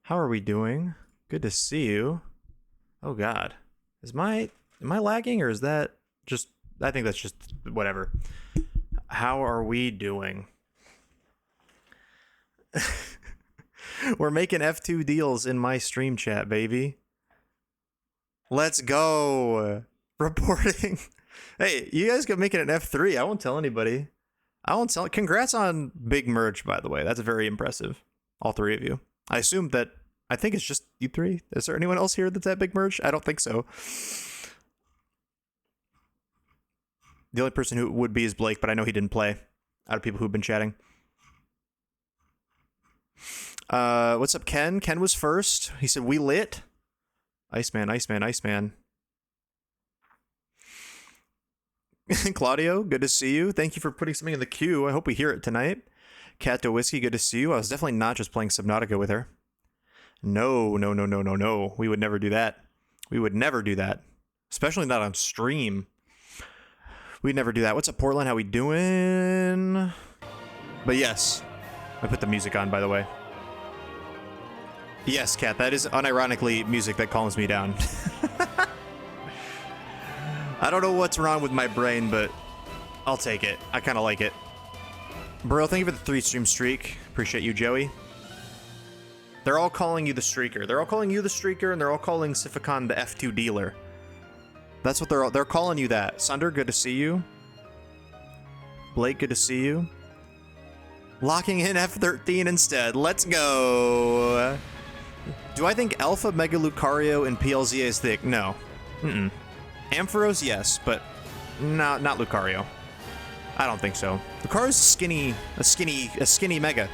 How are we doing? Good to see you. Oh God, am I lagging or is that just? I think that's just whatever. How are we doing? We're making F2 deals in my stream chat, baby. Let's go. Reporting. Hey, you guys can make it an F3. I won't tell anybody. I won't tell. Congrats on big merge, by the way. That's very impressive. All three of you. I assume that. I think it's just you three. Is there anyone else here that's at big merge? I don't think so. The only person who would be is Blake, but I know he didn't play. Out of people who've been chatting. What's up, Ken? Ken was first. He said, we lit. Iceman, Iceman, Iceman. Claudio, good to see you. Thank you for putting something in the queue. I hope we hear it tonight. Cat Whiskey, good to see you. I was definitely not just playing Subnautica with her. No, no, no, no, no, no. We would never do that. We would never do that. Especially not on stream. We'd never do that. What's up, Portland? How we doing? But yes. I put the music on, by the way. Yes, Kat, that is unironically music that calms me down. I don't know what's wrong with my brain, but I'll take it. I kind of like it. Bro, thank you for the 3-stream streak. Appreciate you, Joey. They're all calling you the streaker. They're all calling you the streaker, and they're all calling Siphicon the F2 dealer. That's what they're calling you that. Sunder, good to see you. Blake, good to see you. Locking in F13 instead. Let's go. Do I think Alpha, Mega Lucario, and PLZA is thick? No. Ampharos, yes, but not Lucario. I don't think so. Lucario's a skinny Mega.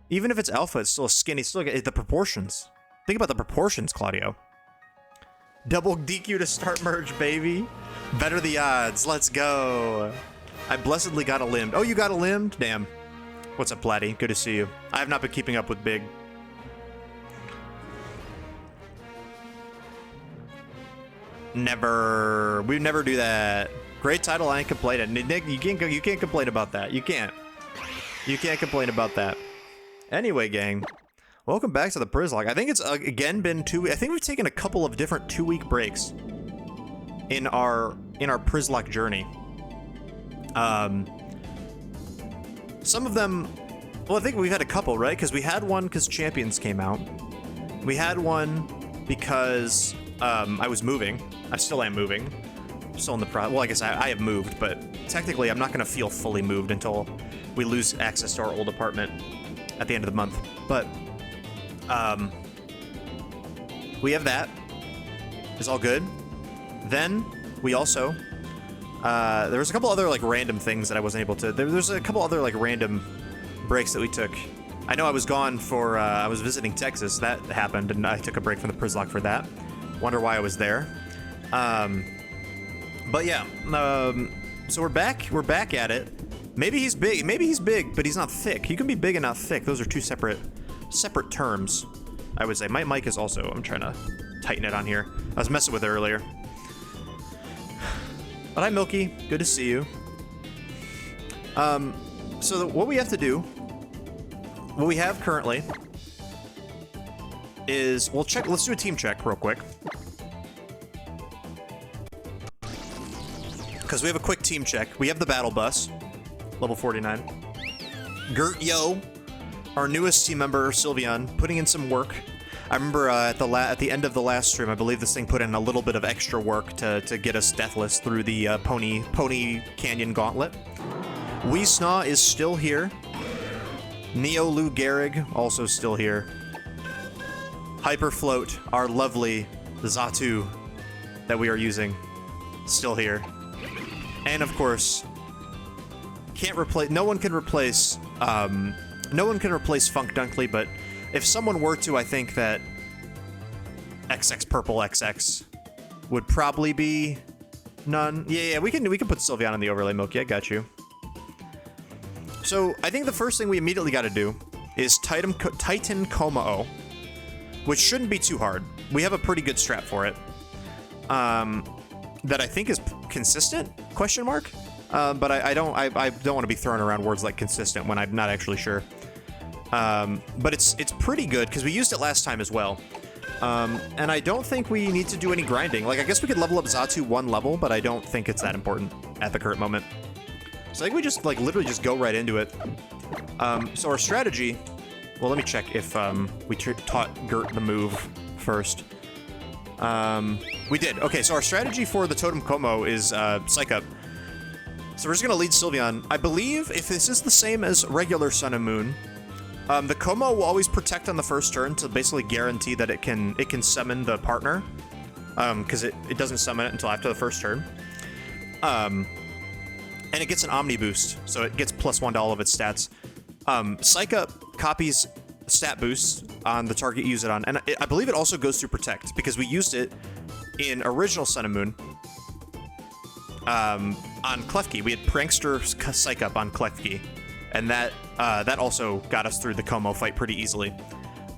Even if it's Alpha, it's still a skinny. Still the proportions. Think about the proportions, Claudio. Double DQ to start merge, baby. Better the odds. Let's go. I blessedly got a limbed. Oh, you got a limbed? Damn. What's up, Platty? Good to see you. I have not been keeping up with Big. Never. We never do that. Great title. I ain't complaining. Nick, you can't complain about that. You can't. You can't complain about that. Anyway, gang. Welcome back to the Przzlocke. I think it's again been 2 weeks. I think we've taken a couple of different 2-week breaks in our Przzlocke journey. Some of them, well, I think we've had a couple, right? Because we had one because Champions came out. We had one because I was moving. I still am moving. I'm still in the well, I guess I have moved, but technically I'm not going to feel fully moved until we lose access to our old apartment at the end of the month. But we have that. It's all good. Then we also there was a couple other like random things that I wasn't able to. There's a couple other like random breaks that we took. I know I was gone for I was visiting Texas. That happened, and I took a break from the Przzlocke for that. Wonder why I was there. But yeah. So we're back. We're back at it. Maybe he's big. Maybe he's big, but he's not thick. You can be big and not thick. Those are two separate terms, I would say. My mic is also. I'm trying to tighten it on here. I was messing with it earlier. But hi, Milky. Good to see you. So what we have to do, what we have currently, is we'll check. Let's do a team check real quick, because we have a quick team check. We have the battle bus, level 49. Gert Yo, our newest team member, Sylveon, putting in some work. I remember at the end of the last stream, I believe this thing put in a little bit of extra work to get us deathless through the Pony Canyon Gauntlet. Weesnaw is still here. Neo Lou Gehrig also still here. Hyperfloat, our lovely Xatu that we are using, still here. And of course, no one can replace Funk Dunkley, but if someone were to, I think that XX Purple XX would probably be none. Yeah, we can put Sylveon on the overlay, Milky. I got you. So I think the first thing we immediately got to do is Titan Kommo-o, which shouldn't be too hard. We have a pretty good strat for it. That I think is consistent? Question mark. But I don't want to be throwing around words like consistent when I'm not actually sure. But it's pretty good because we used it last time as well. And I don't think we need to do any grinding. Like, I guess we could level up Xatu 1 level, but I don't think it's that important at the current moment. So I think we just, like, literally just go right into it. So our strategy... Well, let me check if we taught Gert the move first. We did. Okay, so our strategy for the Totem Kommo is Psych Up. So we're just going to lead Sylveon. I believe if this is the same as regular Sun and Moon, the Kommo will always protect on the first turn to basically guarantee that it can summon the partner, because it doesn't summon it until after the first turn. And it gets an Omni boost, so it gets +1 to all of its stats. Psych Up copies stat boosts on the target you use it on, and I believe it also goes through Protect, because we used it in original Sun and Moon on Klefki. We had Prankster Psych Up on Klefki, and that also got us through the Kommo fight pretty easily,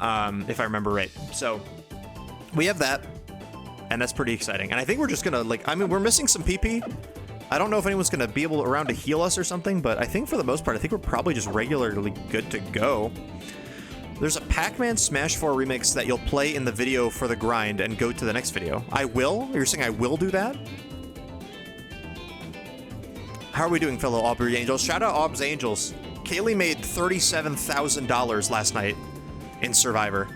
if I remember right. So we have that, and that's pretty exciting. And I think we're just gonna, like, I mean, we're missing some PP. I don't know if anyone's gonna be around to heal us or something, but I think for the most part, I think we're probably just regularly good to go. There's a Pac-Man Smash 4 remix that you'll play in the video for the grind and go to the next video. I will? You're saying I will do that? How are we doing, fellow Aubrey Angels? Shout out Aub's Angels. Kaylee made $37,000 last night in Survivor,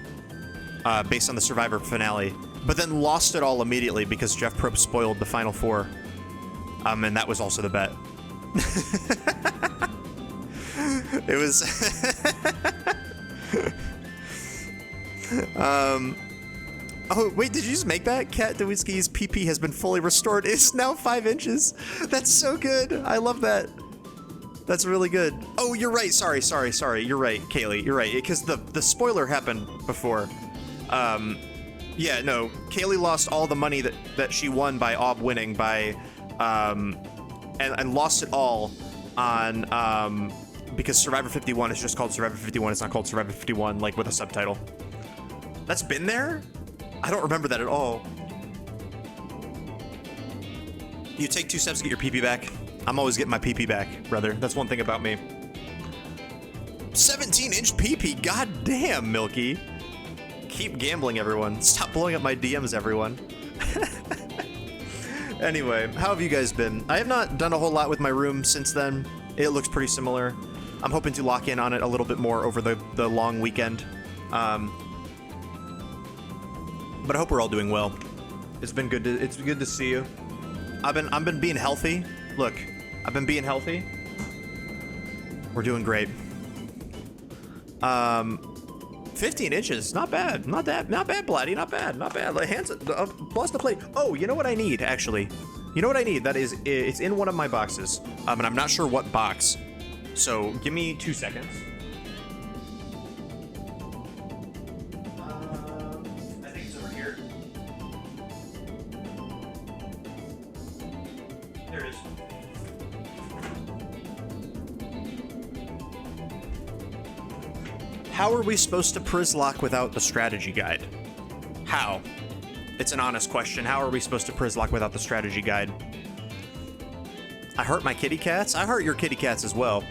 based on the Survivor finale, but then lost it all immediately because Jeff Probst spoiled the Final Four. And that was also the bet. It was... Oh, wait, did you just make that? Kat Dewitsky's PP has been fully restored. It's now 5 inches. That's so good. I love that. That's really good. Oh, you're right. Sorry. You're right, Kaylee. You're right. Because the spoiler happened before. Yeah, no. Kaylee lost all the money that she won by Aub winning by... and lost it all on... because Survivor 51 is just called Survivor 51. It's not called Survivor 51, like, with a subtitle. That's been there? I don't remember that at all. You take 2 steps to get your PP back. I'm always getting my PP back, brother. That's one thing about me. 17-inch PP? God damn, Milky. Keep gambling, everyone. Stop blowing up my DMs, everyone. Anyway, how have you guys been? I have not done a whole lot with my room since then. It looks pretty similar. I'm hoping to lock in on it a little bit more over the long weekend. But I hope we're all doing well. It's good to see you. I've been being healthy. Look, I've been being healthy. We're doing great. 15 inches, not bad. Not bad, Blatty, not bad. Like, hands, bless the plate. Oh, you know what I need, actually? You know what I need? That is, it's in one of my boxes. And I'm not sure what box. So, give me 2 seconds. I think it's over here. There it is. How are we supposed to Przzlocke without the strategy guide? How? It's an honest question. How are we supposed to Przzlocke without the strategy guide? I hurt my kitty cats. I hurt your kitty cats as well.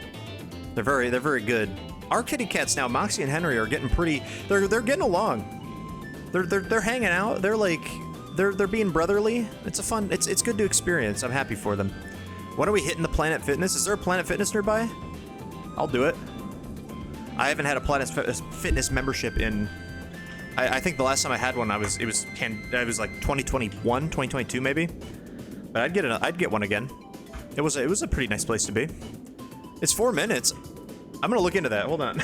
They're very good. Our kitty cats now, Moxie and Henry, are getting pretty. They're getting along. They're hanging out. They're like they're being brotherly. It's a fun. It's good to experience. I'm happy for them. When are we hitting the Planet Fitness? Is there a Planet Fitness nearby? I'll do it. I haven't had a Planet Fitness membership in. I think the last time I had one, it was like 2021, 2022 maybe. But I'd get one again. It was a pretty nice place to be. It's 4 minutes. I'm gonna look into that. Hold on.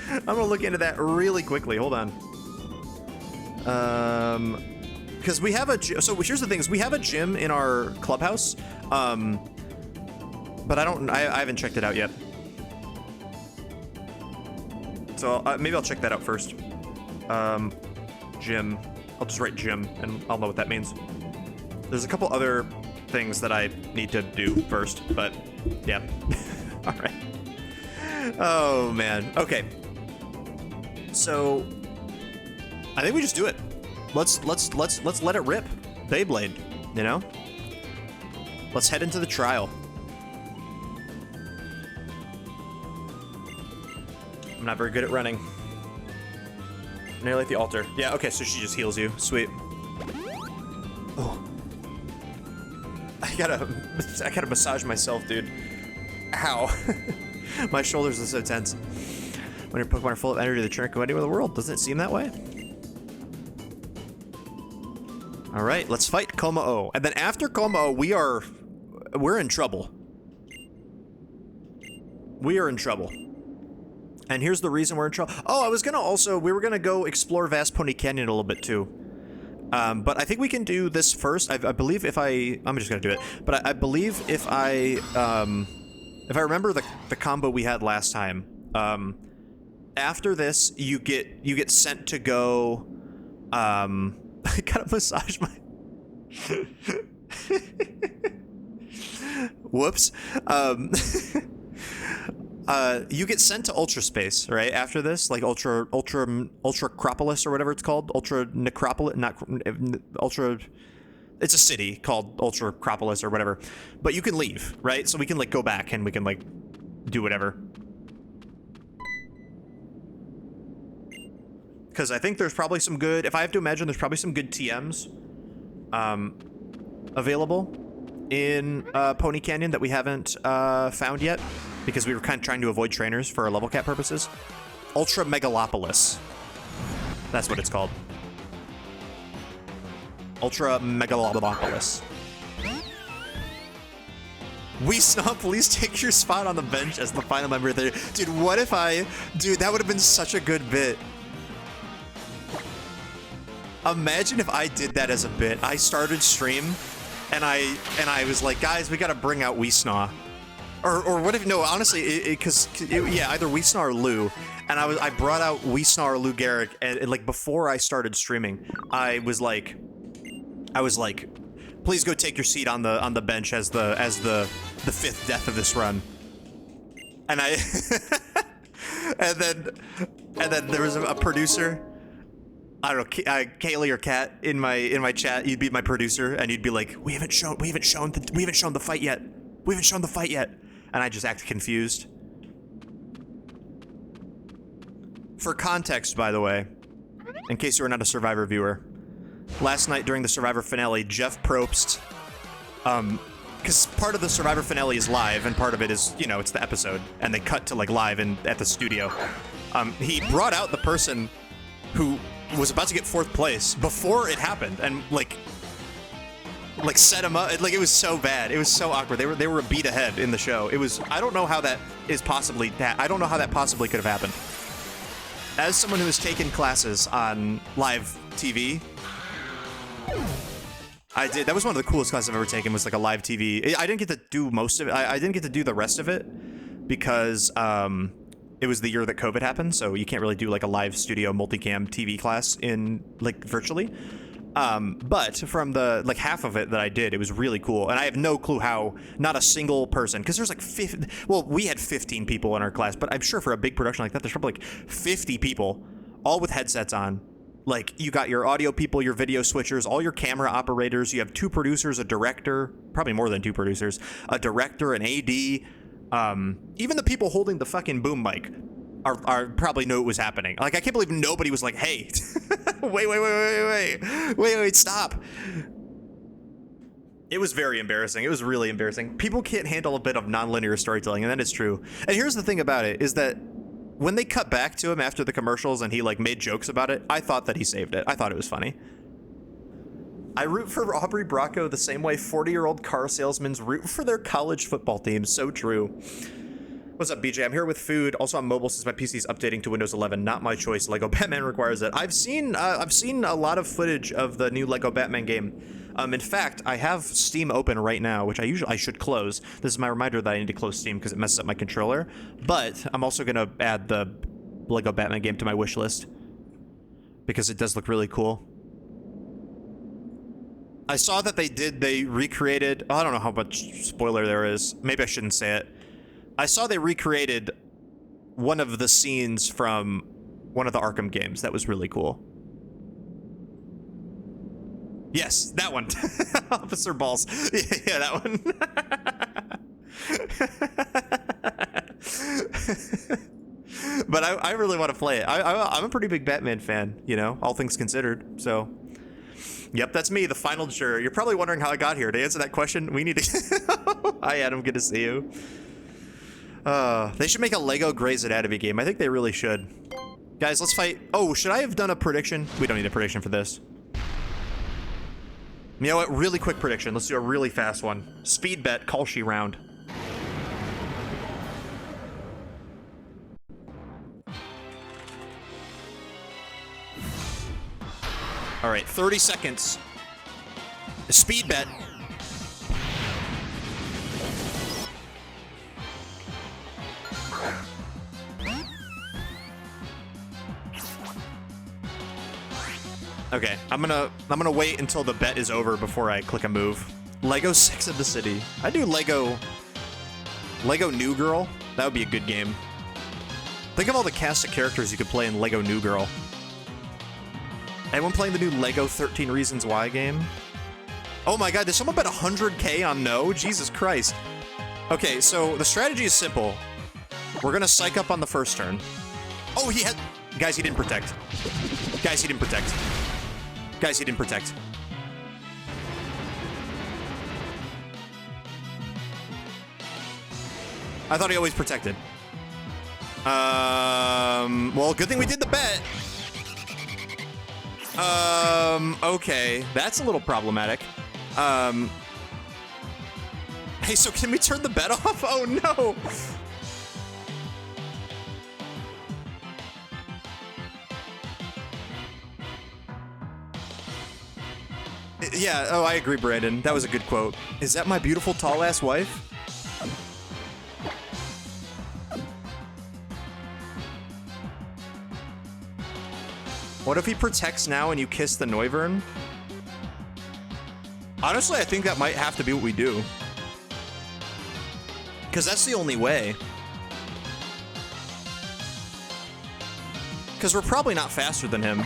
I'm gonna look into that really quickly. Hold on. Because we have a so here's the thing: is we have a gym in our clubhouse. But I haven't checked it out yet. So maybe I'll check that out first. Gym. I'll just write gym, and I'll know what that means. There's a couple other things that I need to do first, but yeah. All right. Oh man. Okay. So I think we just do it. Let's let it rip. Beyblade, you know? Let's head into the trial. I'm not very good at running. Annihilate the altar. Yeah, okay, so she just heals you. Sweet. Oh. I gotta massage myself, dude. Ow. My shoulders are so tense. When your Pokemon are full of energy, they try to go anywhere in the world. Doesn't it seem that way? All right, let's fight Kommo-o. And then after Kommo-o, we're in trouble. We are in trouble. And here's the reason we're in trouble. Oh, we were gonna go explore Vast Pony Canyon a little bit too. But I think we can do this first. I believe I'm just gonna do it. But I believe if I remember the combo we had last time, after this, you get sent to go, I gotta massage my, whoops, you get sent to Ultra Space, right? After this, like Ultra Acropolis or whatever it's called, Ultra Necropolis, not Ultra. It's a city called Ultra Acropolis or whatever, but you can leave, right? So we can like go back and we can like do whatever. Because I think there's probably some good. If I have to imagine, there's probably some good TMs, available in Pony Canyon that we haven't found yet. Because we were kind of trying to avoid trainers for our level cap purposes. Ultra Megalopolis. That's what it's called. Ultra Megalopolis. Weesnaw, please take your spot on the bench as the final member there. Dude, what if Dude, that would have been such a good bit. Imagine if I did that as a bit. I started stream, and I was like, guys, we gotta bring out Weesnaw. Or what if, no, honestly, because yeah, either Weesnaw or Lou, and I brought out Weesnaw or Lou Gehrig, and like before I started streaming, I was like, please go take your seat on the bench as the fifth death of this run, and and then there was a producer, I don't know, Kaylee or Kat in my chat. You'd be my producer, and you'd be like, we haven't shown the fight yet. We haven't shown the fight yet. And I just act confused. For context, by the way, in case you are not a Survivor viewer, last night during the Survivor finale, Jeff Probst, because part of the Survivor finale is live, and part of it is, you know, it's the episode, and they cut to like live at the studio. He brought out the person who was about to get 4th place before it happened, and like set him up. Like, it was so bad. It was so awkward. They were a beat ahead in the show. It was, I don't know how that possibly could have happened. As someone who has taken classes on live TV, that was one of the coolest classes I've ever taken, was like a live TV. I didn't get to do most of it. I didn't get to do the rest of it because it was the year that COVID happened, so you can't really do like a live studio multicam TV class in like virtually. But from the like half of it that I did, it was really cool, and I have no clue how not a single person, because there's like 50, well, we had 15 people in our class, but I'm sure for a big production like that, there's probably like 50 people, all with headsets on. Like, you got your audio people, your video switchers, all your camera operators, you have 2 producers, a director, probably more than 2 producers, a director, an AD, even the people holding the fucking boom mic are probably knew it was happening. Like, I can't believe nobody was like, hey, wait, stop. It was very embarrassing. It was really embarrassing. People can't handle a bit of nonlinear storytelling, and that is true. And here's the thing about it, is that when they cut back to him after the commercials and he like made jokes about it, I thought that he saved it. I thought it was funny. I root for Aubrey Bracco the same way 40-year-old car salesmen root for their college football team. So true. What's up, BJ? I'm here with food. Also, I'm mobile since my PC is updating to Windows 11. Not my choice. Lego Batman requires it. I've seen a lot of footage of the new Lego Batman game. In fact, I have Steam open right now, which I should close. This is my reminder that I need to close Steam because it messes up my controller. But I'm also gonna add the Lego Batman game to my wish list because it does look really cool. I saw that they recreated. Oh, I don't know how much spoiler there is. Maybe I shouldn't say it. I saw they recreated one of the scenes from one of the Arkham games. That was really cool. Yes, that one. Officer Balls. Yeah, that one. But I really want to play it. I'm a pretty big Batman fan, you know, all things considered. So, yep, that's me, the final juror. You're probably wondering how I got here. To answer that question, we need to... Hi, Adam. Good to see you. They should make a Lego Grey's Anatomy game. I think they really should. Guys, let's fight. Oh, should I have done a prediction? We don't need a prediction for this. You know what? Really quick prediction. Let's do a really fast one. Speed bet, Kalshi round. All right, 30 seconds. Speed bet. Okay, I'm gonna wait until the bet is over before I click a move. Lego 6 of the City. I do Lego New Girl. That would be a good game. Think of all the cast of characters you could play in Lego New Girl. Anyone playing the new Lego 13 Reasons Why game? Oh my god, did someone bet 100K on no? Jesus Christ. Okay, so the strategy is simple. We're gonna psych up on the first turn. Oh, he had... Guys, he didn't protect. Guys, he didn't protect. Guys, he didn't protect. I thought he always protected. Well, good thing we did the bet. Okay. That's a little problematic. Hey, so can we turn the bet off? Oh, no. Yeah, oh, I agree, Brandon. That was a good quote. Is that my beautiful tall-ass wife? What if he protects now and you kiss the Noivern? Honestly, I think that might have to be what we do. Because that's the only way. Because we're probably not faster than him.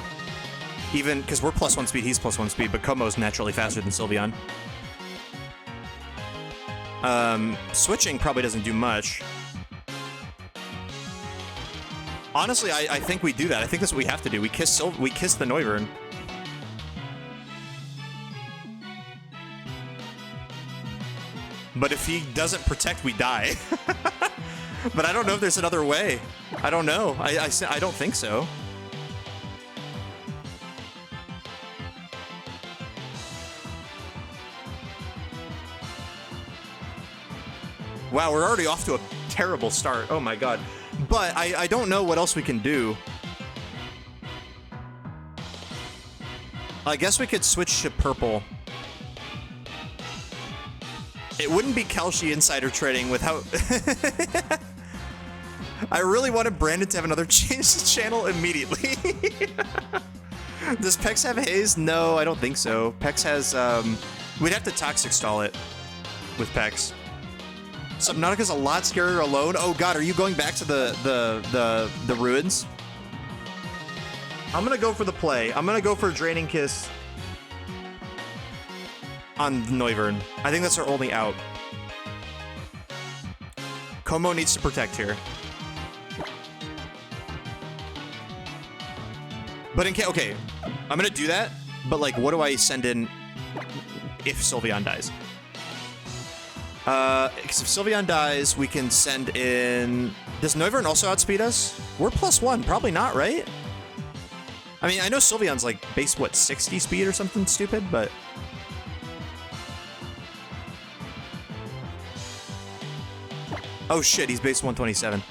Even, because we're +1 speed, he's +1 speed, but Kommo-o's naturally faster than Sylveon. Switching probably doesn't do much. Honestly, I think we do that. I think that's what we have to do. We kiss the Noivern. But if he doesn't protect, we die. But I don't know if there's another way. I don't know. I don't think so. Wow, we're already off to a terrible start. Oh my god. But I don't know what else we can do. I guess we could switch to purple. It wouldn't be Kalshi insider trading without... I really wanted Brandon to have another change to channel immediately. Does Pex have haze? No, I don't think so. Pex has... We'd have to toxic stall it with Pex. Subnautica's a lot scarier alone. Oh god, are you going back to the ruins? I'm gonna go for the play. I'm gonna go for a Draining Kiss on Noivern. I think that's our only out. Kommo needs to protect here. But in case, okay, I'm gonna do that. But like, what do I send in if Sylveon dies? Because if Sylveon dies, we can send in... Does Noivern also outspeed us? We're +1. Probably not, right? I mean, I know Sylveon's like base, what, 60 speed or something stupid, but... Oh shit, he's base 127.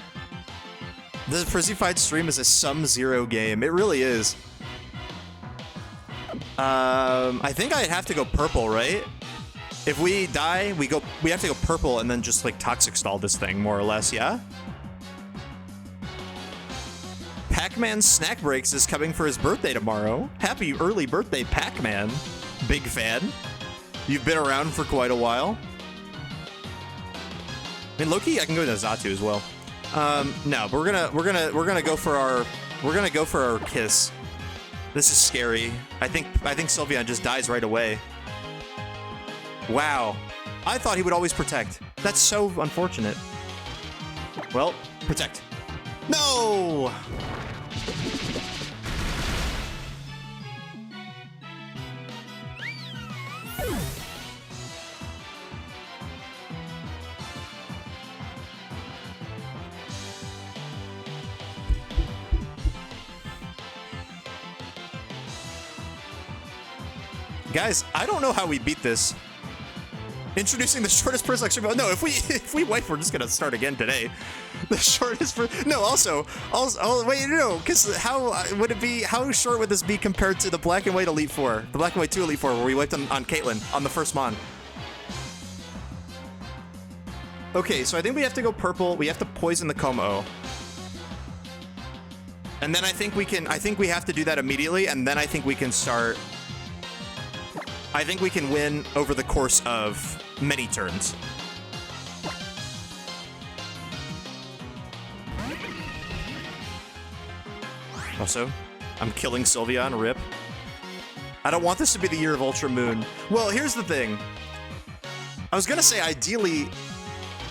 The Przzyfied stream is a sum-zero game. It really is. I think I'd have to go purple, right? If we die, we have to go purple and then just like toxic stall this thing, more or less, yeah? Pac-Man Snack Breaks is coming for his birthday tomorrow. Happy early birthday, Pac-Man. Big fan. You've been around for quite a while. I mean, low-key, I can go to Zatu as well. No, but we're gonna go for our kiss. This is scary. I think Sylveon just dies right away. Wow. I thought he would always protect. That's so unfortunate. Well, protect. No! Guys, I don't know how we beat this. Introducing the shortest Przzlocke stream. No, if we wipe, we're just gonna start again today. The shortest. No, also, wait, no, because how would it be? How short would this be compared to the Black and White Elite Four, the Black and White 2 Elite Four, where we wiped on Caitlyn on the first Mon? Okay, so I think we have to go purple. We have to poison the Kommo-o. And then I think we can. I think we have to do that immediately, and then I think we can start. I think we can win over the course of many turns. Also, I'm killing Sylvia on RIP. I don't want this to be the year of Ultra Moon. Well, here's the thing. I was gonna say, ideally,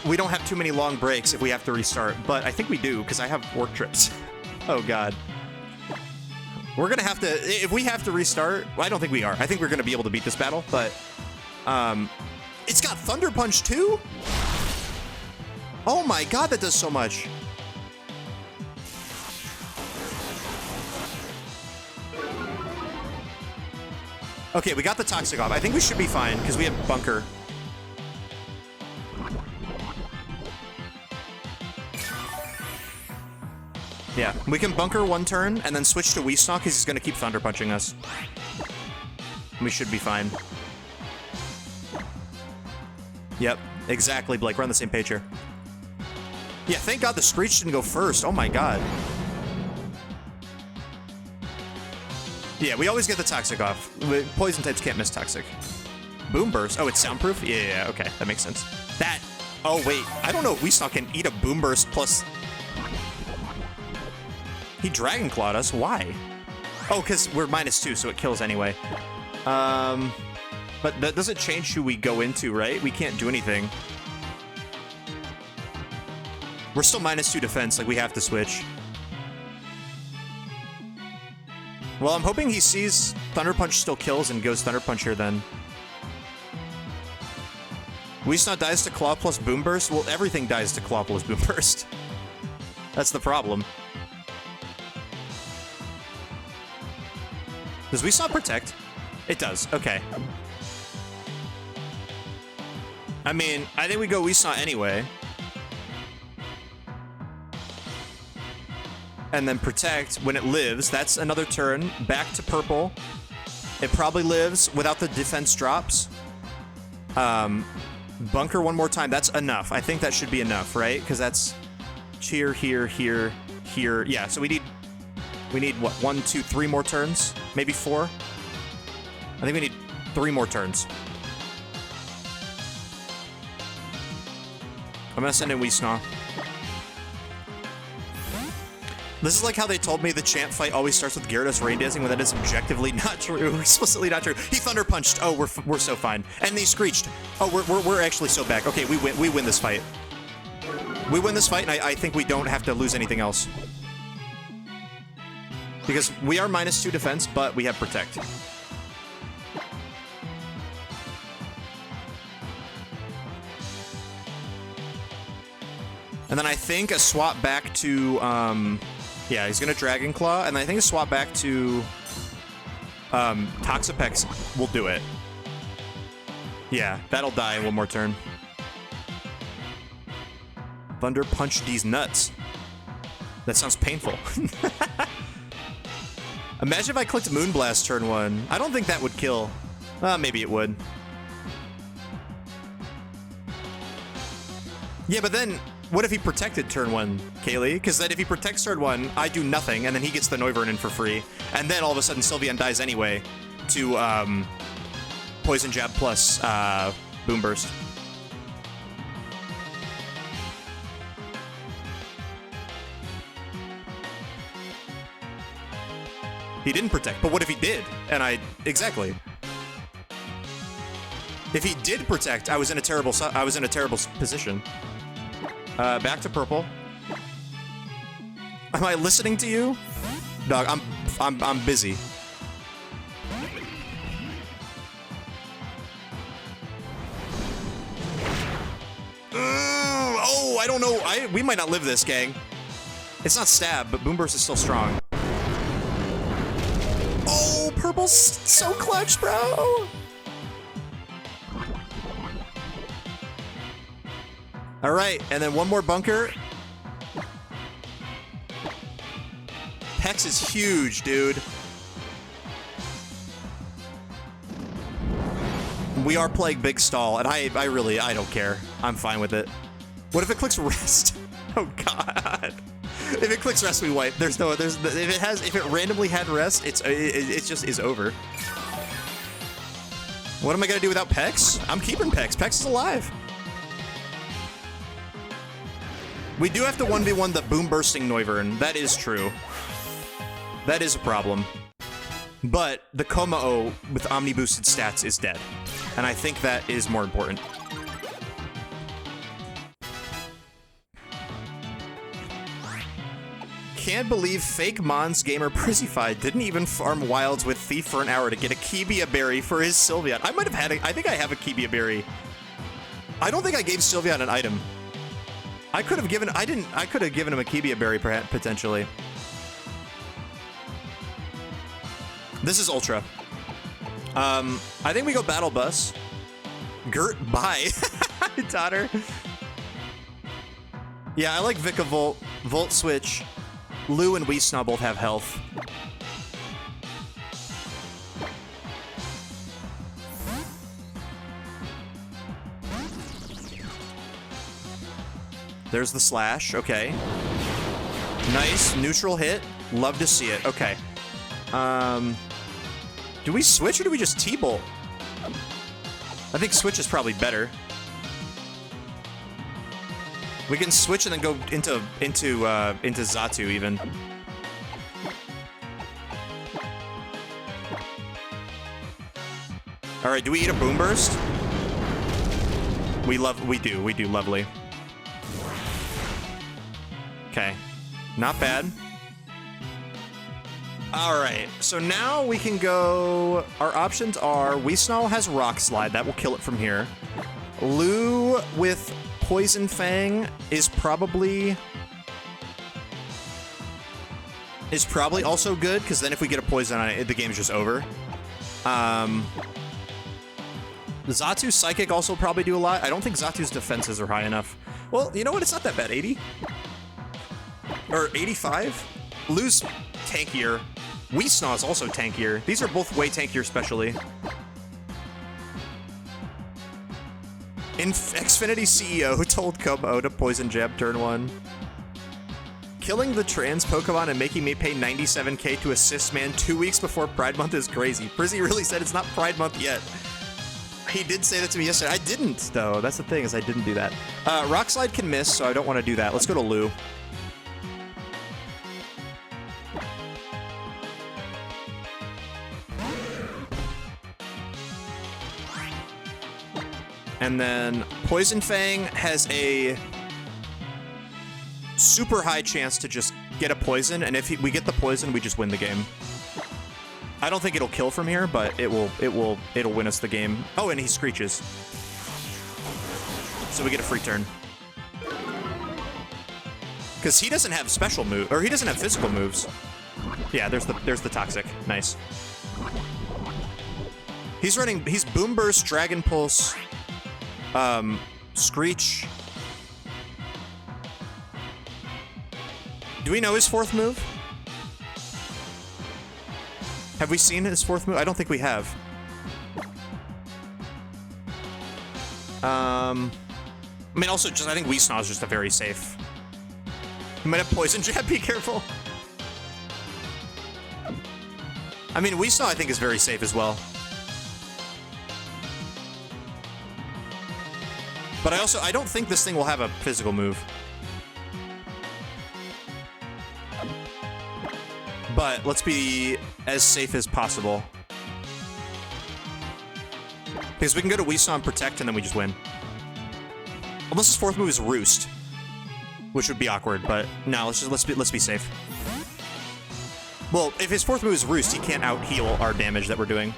we don't have too many long breaks if we have to restart, but I think we do, because I have work trips. Oh, God. We're gonna have to, if we have to restart, well, I don't think we are. I think we're gonna be able to beat this battle, but it's got Thunder Punch too? Oh my God, that does so much. Okay, we got the Toxic off. I think we should be fine because we have Bunker. Yeah, we can Bunker one turn and then switch to Weesnaw because he's going to keep Thunder Punching us. We should be fine. Yep, exactly, Blake. We're on the same page here. Yeah, thank God the Screech didn't go first. Oh my God. Yeah, we always get the Toxic off. Poison types can't miss Toxic. Boom Burst. Oh, it's soundproof? Yeah, okay, that makes sense. That... Oh, wait. I don't know if Weesnaw can eat a Boom Burst plus... He Dragon Clawed us. Why? Oh, because we're -2, so it kills anyway. But that doesn't change who we go into, right? We can't do anything. We're still -2 defense, like we have to switch. Well, I'm hoping he sees Thunder Punch still kills and goes Thunder Punch here then. Weesnaw dies to Claw plus Boom Burst? Well, everything dies to Claw plus Boom Burst. That's the problem. Does Weesnaw protect? It does. Okay. I mean, I think we go Weesnaw anyway. And then protect when it lives. That's another turn. Back to purple. It probably lives without the defense drops. Bunker one more time. That's enough. I think that should be enough, right? Because that's here, here, here, here. Yeah, so we need what? 1, 2, 3 more turns? Maybe 4? I think we need 3 more turns. I'm gonna send in Weesnaw. This is like how they told me the champ fight always starts with Gyarados rain dancing when that is objectively not true, explicitly not true. He Thunder Punched. Oh, we're so fine. And they Screeched. Oh, we're actually so back. Okay, we win this fight. We win this fight, and I think we don't have to lose anything else. Because we are -2 defense, but we have Protect. And then I think a swap back to, yeah, he's gonna Dragon Claw, and I think a swap back to Toxapex will do it. Yeah, that'll die in one more turn. Thunder Punch these nuts. That sounds painful. Imagine if I clicked Moonblast turn 1. I don't think that would kill. Maybe it would. Yeah, but then, what if he protected turn 1, Kaylee? Because then if he protects turn 1, I do nothing, and then he gets the Noivern in for free. And then all of a sudden Sylveon dies anyway to Poison Jab plus Boom Burst. He didn't protect, but what if he did? And exactly. If he did protect, I was in a terrible position. Back to purple. Am I listening to you? Dog, I'm busy. Oh, I don't know. We might not live this, gang. It's not stab, but Boom Burst is still strong. Oh, purple's so clutch, bro. All right, and then one more bunker. Hex is huge, dude. We are playing big stall, and I don't care. I'm fine with it. What if it clicks rest? Oh god. If it clicks rest, we wipe. If it randomly had rest, it just is over. What am I gonna do without Pex? I'm keeping Pex. Pex is alive. We do have to 1v1 the boom bursting Noivern. That is true. That is a problem. But the Kommo-o with Omni boosted stats is dead. And I think that is more important. Can't believe fake Mons gamer Przzyfied didn't even farm wilds with Thief for an hour to get a Kibia berry for his Sylveon. I might have had I think I have a Kibia berry. I don't think I gave Sylveon an item. I could have given him a Kibia berry potentially. This is Ultra. I think we go Battle Bus. Gert, bye. Daughter. Yeah, I like Vika Volt. Volt Switch. Lou and Weesnaw both have health. There's the slash. Okay. Nice. Neutral hit. Love to see it. Okay. Do we switch or do we just T-Bolt? I think switch is probably better. We can switch and then go into Xatu even. All right, do we eat a Boom Burst? We do lovely. Okay, not bad. All right, so now we can go. Our options are Weesnaw has Rock Slide, that will kill it from here. Lou with Poison Fang is probably also good, because then if we get a poison on it, the game's just over. Xatu Psychic also probably do a lot. I don't think Xatu's defenses are high enough. Well, you know what? It's not that bad. 80? Or 85? Lou's tankier. Weesnaw is also tankier. These are both way tankier, especially. Xfinity CEO told Kommo-o to poison jab turn 1. Killing the trans Pokemon and making me pay 97k to assist man 2 weeks before Pride Month is crazy. Prizzy really said it's not Pride Month yet. He did say that to me yesterday. I didn't, though. That's the thing, is I didn't do that. Rock Slide can miss, so I don't want to do that. Let's go to Lou. And then Poison Fang has a super high chance to just get a poison, and if we get the poison, we just win the game. I don't think it'll kill from here, but it'll win us the game. Oh, and he screeches. So we get a free turn. Because he doesn't have special move, or he doesn't have physical moves. Yeah, there's the toxic. Nice. He's Boom Burst, Dragon Pulse, Screech. Do we know his fourth move? Have we seen his fourth move? I don't think we have. I mean, also, I think Weesnaw is just a very safe. He might have Poison Jab, be careful. I mean, Weesnaw, I think, is very safe as well. But I don't think this thing will have a physical move. But let's be as safe as possible. Because we can go to Weesnaw and Protect, and then we just win. Unless his fourth move is Roost. which would be awkward. But no, let's be safe. Well, if his fourth move is Roost, he can't out heal our damage that we're doing.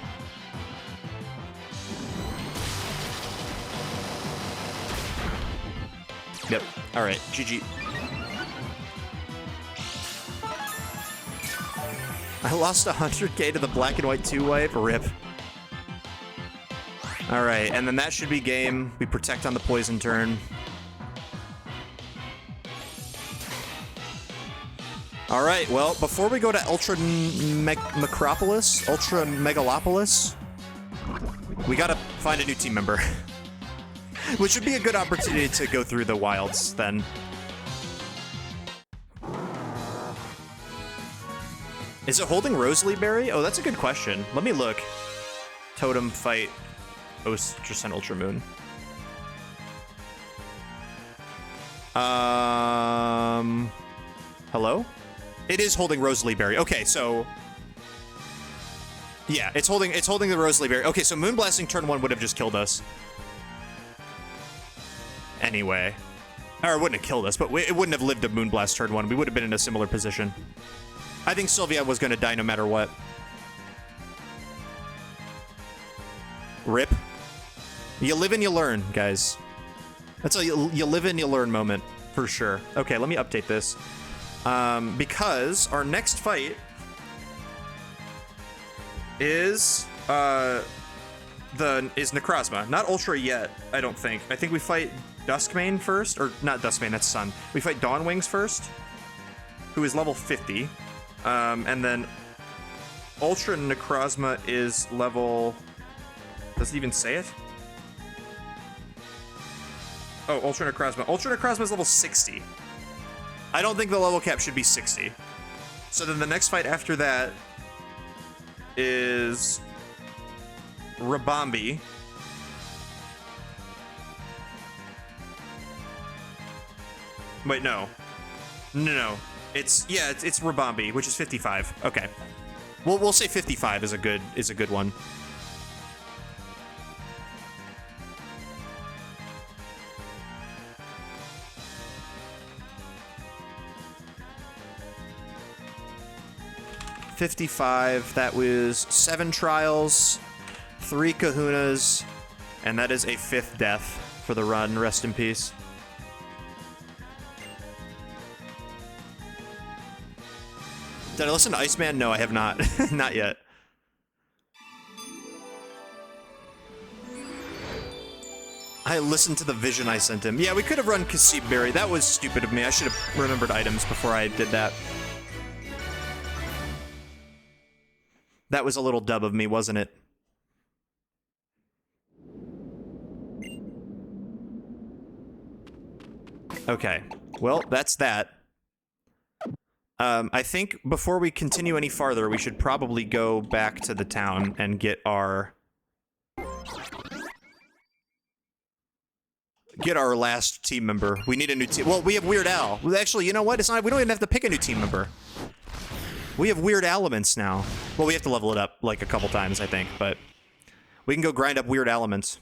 Yep. All right. GG. I lost 100k to the black and white 2-wipe. Rip. All right, and then that should be game. We protect on the poison turn. All right, well, before we go to Ultra Megalopolis, we gotta find a new team member. Which would be a good opportunity to go through the wilds, then. Is it holding Rosalie Berry? Oh, that's a good question. Let me look. Totem, fight, just an Ultra Moon. Hello? It is holding Rosalie Berry. Okay, so yeah, it's holding the Rosalie Berry. Okay, so Moon Blasting turn 1 would have just killed us. Anyway. Or it wouldn't have killed us, but it wouldn't have lived a Moon Blast turn 1. We would have been in a similar position. I think Sylvia was going to die no matter what. Rip. You live and you learn, guys. That's a you live and you learn moment, for sure. Okay, let me update this. Because our next fight is Necrozma. Not Ultra yet, I don't think. I think we fight Duskmane first, or not Duskmane, that's Sun. We fight Dawnwings first, who is level 50. And then Ultra Necrozma is level... Does it even say it? Oh, Ultra Necrozma. Ultra Necrozma is level 60. I don't think the level cap should be 60. So then the next fight after that is Rabambi. Wait, no. No. It's Rabambi, which is 55. Okay. We'll say 55 is a good one. $55. That was 7 trials, 3 kahunas, and that is a 5th death for the run. Rest in peace. Did I listen to Iceman? No, I have not. Not yet. I listened to the vision I sent him. Yeah, we could have run Kasib Berry. That was stupid of me. I should have remembered items before I did that. That was a little dub of me, wasn't it? Okay. Well, that's that. I think before we continue any farther, we should probably go back to the town and get our last team member. We need a new team. Well, we have Weird Al. Actually, you know what? It's not. We don't even have to pick a new team member. We have Weird Elements now. Well, we have to level it up like a couple times, I think, but we can go grind up Weird Elements.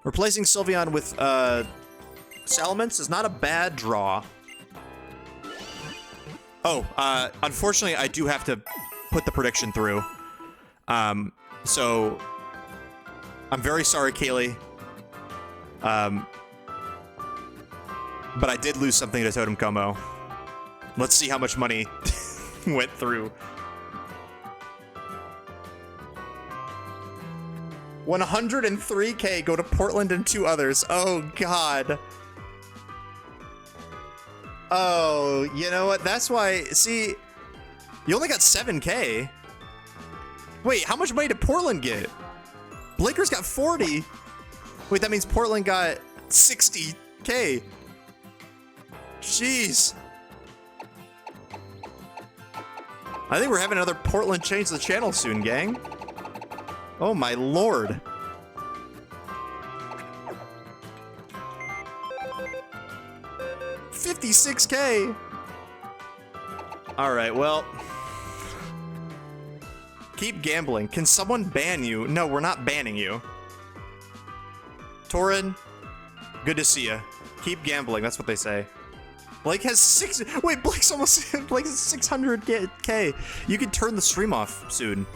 Replacing Sylveon with Salamence is not a bad draw. Oh, unfortunately, I do have to put the prediction through. So I'm very sorry, Kaylee. But I did lose something to Totem Kommo. Let's see how much money went through. 103K go to Portland and 2 others. Oh, God. Oh, you know what? That's why... See, you only got 7K. Wait, how much money did Portland get? Blinker's got 40. Wait, that means Portland got 60K. Jeez. I think we're having another Portland change the channel soon, gang. Oh my lord. $56K. All right, well. Keep gambling. Can someone ban you? No, we're not banning you. Torin, good to see you. Keep gambling. That's what they say. Blake has Blake's almost Blake has 600k. You could turn the stream off soon.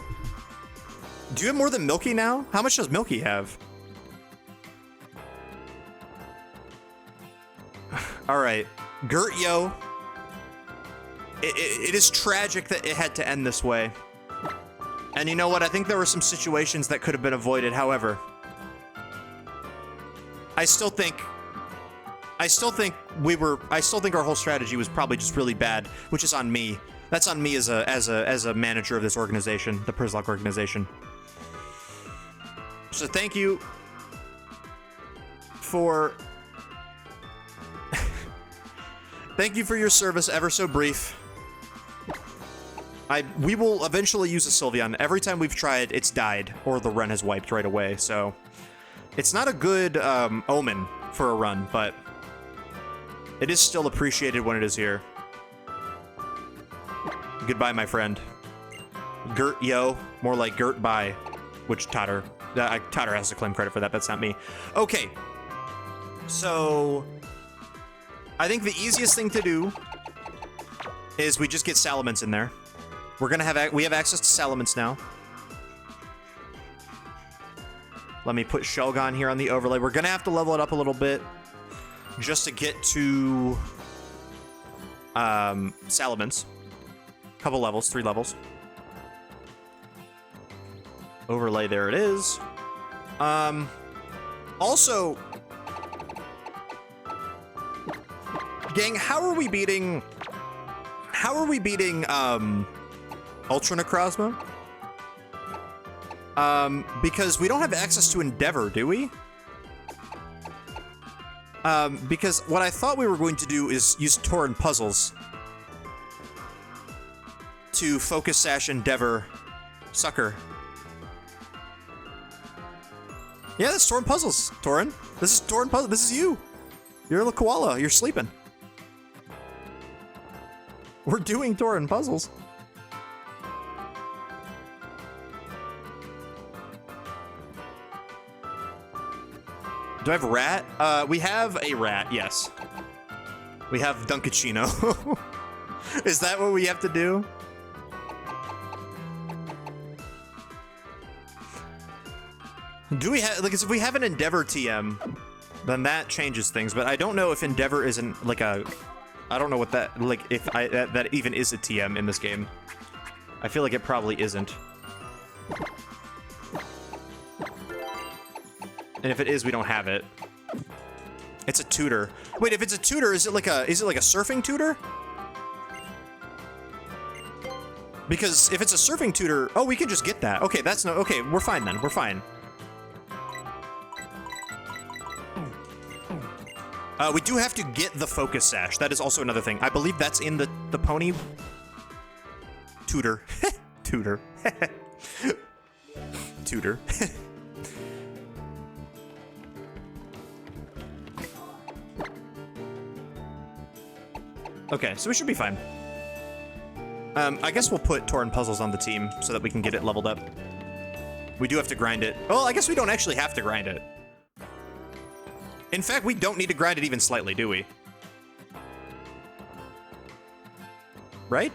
Do you have more than Milky now? How much does Milky have? All right, Gert Yo. It is tragic that it had to end this way. And you know what? I think there were some situations that could have been avoided. However, I still think our whole strategy was probably just really bad, which is on me. That's on me as a manager of this organization, the Przzlocke organization. So thank you for thank you for your service, ever so brief. We will eventually use a Sylveon. Every time we've tried, it's died, or the run has wiped right away, so it's not a good omen for a run, but it is still appreciated when it is here. Goodbye, my friend. Gert Yo, more like Gert Bye, which Totter has to claim credit for that. That's not me. Okay, so I think the easiest thing to do is we just get Salamence in there. We have access to Salamence now. Let me put Shelgon here on the overlay. We're gonna have to level it up a little bit just to get to Salamence. Couple levels, 3 levels. Overlay, there it is. Also, gang, how are we beating Ultra Necrozma? Because we don't have access to Endeavor, do we? Because what I thought we were going to do is use Tauren Puzzles to Focus Sash Endeavor Sucker. Yeah, that's Tauren Puzzles, Tauren. This is Tauren Puzzle. This is you. You're a koala. You're sleeping. We're doing Tauren Puzzles. Do I have rat? We have a rat, yes. We have Dunkachino. Is that what we have to do? Do we have, like, if we have an Endeavor TM, then that changes things, but I don't know if Endeavor isn't, like, I don't know what that, like, if that even is a TM in this game. I feel like it probably isn't. And if it is, we don't have it. It's a tutor. Wait, if it's a tutor, is it like a surfing tutor? Because if it's a surfing tutor, oh, we can just get that. Okay, that's no, okay, we're fine then, we're fine. We do have to get the Focus Sash. That is also another thing. I believe that's in the pony tutor. Tutor. Tutor. Okay, so we should be fine. I guess we'll put Tauren Puzzles on the team so that we can get it leveled up. We do have to grind it. Well, I guess we don't actually have to grind it. In fact, we don't need to grind it even slightly, do we? Right?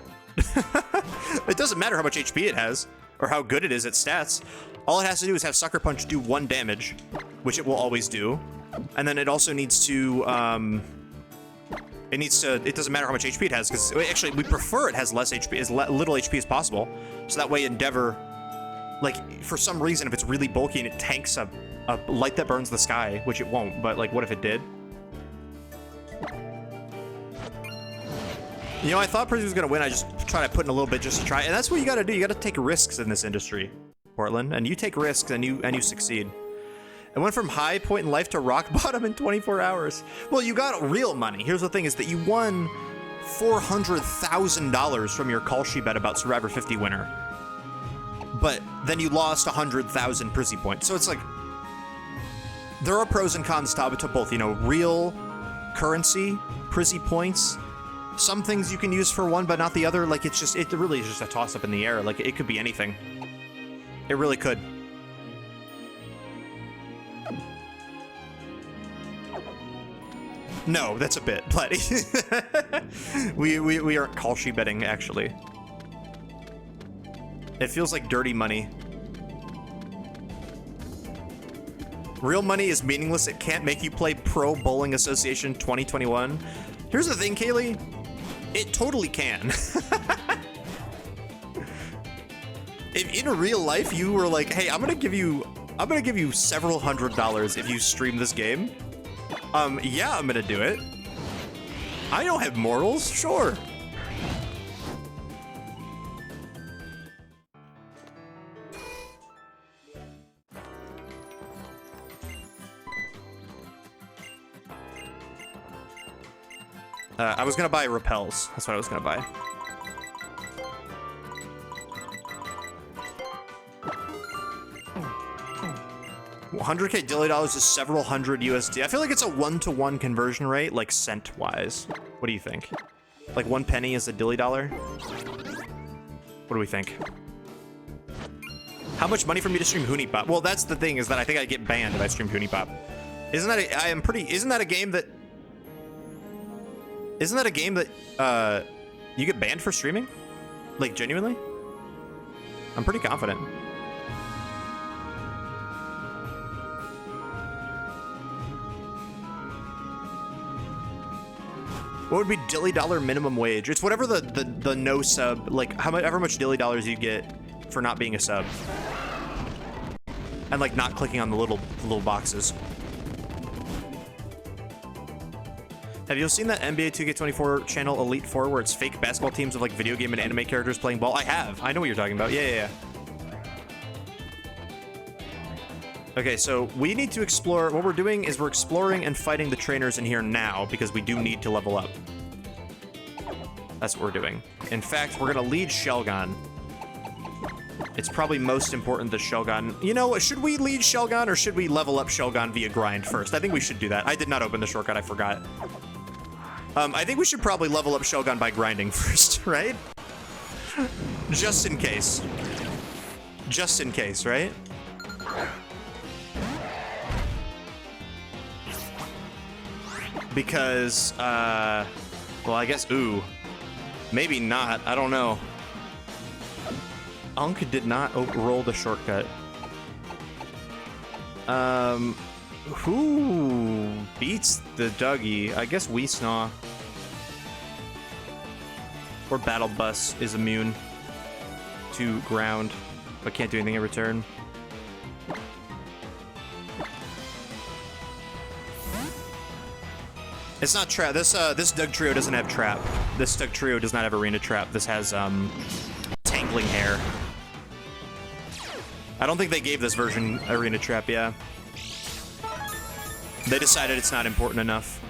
It doesn't matter how much HP it has, or how good it is at stats. All it has to do is have Sucker Punch do 1 damage, which it will always do. And then it also needs to, it doesn't matter how much HP it has, because actually we prefer it has less HP, as little HP as possible. So that way Endeavor, like, for some reason, if it's really bulky and it tanks a light that burns the sky, which it won't, but like, what if it did? You know, I thought Prizzy was gonna win. I just tried to put in a little bit just to try, and that's what you gotta do. You gotta take risks in this industry, Portland, and you take risks and you succeed. It went from high point in life to rock bottom in 24 hours. Well, you got real money. Here's the thing is that you won $400,000 from your call sheet bet about Survivor 50 winner. But then you lost 100,000 Prizzy points. So it's like, there are pros and cons to both, you know, real currency, Prizzy points. Some things you can use for one, but not the other. Like, it's just, it really is just a toss up in the air. Like, it could be anything. It really could. No, that's a bit, Platty. we aren't Kalshi betting, actually. It feels like dirty money. Real money is meaningless. It can't make you play Pro Bowling Association 2021. Here's the thing, Kaylee. It totally can. If in real life you were like, hey, I'm gonna give you several $100s if you stream this game. Yeah, I'm gonna do it. I don't have morals, sure. I was gonna buy repels. That's what I was gonna buy. $100K dilly dollars is several hundred USD. I feel like it's a 1-to-1 conversion rate, like cent-wise. What do you think? Like 1 penny is a dilly dollar? What do we think? How much money for me to stream Hoonie Pop? Well, that's the thing, is that I think I get banned if I stream Hoonie Pop. Isn't that a game that you get banned for streaming? Like, genuinely? I'm pretty confident. What would be dilly dollar minimum wage? It's whatever the no sub, like however much dilly dollars you get for not being a sub. And like not clicking on the little boxes. Have you seen that NBA 2K24 channel Elite Four where it's fake basketball teams of like video game and anime characters playing ball? I have. I know what you're talking about. Yeah. Okay, so we need to explore. What we're doing is we're exploring and fighting the trainers in here now because we do need to level up. That's what we're doing. In fact, we're gonna lead Shelgon. It's probably most important that Shelgon... You know, should we lead Shelgon or should we level up Shelgon via grind first? I think we should do that. I did not open the shortcut, I forgot. I think we should probably level up Shelgon by grinding first, right? Just in case. Just in case, right? Because, well, I guess, ooh. Maybe not, I don't know. Unk did not roll the shortcut. Who beats the Dougie? I guess Weesnaw. Or Battle Bus is immune to ground, but can't do anything in return. It's not trap. This Doug trio doesn't have trap. This Doug trio does not have arena trap. This has tangling hair. I don't think they gave this version arena trap, yeah. They decided it's not important enough.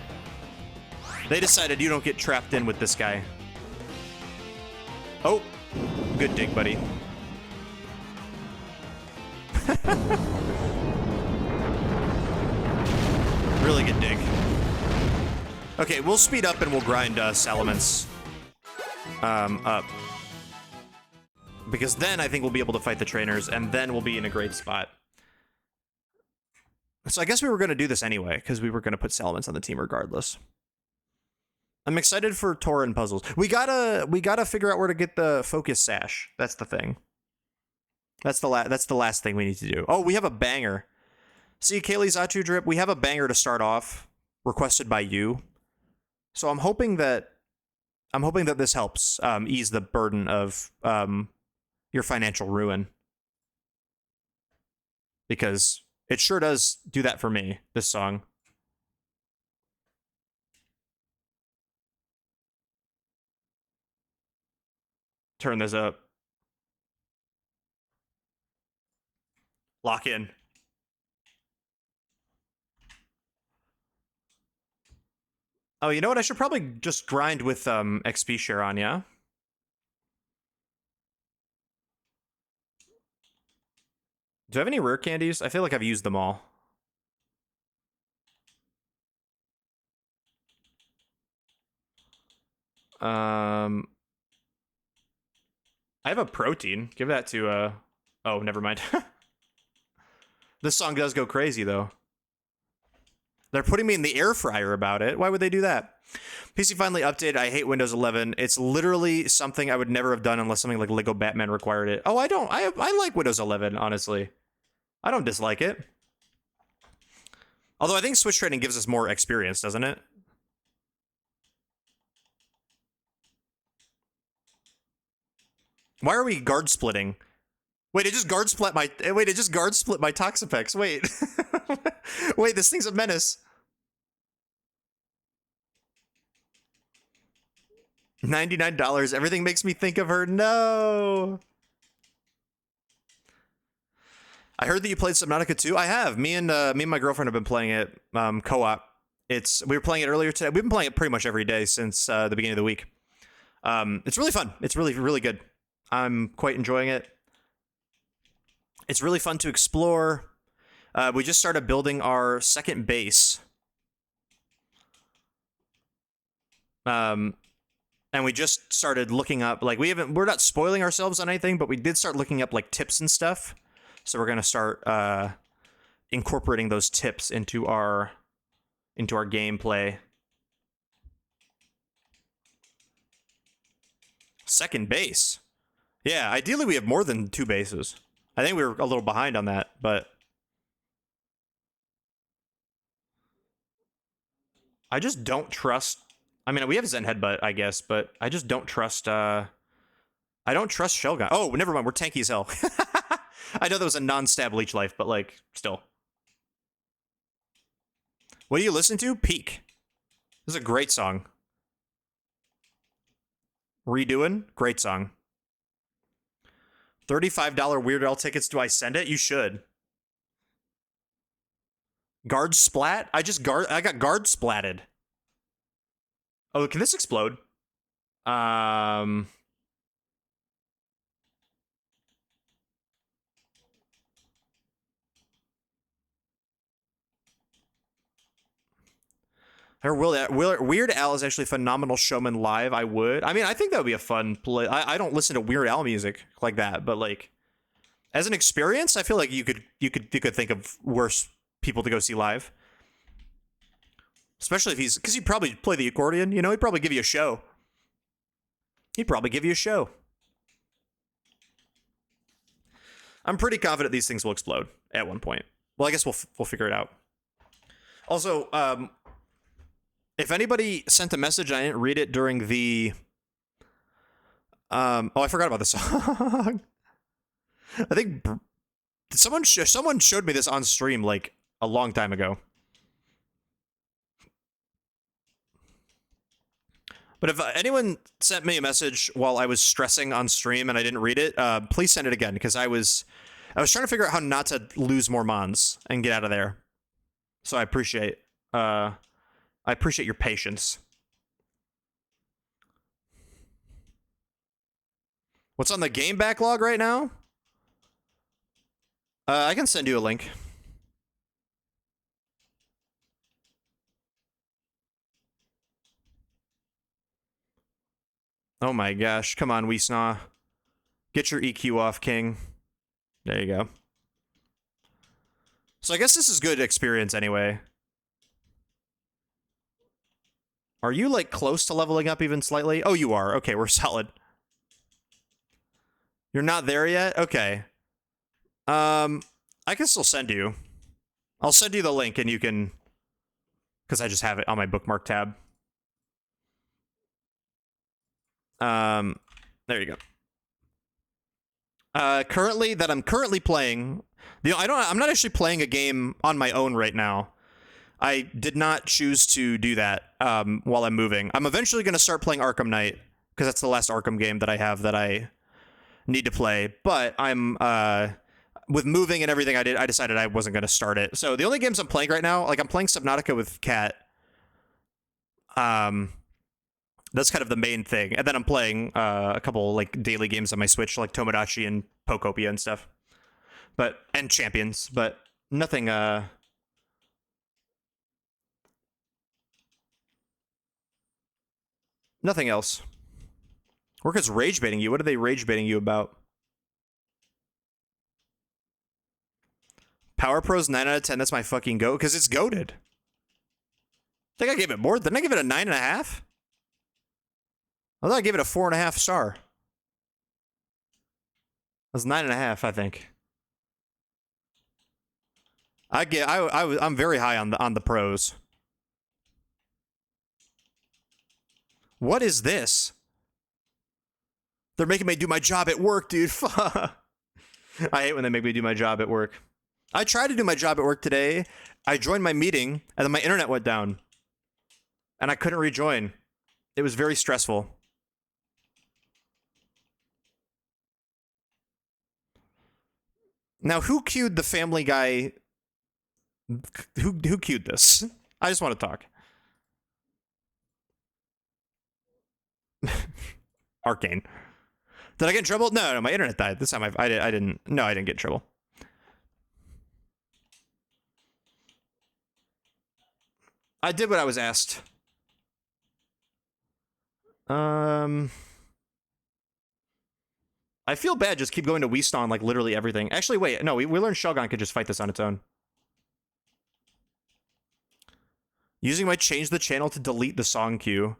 They decided you don't get trapped in with this guy. Oh, good dig, buddy. Really good dig. Okay, we'll speed up and we'll grind Salamence up. Because then I think we'll be able to fight the trainers, and then we'll be in a great spot. So I guess we were going to do this anyway, because we were going to put Salamence on the team regardless. I'm excited for Tauren puzzles. We gotta figure out where to get the focus sash. That's the thing. That's the last thing we need to do. Oh, we have a banger. See, Kaylee Zatu Drip, we have a banger to start off, requested by you. So I'm hoping that this helps ease the burden of your financial ruin. Because it sure does do that for me, this song. Turn this up. Lock in. Oh, you know what? I should probably just grind with XP share on, yeah? Do I have any rare candies? I feel like I've used them all. I have a protein. Give that to oh, never mind. This song does go crazy though. They're putting me in the air fryer about it. Why would they do that? PC finally updated. I hate Windows 11. It's literally something I would never have done unless something like Lego Batman required it. Oh, I don't. I like Windows 11, honestly. I don't dislike it. Although I think Switch trading gives us more experience, doesn't it? Why are we guard splitting? Wait, it just guard split my. Wait, it just guard split my Toxapex. Wait, wait, this thing's a menace. $99. Everything makes me think of her. No. I heard that you played Subnautica 2. I have. Me and my girlfriend have been playing it co-op. We were playing it earlier today. We've been playing it pretty much every day since the beginning of the week. It's really fun. It's really good. I'm quite enjoying it. It's really fun to explore. We just started building our second base. And we just started looking up, like, we're not spoiling ourselves on anything, but we did start looking up, like, tips and stuff. So we're going to start incorporating those tips into our gameplay. Second base. Yeah, ideally we have more than 2 bases. I think we were a little behind on that, but I just don't trust. I mean, we have Zen Headbutt, I guess, but I just don't trust. I don't trust Shell Gun. Oh, never mind. We're tanky as hell. I know that was a non-stab leech life, but like, still. What do you listen to? Peak. This is a great song. Redoing? Great song. $35 Weird Al tickets. Do I send it? You should. Guard splat? I got guard splatted. Oh, can this explode? Weird Al is actually a phenomenal showman live. I would. I mean, I think that would be a fun play. I don't listen to Weird Al music like that, but like as an experience, I feel like you could think of worse people to go see live. Especially if because he'd probably play the accordion. You know, he'd probably give you a show. I'm pretty confident these things will explode at one point. Well, I guess we'll figure it out. Also, if anybody sent a message, I didn't read it during the. Oh, I forgot about the song. I think someone showed me this on stream like a long time ago. But if anyone sent me a message while I was stressing on stream and I didn't read it, please send it again, because I was trying to figure out how not to lose more mons and get out of there. So I appreciate your patience. What's on the game backlog right now? I can send you a link. Oh my gosh. Come on, Weesnaw. Get your EQ off, King. There you go. So I guess this is good experience anyway. Are you, like, close to leveling up even slightly? Oh, you are. Okay, we're solid. You're not there yet? Okay. I can still send you. I'll send you the link and you can... Because I just have it on my bookmark tab. There you go. I'm currently playing... I'm not actually playing a game on my own right now. I did not choose to do that while I'm moving. I'm eventually going to start playing Arkham Knight, because that's the last Arkham game that I have that I need to play. But I'm with moving and everything I decided I wasn't going to start it. So the only games I'm playing right now, like I'm playing Subnautica with Kat. That's kind of the main thing. And then I'm playing a couple like daily games on my Switch, like Tomodachi and Pokopia and stuff. And Champions, but nothing nothing else. Orca's rage baiting you. What are they rage baiting you about? Power Pro's 9 out of 10. That's my fucking goat, because it's goated. think I gave it more. Didn't I give it a 9.5? I thought I gave it a 4.5 star. It was 9.5, I think. I'm very high on the pros. What is this? They're making me do my job at work, dude. I hate when they make me do my job at work. I tried to do my job at work today. I joined my meeting, and then my internet went down. And I couldn't rejoin. It was very stressful. Now, who queued the Family Guy? Who queued this? I just want to talk. Arcane. Did I get in trouble? No, my internet died. This time I didn't. No, I didn't get in trouble. I did what I was asked. I feel bad just keep going to Weast on like literally everything. Actually, wait, no, we learned Shelgon could just fight this on its own. Using my change the channel to delete the song queue.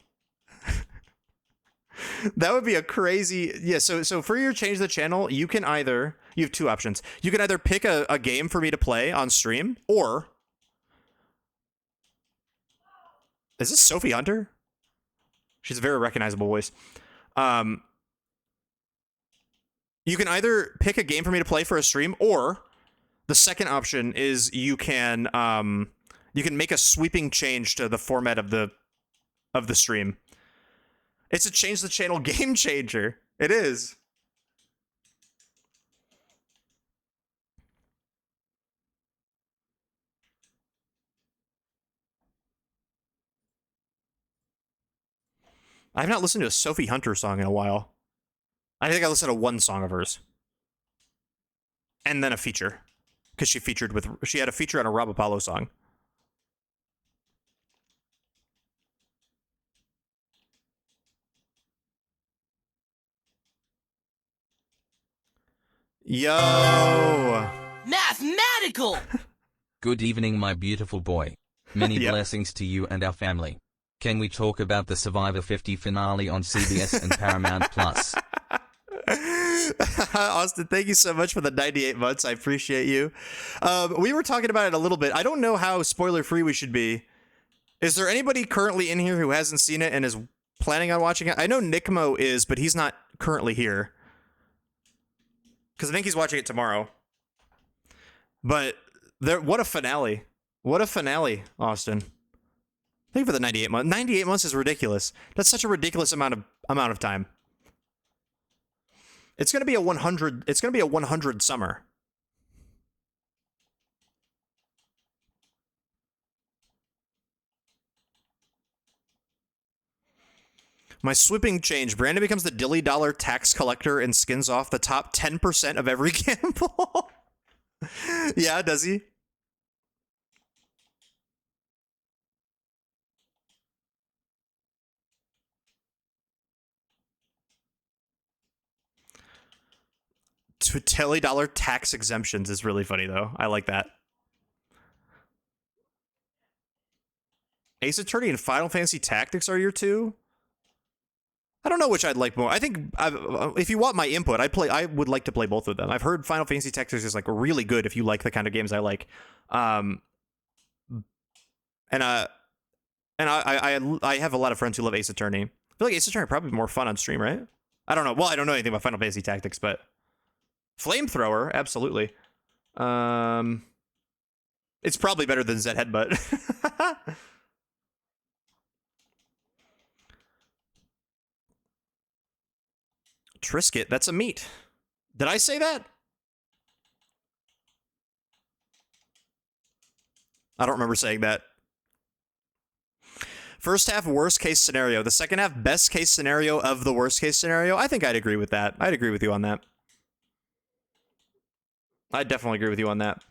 That would be a crazy... Yeah, so for your change the channel, you can either... You have two options. You can either pick a game for me to play on stream, or... Is this Sophie Hunter? She's a very recognizable voice. You can either pick a game for me to play for a stream, or the second option is you can make a sweeping change to the format of the stream. It's a change the channel game changer. It is. I've not listened to a Sophie Hunter song in a while. I think I listened to one song of hers. And then a feature. Because she had a feature on a Rob Apollo song. Yo! Mathematical! Good evening, my beautiful boy. Many Yep. blessings to you and our family. Can we talk about the Survivor 50 finale on CBS and Paramount Plus? Austin, thank you so much for the 98 months. I appreciate you. We were talking about it a little bit. I don't know how spoiler-free we should be. Is there anybody currently in here who hasn't seen it and is planning on watching it? I know Kommo-o is, but he's not currently here. Because I think he's watching it tomorrow. But what a finale. What a finale, Austin. Thank you for the 98 months. 98 months is ridiculous. That's such a ridiculous amount of time. It's going to be a 100. It's going to be a 100 summer. My sweeping change. Brandon becomes the dilly dollar tax collector and skins off the top 10% of every gamble. Yeah, does he? Dilly dollar tax exemptions is really funny though. I like that. Ace Attorney and Final Fantasy Tactics are your two? I don't know which I'd like more. I think if you want my input, I would like to play both of them. I've heard Final Fantasy Tactics is like really good if you like the kind of games I like. And I have a lot of friends who love Ace Attorney. I feel like Ace Attorney would probably be more fun on stream, right? I don't know. Well, I don't know anything about Final Fantasy Tactics, but Flamethrower, absolutely. It's probably better than Zed Headbutt. Trisket, that's a meat. Did I say that? I don't remember saying that. First half, worst case scenario. The second half, best case scenario of the worst case scenario. I think I'd agree with that. I'd agree with you on that. I definitely agree with you on that.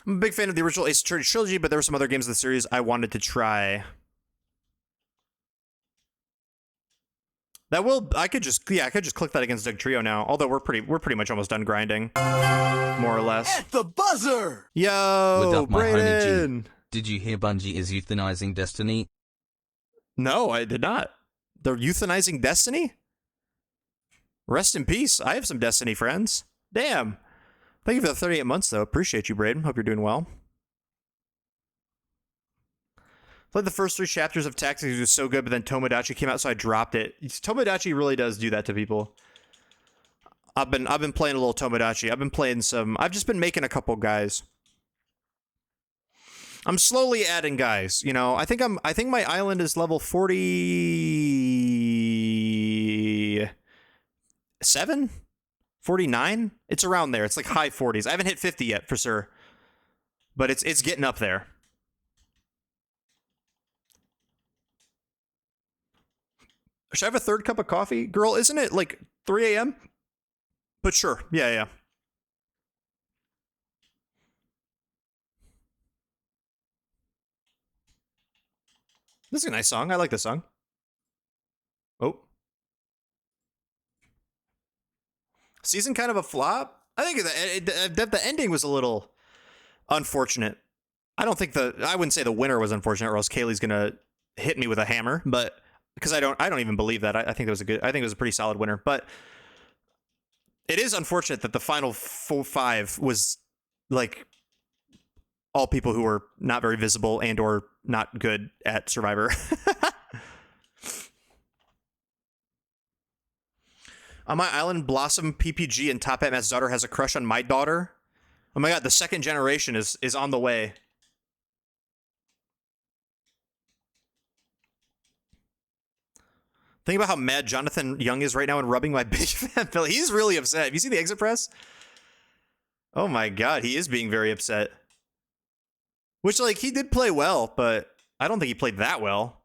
I'm a big fan of the original Ace Attorney trilogy, but there were some other games of the series I wanted to try. That will, I could just click that against Doug Trio now. Although we're pretty much almost done grinding, more or less. At the buzzer! What Yo, up, my homie Brayden. G? Did you hear Bungie is euthanizing Destiny? No, I did not. They're euthanizing Destiny? Rest in peace. I have some Destiny friends. Damn. Thank you for the 38 months, though. Appreciate you, Brayden. Hope you're doing well. Played the first 3 chapters of Tactics. It was so good, but then Tomodachi came out, so I dropped it. Tomodachi really does do that to people. I've been playing a little Tomodachi. I've just been making a couple guys. I'm slowly adding guys, you know. I think my island is level 47? 49? It's around there. It's like high 40s. I haven't hit 50 yet for sure. But it's getting up there. Should I have a third cup of coffee? Girl, isn't it like 3 a.m.? But sure. Yeah. This is a nice song. I like this song. Oh. Season kind of a flop? I think the ending was a little unfortunate. I wouldn't say the winner was unfortunate, or else Kaylee's gonna hit me with a hammer, but because I don't even believe that. I think it was a pretty solid winner, but it is unfortunate that the final 5 was like all people who were not very visible and or not good at Survivor. On my island, Blossom PPG and Top Hat Matt's daughter has a crush on my daughter. Oh my god, the second generation is on the way. Think about how mad Jonathan Young is right now and rubbing my big fat belly. He's really upset. Have you seen the exit press? Oh my god, he is being very upset. Which, like, he did play well, but I don't think he played that well.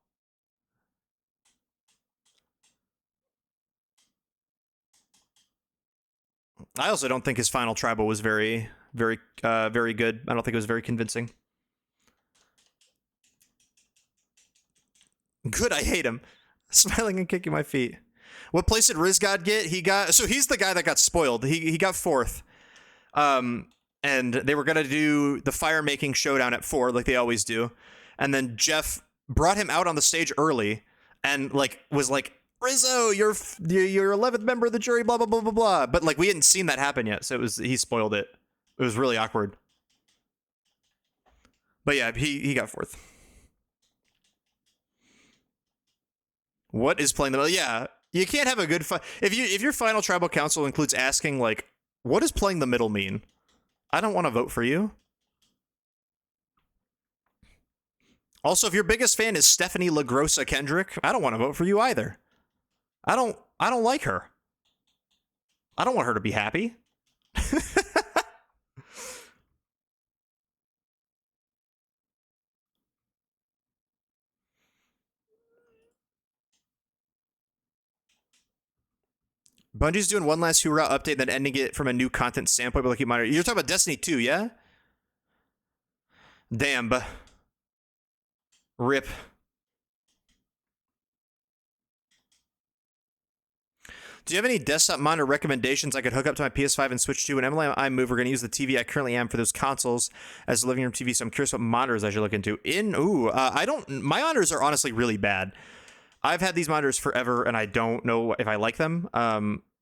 I also don't think his final tribal was very good. I don't think it was very convincing. Good, I hate him. Smiling and kicking my feet. What place did Rizgod get? So he's the guy that got spoiled. He got 4th. And they were gonna do the fire making showdown at 4, like they always do. And then Jeff brought him out on the stage early and was like, Rizzo, you're 11th member of the jury, blah blah blah blah blah. But like we hadn't seen that happen yet, so he spoiled it. It was really awkward. But yeah, he got 4th. What is playing the... Yeah, you can't have a good... If your final tribal council includes asking, like, what does playing the middle mean? I don't want to vote for you. Also, if your biggest fan is Stephanie LaGrossa Kendrick, I don't want to vote for you either. I don't like her. I don't want her to be happy. Bungie's doing one last hoorah update, then ending it from a new content standpoint. But like, you're talking about Destiny 2, yeah? Damn, but rip. Do you have any desktop monitor recommendations I could hook up to my PS5 and switch to? And Emily and I move, we're going to use the TV I currently am for those consoles as a living room TV. So I'm curious what monitors I should look into. My monitors are honestly really bad. I've had these monitors forever, and I don't know if I like them.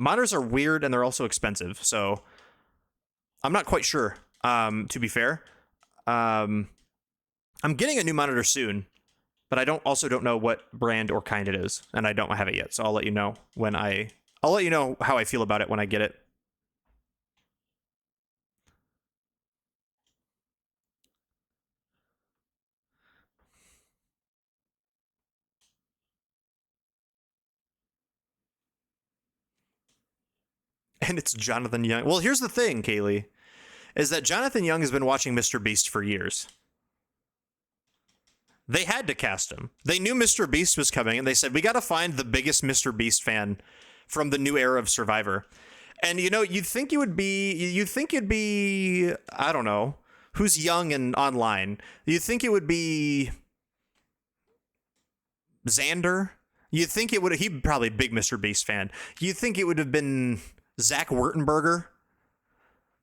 Monitors are weird, and they're also expensive, so I'm not quite sure, to be fair. I'm getting a new monitor soon, but I also don't know what brand or kind it is, and I don't have it yet, so I'll let you know I'll let you know how I feel about it when I get it. And it's Jonathan Young. Well, here's the thing, Kaylee, is that Jonathan Young has been watching Mr. Beast for years. They had to cast him. They knew Mr. Beast was coming, and they said, we got to find the biggest Mr. Beast fan from the new era of Survivor. And, you know, you'd think you'd be, I don't know, who's young and online. You'd think it would be Xander, You'd think it would. He'd probably a big Mr. Beast fan. You'd think it would have been Zach Wurtenberger,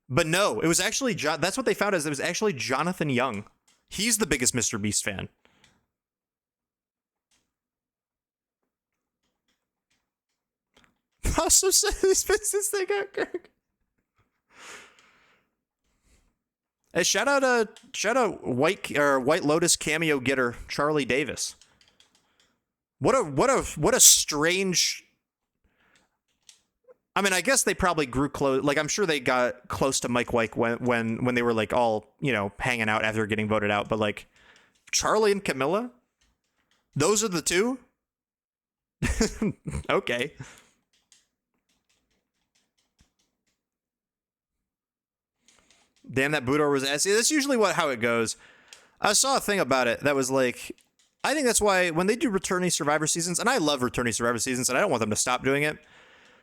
but no, it was actually that's what they found. Is it was actually Jonathan Young. He's the biggest Mr. Beast fan. Also said this business they got Kirk. Hey, shout out White Lotus cameo getter Charlie Davis. What a strange. I mean, I guess they probably grew close. Like, I'm sure they got close to Mike White when they were like all, you know, hanging out after getting voted out. But like, Charlie and Camilla, those are the two. Okay. Damn, that Boodor was assy. That's usually how it goes. I saw a thing about it that was like, I think that's why when they do returnee Survivor seasons, and I love returnee Survivor seasons, and I don't want them to stop doing it.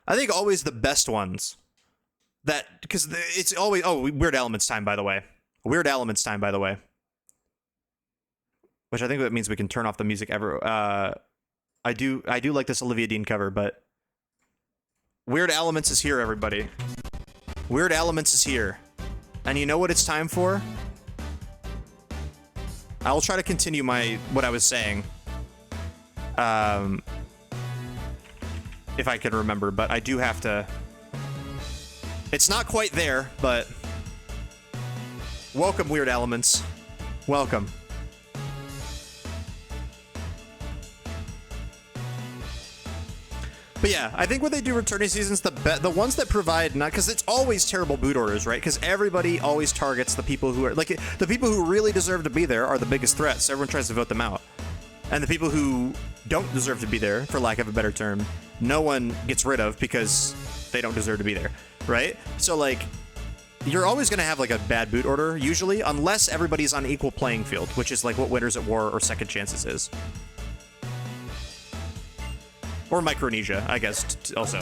I think always the best ones, because it's always Weird Elements time, by the way. Weird Elements time, by the way. Which I think that means we can turn off the music ever. I do like this Olivia Dean cover, but Weird Elements is here, everybody. Weird Elements is here. And you know what it's time for? I'll try to continue what I was saying. If I can remember, but I do have to. It's not quite there, but welcome, Weird Elements. Welcome. But yeah, I think when they do returning seasons, the ones that provide, not because it's always terrible boot orders, right? Because everybody always targets the people who are like the people who really deserve to be there are the biggest threats. So everyone tries to vote them out, and the people who don't deserve to be there, for lack of a better term, no one gets rid of because they don't deserve to be there, right? So like, you're always going to have like a bad boot order usually, unless everybody's on equal playing field, which is like what Winners at War or Second Chances is. Or Micronesia, I guess, also.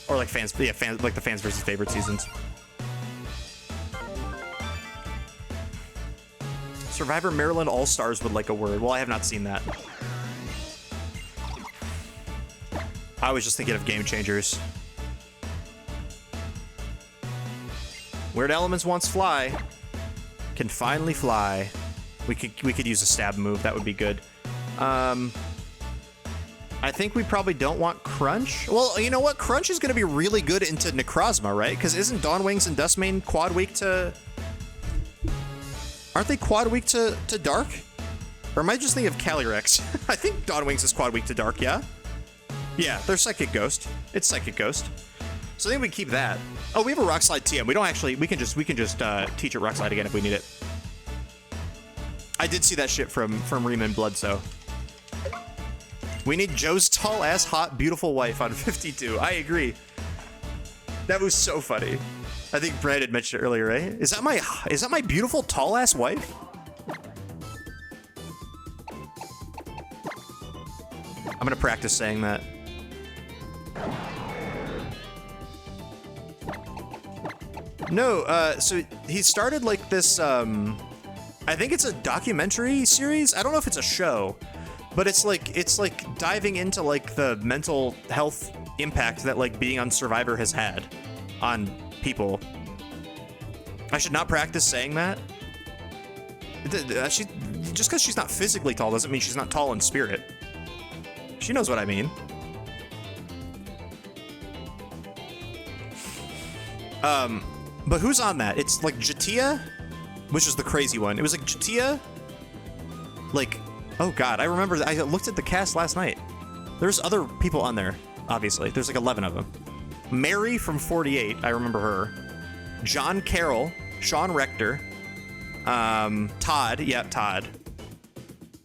Or like fans, like the fans versus favorite seasons. Survivor Maryland All-Stars would like a word. Well, I have not seen that. I was just thinking of Game Changers. Weird Elements wants fly. Can finally fly. We could use a stab move. That would be good. I think we probably don't want Crunch. Well, you know what? Crunch is going to be really good into Necrozma, right? Because isn't Dawnwings and Dustmane quad weak to... Aren't they quad weak to Dark? Or am I just thinking of Calyrex? I think Dawnwings is quad weak to Dark, yeah? Yeah, they're Psychic Ghost. It's Psychic Ghost. So I think we keep that. Oh, we have a Rock Slide TM. We don't actually... We can just teach it Rock Slide again if we need it. I did see that shit from Riemann Bloodsoe. We need Joe's tall-ass, hot, beautiful wife on 52. I agree. That was so funny. I think Brad had mentioned it earlier, right? Is that my beautiful, tall-ass wife? I'm gonna practice saying that. No, so he started like this, I think it's a documentary series. I don't know if it's a show. But it's like diving into like the mental health impact that like being on Survivor has had on people. I should not practice saying that. Just because she's not physically tall doesn't mean she's not tall in spirit. She knows what I mean. But who's on that? It's like Jatia, which is the crazy one. It was like Jatia, like. Oh god, I remember that. I looked at the cast last night. There's other people on there, obviously. There's like 11 of them. Mary from 48, I remember her. John Carroll, Sean Rector, Todd, yeah, Todd.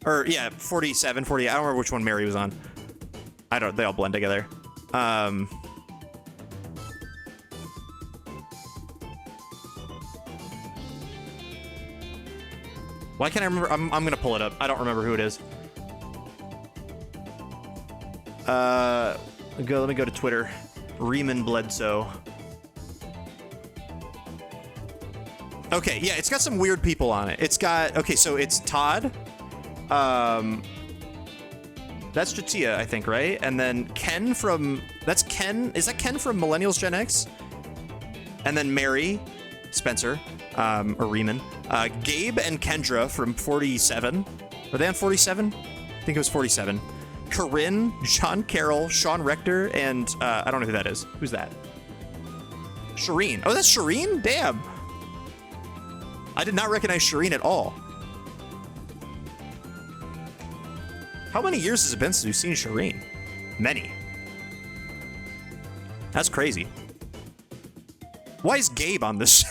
Or yeah, 47, 48. I don't remember which one Mary was on. They all blend together. Why can't I remember? I'm gonna pull it up. I don't remember who it is. Let me go to Twitter. Riemann Bledsoe. Okay, yeah, it's got some weird people on it. It's got, okay, so it's Todd. That's Jatia, I think, right? And then Ken from... That's Ken... Is that Ken from Millennials Gen X? And then Mary, Spencer, or Riemann. Gabe and Kendra from 47. Were they on 47? I think it was 47. Corinne, John Carroll, Sean Rector, and I don't know who that is. Who's that? Shireen. Oh, that's Shireen? Damn. I did not recognize Shireen at all. How many years has it been since we've seen Shireen? Many. That's crazy. Why is Gabe on this?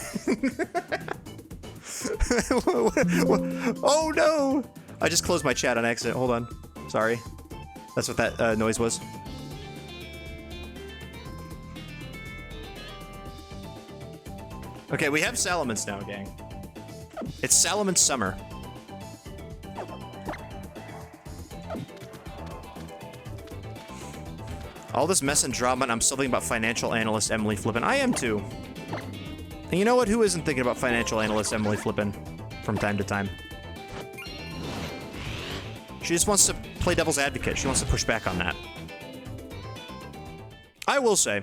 Oh no! I just closed my chat on accident. Hold on. Sorry. That's what that noise was. Okay, we have Salamence now, gang. It's Salamence Summer. All this mess and drama, and I'm still thinking about financial analyst Emily Flippin. I am too. And you know what? Who isn't thinking about financial analyst Emily Flippin from time to time? She just wants to play devil's advocate. She wants to push back on that. I will say,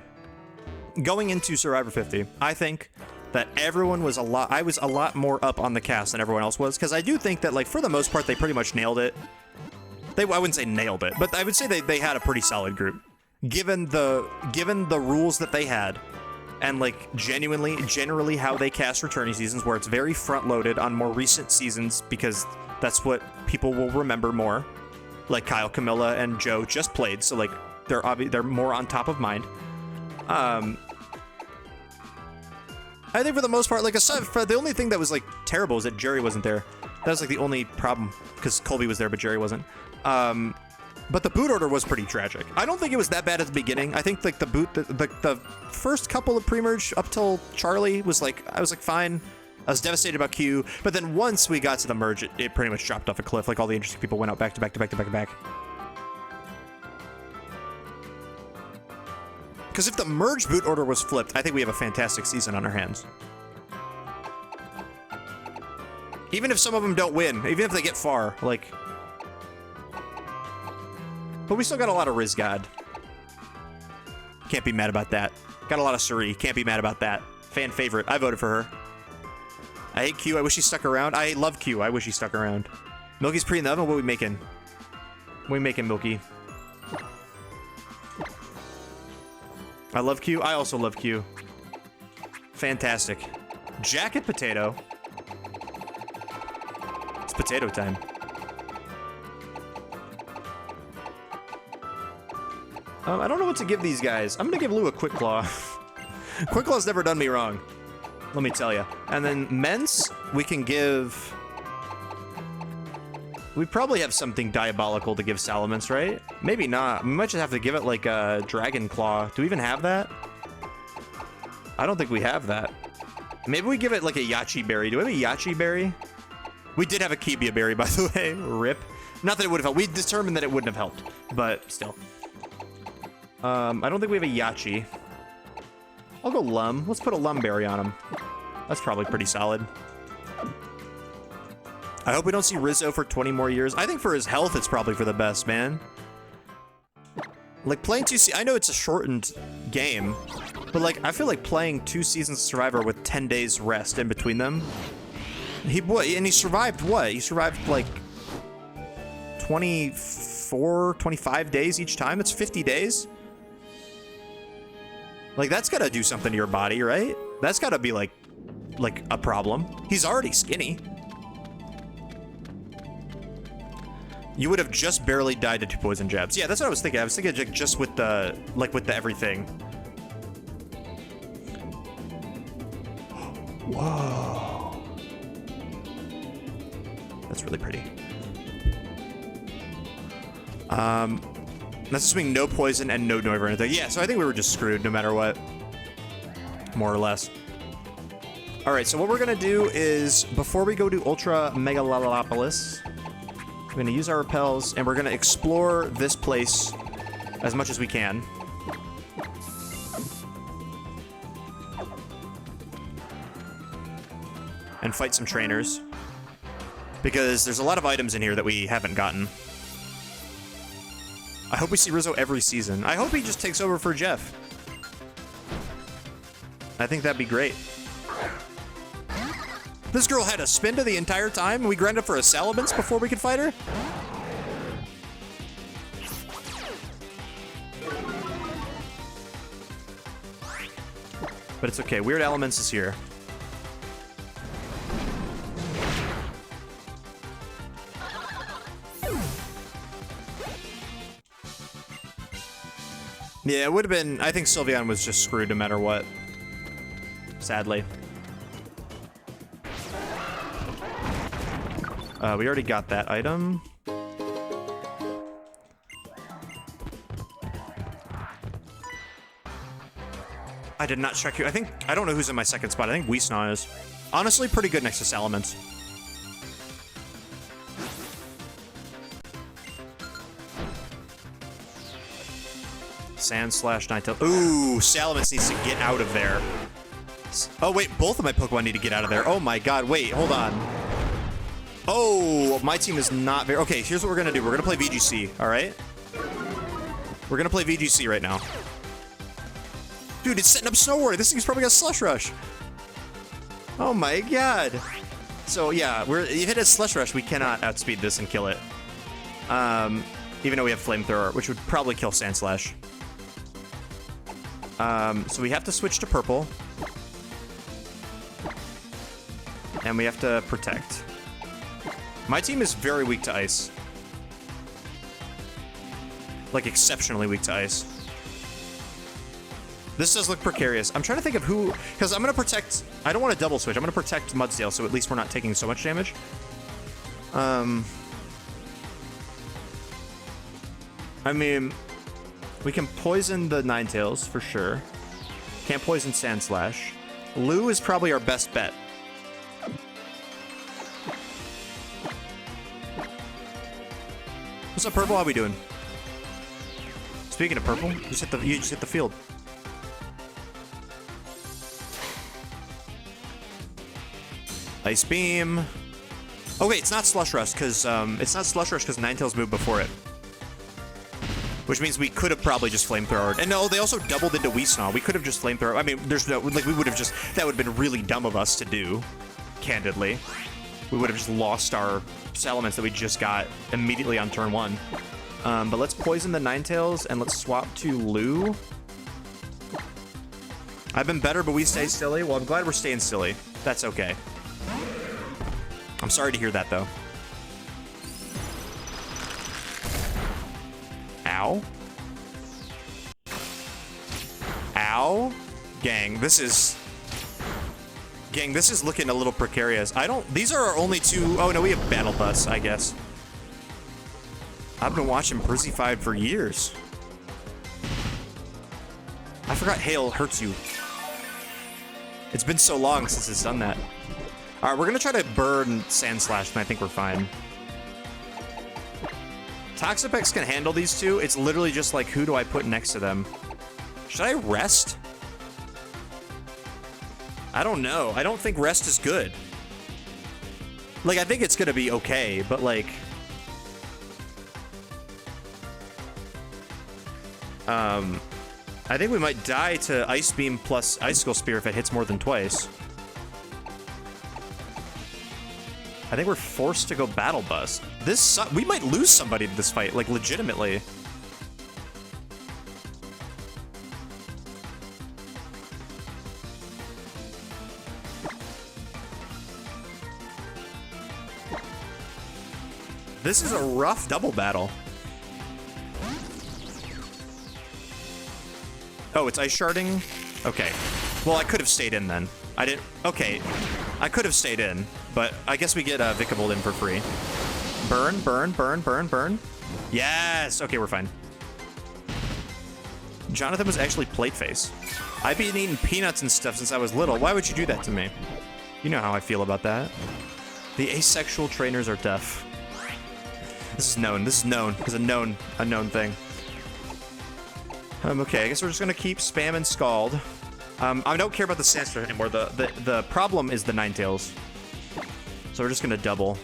going into Survivor 50, I think that everyone was I was a lot more up on the cast than everyone else was, because I do think that, like, for the most part, they pretty much nailed it. I wouldn't say nailed it, but I would say they had a pretty solid group. Given the rules that they had, and like generally how they cast returning seasons, where it's very front-loaded on more recent seasons because that's what people will remember more. Like Kyle, Camilla, and Joe just played, so like they're more on top of mind. I think for the most part, like aside from the only thing that was like terrible is that Jerry wasn't there. That was like the only problem, because Colby was there but Jerry wasn't. But the boot order was pretty tragic. I don't think it was that bad at the beginning. I think like the first couple of pre-merge up till Charlie was like, I was like fine. I was devastated about Q, but then once we got to the merge, it pretty much dropped off a cliff. Like all the interesting people went out back to back to back to back to back. Because if the merge boot order was flipped, I think we have a fantastic season on our hands. Even if some of them don't win, even if they get far, like... But we still got a lot of Riz God. Can't be mad about that. Got a lot of Suri. Can't be mad about that. Fan favorite. I voted for her. I hate Q. I wish he stuck around. I love Q. I wish he stuck around. Milky's pre in the oven. What are we making? What are we making, Milky? I love Q. I also love Q. Fantastic. Jacket potato. It's potato time. I don't know what to give these guys. I'm gonna give Lou a Quick Claw. Quick Claw's never done me wrong, let me tell you. And then Mence, we can give... We probably have something diabolical to give Salamence, right? Maybe not. We might just have to give it like a Dragon Claw. Do we even have that? I don't think we have that. Maybe we give it like a Yachi Berry. Do we have a Yachi Berry? We did have a Kibia Berry, by the way. RIP. Not that it would have helped. We determined that it wouldn't have helped, but still. I don't think we have a Yachi. I'll go Lum. Let's put a Lum Berry on him. That's probably pretty solid. I hope we don't see Rizzo for 20 more years. I think for his health, it's probably for the best, man. Like, playing I know it's a shortened game, but, like, I feel like playing 2 seasons of Survivor with 10 days rest in between them. He survived what? He survived, like, 24, 25 days each time? It's 50 days? Like, that's gotta do something to your body, right? That's gotta be, like a problem. He's already skinny. You would have just barely died to 2 poison jabs. Yeah, that's what I was thinking. I was thinking like, just with the, with the everything. Whoa. That's really pretty. That's assuming no poison and no Noivern or anything. Yeah, so I think we were just screwed no matter what. More or less. Alright, so what we're gonna do is, before we go to Ultra Megalalopolis, we're gonna use our repels, and we're gonna explore this place as much as we can. And fight some trainers. Because there's a lot of items in here that we haven't gotten. I hope we see Rizzo every season. I hope he just takes over for Jeff. I think that'd be great. This girl had a Spinda the entire time, and we grinded for a Salamence before we could fight her? But it's okay. Weird Elements is here. Yeah, it would have been... I think Sylveon was just screwed no matter what. Sadly. We already got that item. I did not check you. I don't know who's in my second spot. I think Weesnaw is. Honestly, pretty good next to Salamence. Sandslash, Ninetales. Ooh, Salamence needs to get out of there. Oh, wait, both of my Pokemon need to get out of there. Oh my god, wait, hold on. Oh, my team is not very... Okay, here's what we're gonna do. We're gonna play VGC, alright? We're gonna play VGC right now. Dude, it's setting up Snowboard. This thing's probably got Slush Rush. Oh my god. So yeah, you hit a Slush Rush, we cannot outspeed this and kill it. Even though we have Flamethrower, which would probably kill Sandslash. So we have to switch to purple. And we have to protect. My team is very weak to ice. Like, exceptionally weak to ice. This does look precarious. I'm trying to think of who... Because I'm going to protect... I don't want to double switch. I'm going to protect Mudsdale, so at least we're not taking so much damage. I mean... We can poison the Ninetales, for sure. Can't poison Sandslash. Lou is probably our best bet. What's up, Purple? How we doing? Speaking of Purple, you just hit the field. Ice Beam. Oh wait, it's not Slush Rush because Ninetales moved before it. Which means we could have probably just Flamethrowered. And no, they also doubled into Weesnaw. We could have just Flamethrower. I mean, there's no, like, we would have just, that would have been really dumb of us to do, candidly. We would have just lost our Salamence that we just got immediately on turn 1. But let's poison the Ninetales and let's swap to Lou. I've been better, but we stay silly. Well, I'm glad we're staying silly. That's okay. I'm sorry to hear that, though. Ow. Ow. Gang, this is looking a little precarious. These are our only two... Oh, no, we have Battle Bus, I guess. I've been watching Przzyfied for years. I forgot Hail hurts you. It's been so long since it's done that. All right, we're gonna try to burn Sandslash, and I think we're fine. Toxapex can handle these two. It's literally just like, who do I put next to them? Should I rest? I don't know. I don't think rest is good. Like, I think it's gonna be okay, but like... I think we might die to Ice Beam plus Icicle Spear if it hits more than twice. I think we're forced to go Battle Bus. We might lose somebody to this fight, like, legitimately. This is a rough double battle. Oh, it's Ice Sharding? Okay. Well, I could have stayed in then. I didn't... Okay. I could have stayed in, but I guess we get Vikavolt in for free. Burn, burn, burn, burn, burn. Yes! Okay, we're fine. Jonathan was actually plate face. I've been eating peanuts and stuff since I was little. Why would you do that to me? You know how I feel about that. The asexual trainers are deaf. This is known. This is known. This is a known thing. Okay, I guess we're just gonna keep spamming Scald. I don't care about the Sandslash anymore. The problem is the Ninetales. So we're just gonna double.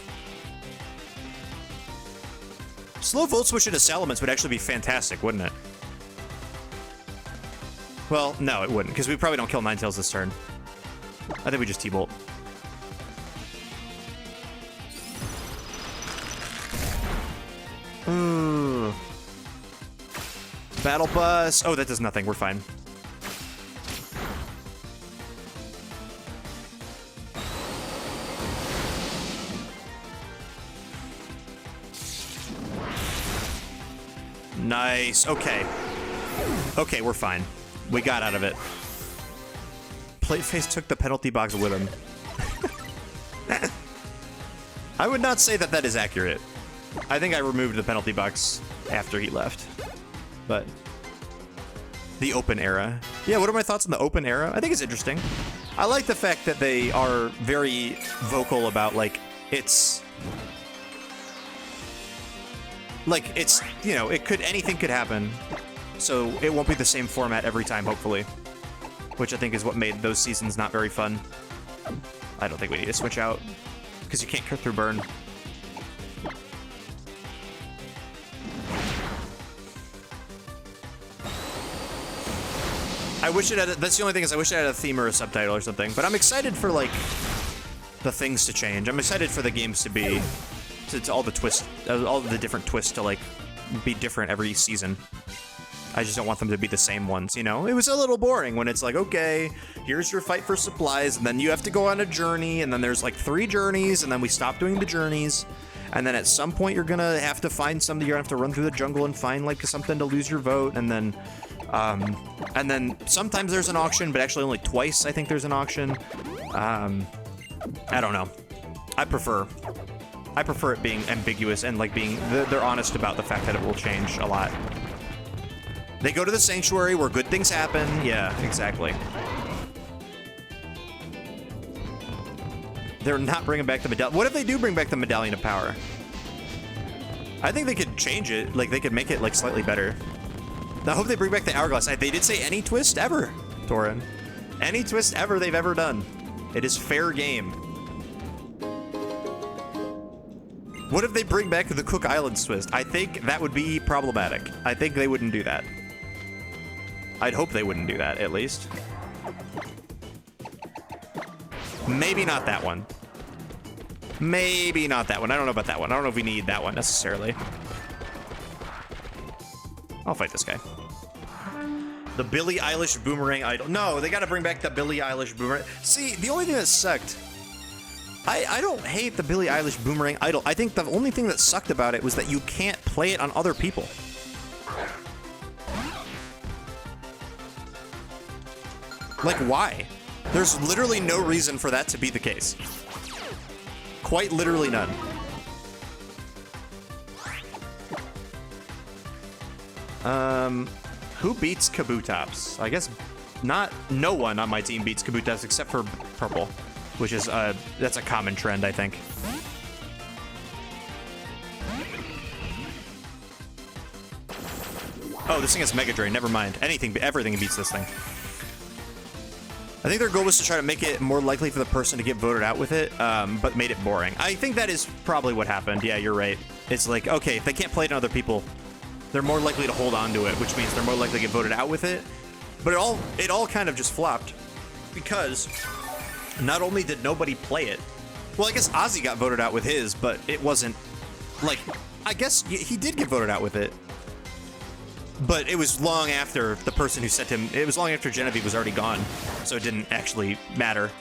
Slow Volt Switch into Salamence would actually be fantastic, wouldn't it? Well, no, it wouldn't, because we probably don't kill Ninetales this turn. I think we just T-Bolt. Battle Bus. Oh, that does nothing. We're fine. Nice. Okay. Okay, we're fine. We got out of it. Plateface took the penalty box with him. I would not say that that is accurate. I think I removed the penalty box after he left. But the open era. Yeah, what are my thoughts on the open era? I think it's interesting. I like the fact that they are very vocal about, like, it's... Like, it's, you know, anything could happen. So it won't be the same format every time, hopefully. Which I think is what made those seasons not very fun. I don't think we need to switch out. Because you can't cut through burn. I wish it had, that's the only thing is I wish it had a theme or a subtitle or something. But I'm excited for, like, the things to change. I'm excited for the games to be, to all the twists, all the different twists to, like, be different every season. I just don't want them to be the same ones, you know? It was a little boring when it's like, okay, here's your fight for supplies, and then you have to go on a journey, and then there's like 3 journeys, and then we stop doing the journeys, and then at some point you're gonna have to find something, you're gonna have to run through the jungle and find like something to lose your vote, and then sometimes there's an auction, but actually only twice I think there's an auction. I don't know. I prefer it being ambiguous and like being, they're honest about the fact that it will change a lot. They go to the sanctuary where good things happen. Yeah, exactly. They're not bringing back the medallion. What if they do bring back the Medallion of Power? I think they could change it. Like, they could make it, like, slightly better. I hope they bring back the Hourglass. They did say any twist ever, Torin. Any twist ever they've ever done. It is fair game. What if they bring back the Cook Islands twist? I think that would be problematic. I think they wouldn't do that. I'd hope they wouldn't do that, at least. Maybe not that one. Maybe not that one. I don't know about that one. I don't know if we need that one, necessarily. I'll fight this guy. The Billie Eilish Boomerang Idol. No, they gotta bring back the Billie Eilish Boomerang. See, the only thing that sucked... I don't hate the Billie Eilish Boomerang Idol. I think the only thing that sucked about it was that you can't play it on other people. Like, why? There's literally no reason for that to be the case. Quite literally none. Who beats Kabutops? I guess no one on my team beats Kabutops except for Purple, which is, that's a common trend, I think. Oh, this thing has Mega Drain, never mind. Everything beats this thing. I think their goal was to try to make it more likely for the person to get voted out with it, but made it boring. I think that is probably what happened. Yeah, you're right. It's like, okay, if they can't play it on other people, they're more likely to hold on to it, which means they're more likely to get voted out with it. But it all kind of just flopped because not only did nobody play it, well, I guess Ozzy got voted out with his, but it wasn't, like, I guess he did get voted out with it. But it was long after the person who sent him, it was long after Genevieve was already gone, so it didn't actually matter.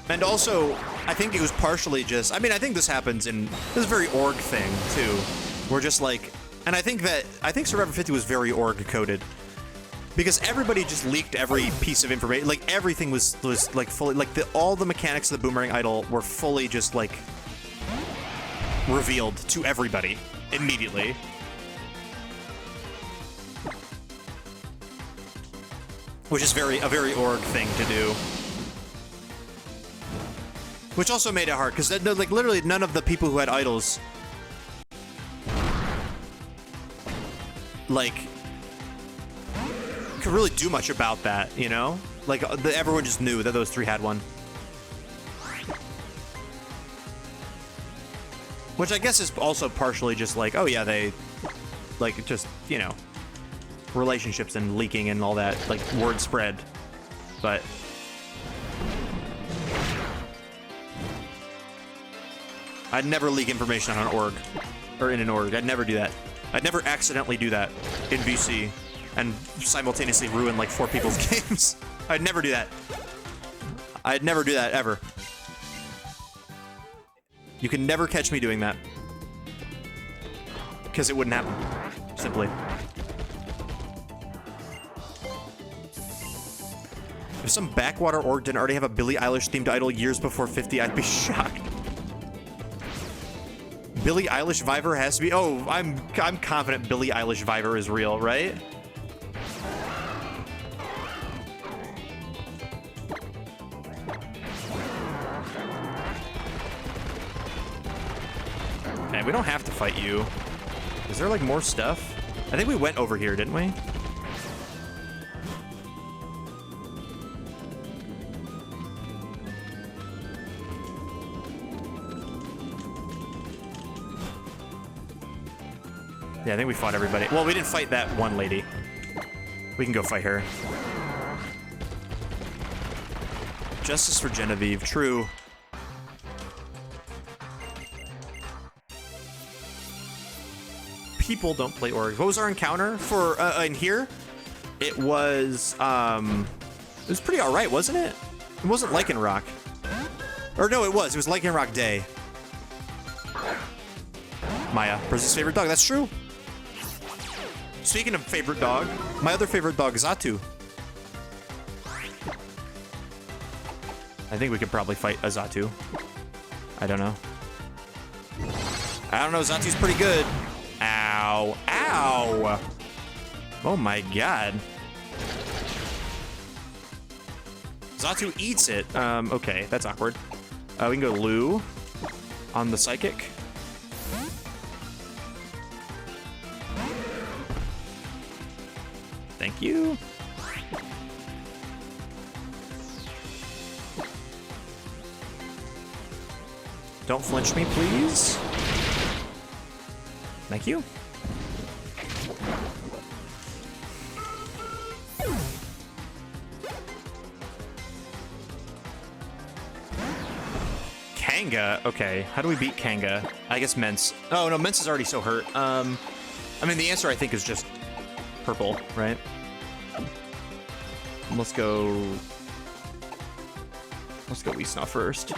And also, I think it was partially just, I mean, I think this happens in, this is a very org thing, too. We're just like, and I think Survivor 50 was very org coded. Because everybody just leaked every piece of information, like everything was like fully, like all the mechanics of the Boomerang Idol were fully just like revealed to everybody immediately. Which is a very org thing to do. Which also made it hard, because like literally none of the people who had idols like could really do much about that, you know? Like, everyone just knew that those three had one. Which I guess is also partially just like, oh yeah, they, like, just, you know, relationships and leaking and all that, like, word spread. But I'd never leak information on an org, or in an org. I'd never do that. I'd never accidentally do that in VC and simultaneously ruin like 4 people's games. I'd never do that. I'd never do that, ever. You can never catch me doing that. Because it wouldn't happen. Simply. If some backwater org didn't already have a Billie Eilish themed idol years before 50, I'd be shocked. Billie Eilish Viver has to be... Oh, I'm confident Billie Eilish Viver is real, right? Okay, we don't have to fight you. Is there, like, more stuff? I think we went over here, didn't we? Yeah, I think we fought everybody. Well, we didn't fight that one lady. We can go fight her. Justice for Genevieve, true. People don't play orgs. What was our encounter for in here? It was pretty alright, wasn't it? It wasn't Lycanroc. Or no, it was Lycanroc Day. Maya, Przz's favorite dog, that's true. Speaking of favorite dog, my other favorite dog, Xatu. I think we could probably fight a Xatu. I don't know. I don't know, Xatu's pretty good. Ow. Ow! Oh my god. Xatu eats it. Okay, that's awkward. We can go Lou on the Psychic. Thank you. Don't flinch me, please. Thank you. Kanga. Okay, how do we beat Kanga? I guess Mence. Oh no, Mence is already so hurt. I mean, the answer I think is just purple, right? Let's go Weesnaw first.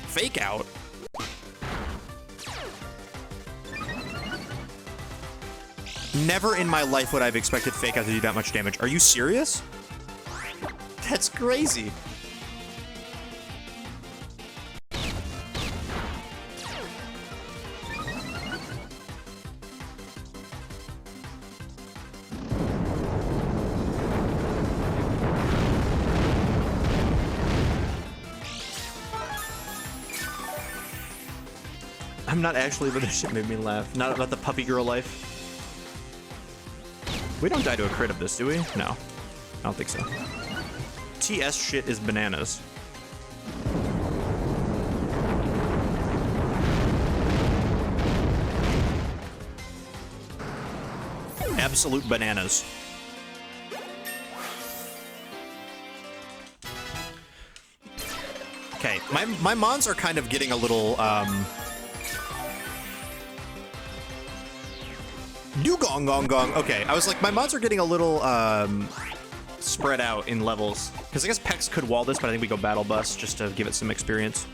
Fake out. Never in my life would I have expected Fake Out to do that much damage. Are you serious? That's crazy. I'm not actually, but this shit made me laugh. Not about the puppy girl life. We don't die to a crit of this, do we? No. I don't think so. TS shit is bananas. Absolute bananas. Okay, my mons are kind of getting a little, Dugong gong gong. Okay, I was like, my mods are getting a little spread out in levels. Because I guess Pex could wall this, but I think we go Battle Bus just to give it some experience.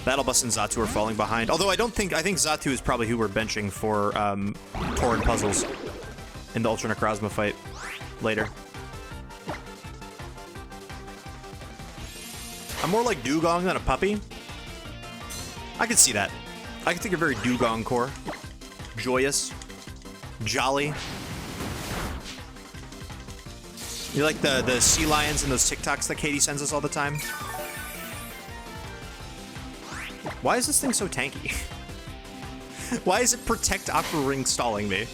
Battle Bus and Xatu are falling behind. Although I think Xatu is probably who we're benching for Tauren puzzles in the Ultra Necrozma fight later. I'm more like Dugong than a puppy. I can see that. I can think you're very Dugong core. Joyous. Jolly. You like the sea lions and those TikToks that Katie sends us all the time? Why is this thing so tanky? Why is it Protect Aqua Ring stalling me?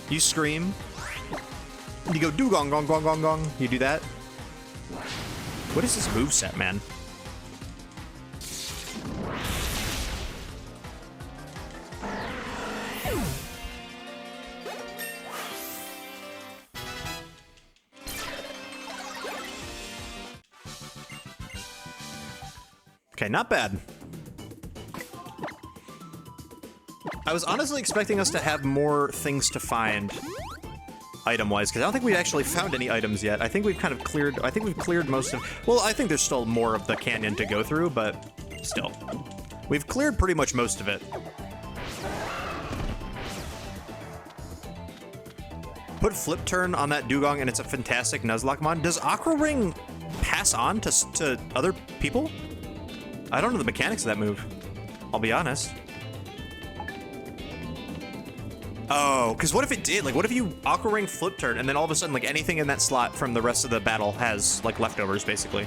You scream. You go dugong gong gong gong gong. You do that. What is this moveset, man? Okay, not bad. I was honestly expecting us to have more things to find item-wise, because I don't think we've actually found any items yet. I think we've kind of cleared, I think we've cleared most of, well, I think there's still more of the canyon to go through, but still. We've cleared pretty much most of it. Put Flip Turn on that Dugong and it's a fantastic Nuzlocke mod. Does Aqua Ring pass on to other people? I don't know the mechanics of that move. I'll be honest. Oh, because what if it did? Like, what if you Aqua Ring Flip Turn and then all of a sudden, like, anything in that slot from the rest of the battle has, like, leftovers, basically?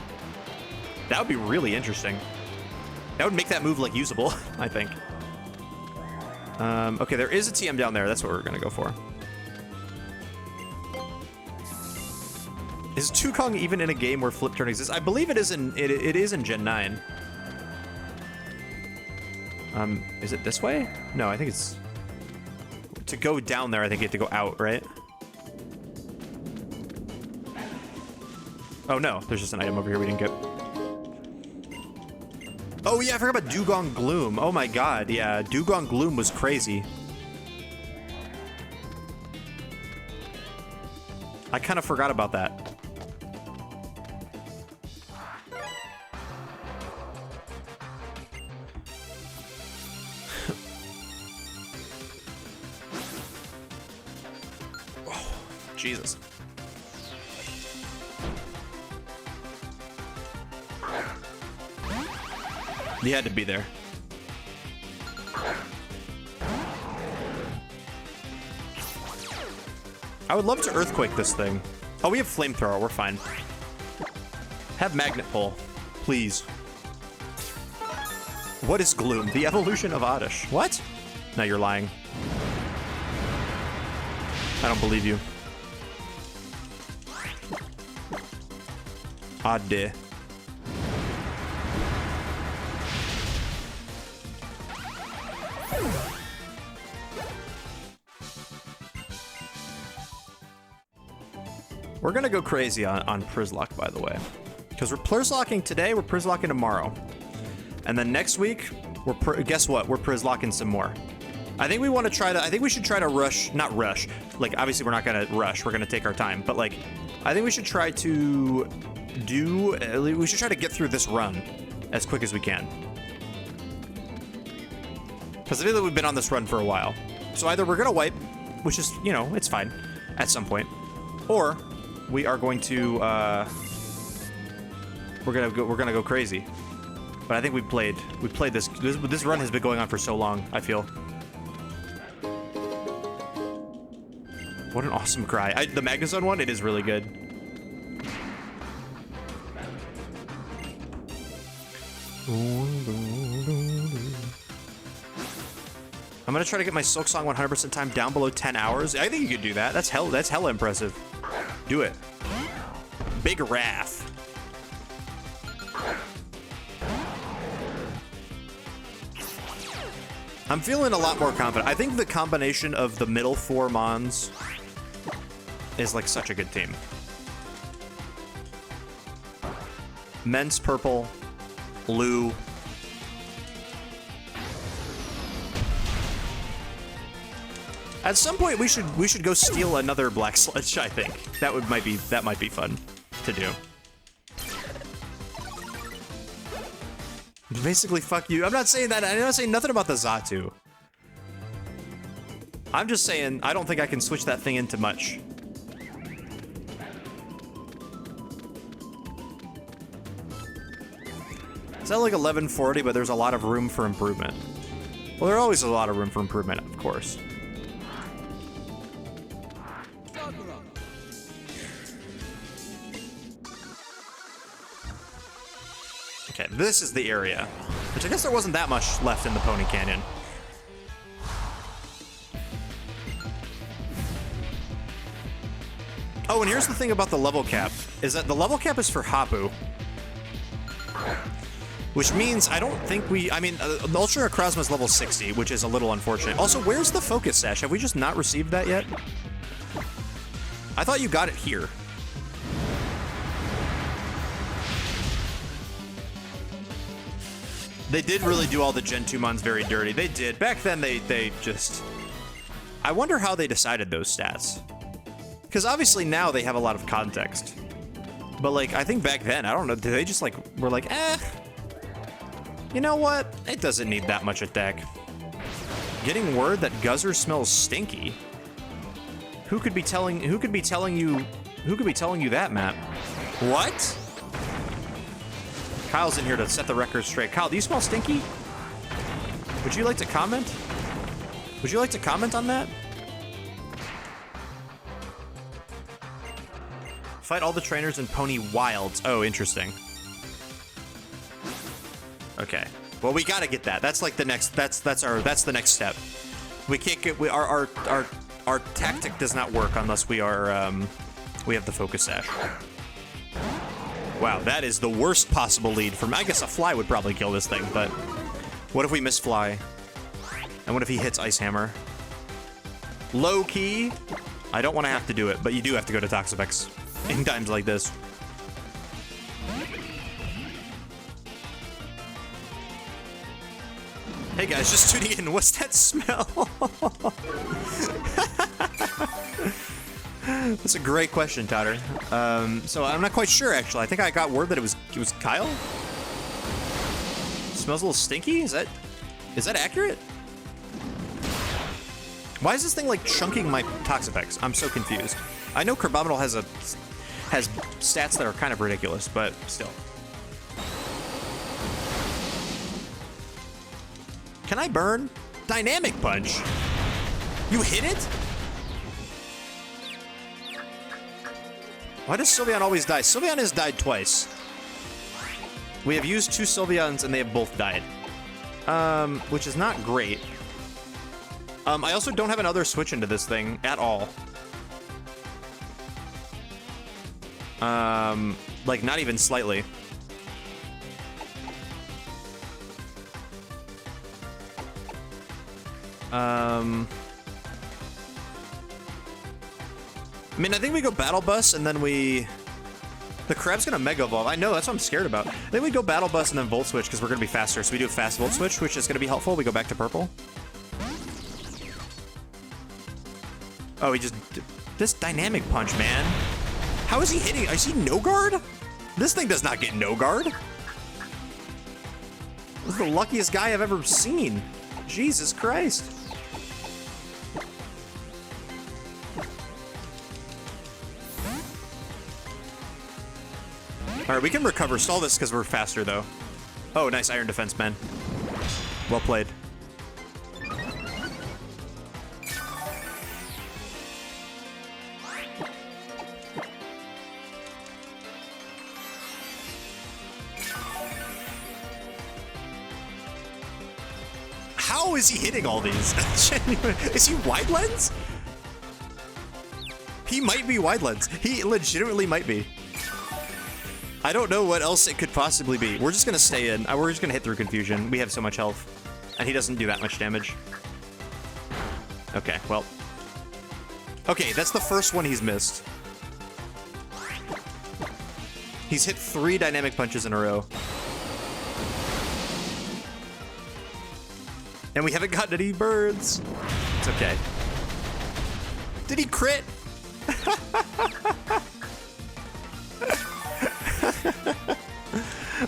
That would be really interesting. That would make that move, like, usable, I think. Okay, there is a TM down there. That's what we're gonna go for. Is Dugong even in a game where Flip Turn exists? I believe it is in it is in Gen 9. Is it this way? No, I think it's... To go down there, I think you have to go out, right? Oh no, there's just an item over here we didn't get. Oh yeah, I forgot about Dugong Gloom. Oh my god, yeah, Dugong Gloom was crazy. I kind of forgot about that. Jesus. He had to be there. I would love to Earthquake this thing. Oh, we have Flamethrower. We're fine. Have Magnet Pull, please. What is Gloom? The evolution of Oddish. What? No, you're lying. I don't believe you. Odd day. We're gonna go crazy on Przzlocke, by the way. Because we're Przzlocking today, we're Przzlocking tomorrow. And then next week, guess what? We're Przzlocking some more. I think we want to try to, I think we should try to rush, not rush, like obviously we're not gonna rush, we're gonna take our time, but like, I think we should try to we should try to get through this run as quick as we can. Because I feel like we've been on this run for a while. So either we're gonna wipe, which is, you know, it's fine at some point, or we are going to, we're gonna go crazy. But I think we played this run has been going on for so long, I feel. What an awesome cry. The Magnezone one, it is really good. I'm gonna try to get my Silk Song 100% time down below 10 hours. I think you could do that. That's hella impressive. Do it. Big Wrath. I'm feeling a lot more confident. I think the combination of the middle four Mons is like such a good team. Mence purple, Lou. At some point we should go steal another Black Sludge, I think. That might be fun to do. Basically, fuck you. I'm not saying that. I'm not saying nothing about the Xatu. I'm just saying I don't think I can switch that thing into much. It's at like 1140, but there's a lot of room for improvement. Well, there's always a lot of room for improvement, of course. Okay, this is the area. Which I guess there wasn't that much left in the Pony Canyon. Oh, and here's the thing about the level cap, is that the level cap is for Hapu. Which means I don't think the Ultra Necrozma is level 60, which is a little unfortunate. Also, where's the Focus Sash? Have we just not received that yet? I thought you got it here. They did really do all the Gen 2 mons very dirty. They did. Back then, they just... I wonder how they decided those stats. Because obviously now they have a lot of context. But, like, I think back then, I don't know, did they just, like, were like, you know what? It doesn't need that much attack. Getting word that Guzzler smells stinky? Who could be telling you that, Matt? What? Kyle's in here to set the record straight. Kyle, do you smell stinky? Would you like to comment? Would you like to comment on that? Fight all the trainers in Pony Wilds. Oh, interesting. Okay. Well, we gotta get that. That's like the next. That's the next step. We can't get. Our tactic does not work unless we are. We have the Focus Sash. Wow, that is the worst possible lead from. I guess a fly would probably kill this thing, but what if we miss fly? And what if he hits Ice Hammer? Low key. I don't want to have to do it, but you do have to go to Toxapex in times like this. Hey guys, just tuning in. What's that smell? That's a great question, Totter. So I'm not quite sure actually. I think I got word that it was Kyle. Smells a little stinky. Is that accurate? Why is this thing like chunking my Toxapex? I'm so confused. I know Crabominal has stats that are kind of ridiculous, but still. Can I burn? Dynamic Punch. You hit it? Why does Sylveon always die? Sylveon has died twice. We have used 2 Sylveons and they have both died. Which is not great. I also don't have another switch into this thing at all. Like not even slightly. I mean, I think we go Battle Bus and then we... The Crab's gonna Mega Evolve. I know, that's what I'm scared about. I think we go Battle Bus and then Volt Switch because we're gonna be faster. So we do a fast Volt Switch, which is gonna be helpful. We go back to purple. Oh, he just... This Dynamic Punch, man. How is he hitting? Is he no guard? This thing does not get no guard. This is the luckiest guy I've ever seen. Jesus Christ. All right, we can recover. Stall this because we're faster, though. Oh, nice Iron Defense, man. Well played. How is he hitting all these? Is he wide lens? He might be wide lens. He legitimately might be. I don't know what else it could possibly be. We're just gonna stay in. We're just gonna hit through Confusion. We have so much health. And he doesn't do that much damage. Okay, well. Okay, that's the first one he's missed. He's hit 3 Dynamic Punches in a row. And we haven't gotten any birds. It's okay. Did he crit?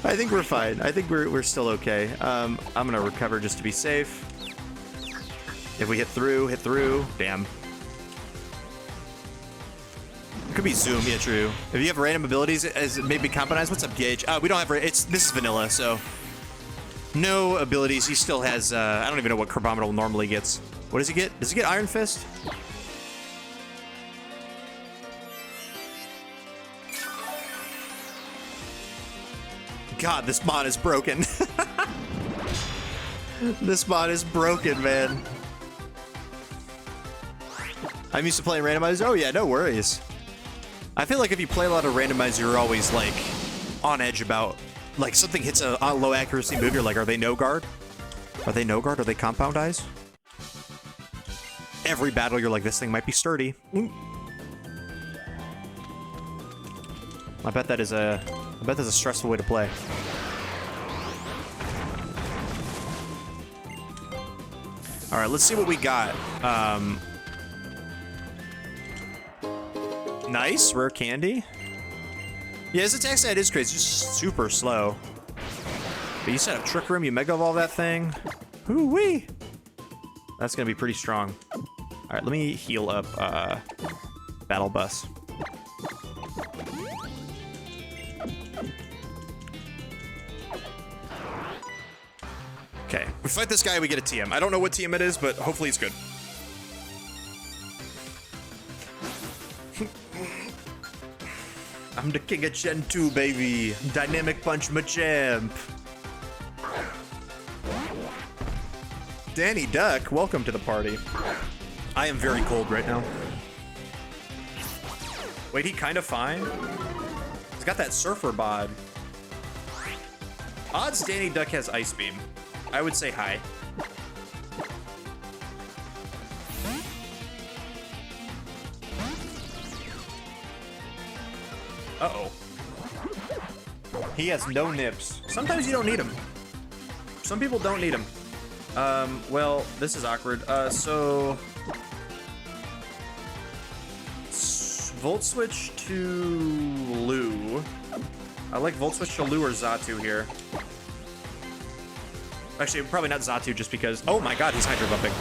I think we're fine. I think we're still okay. I'm gonna recover just to be safe. If we hit through. Damn. It could be Zoom, yeah, true. If you have random abilities as maybe compromised, what's up, Gage? We don't have. This is vanilla, so no abilities. He still has. I don't even know what Crabominal normally gets. What does he get? Does he get Iron Fist? God, this mod is broken. This mod is broken, man. I'm used to playing randomizer. Oh yeah, no worries. I feel like if you play a lot of randomizer, you're always like on edge about like something hits a low accuracy move. You're like, are they no guard? Are they no guard? Are they compound eyes? Every battle, you're like, this thing might be sturdy. I bet that is a stressful way to play. All right, let's see what we got. Nice, rare candy. Yeah, his attack stat is crazy, just super slow. But you set up Trick Room, you Mega Evolve that thing. Hoo-wee! That's gonna be pretty strong. All right, let me heal up Battle Bus. Okay, we fight this guy, we get a TM. I don't know what TM it is, but hopefully it's good. I'm the king of Gen 2, baby. Dynamic Punch Machamp. Danny Duck, welcome to the party. I am very cold right now. Wait, he kind of fine? He's got that surfer bod. Odds Danny Duck has Ice Beam. I would say hi. Uh-oh. He has no nips. Sometimes you don't need them. Some people don't need them. Well, this is awkward. So... Volt Switch to Lou. I like Volt Switch to Lou or Xatu here. Actually, probably not Xatu just because... Oh my god, he's Hydro Bumping.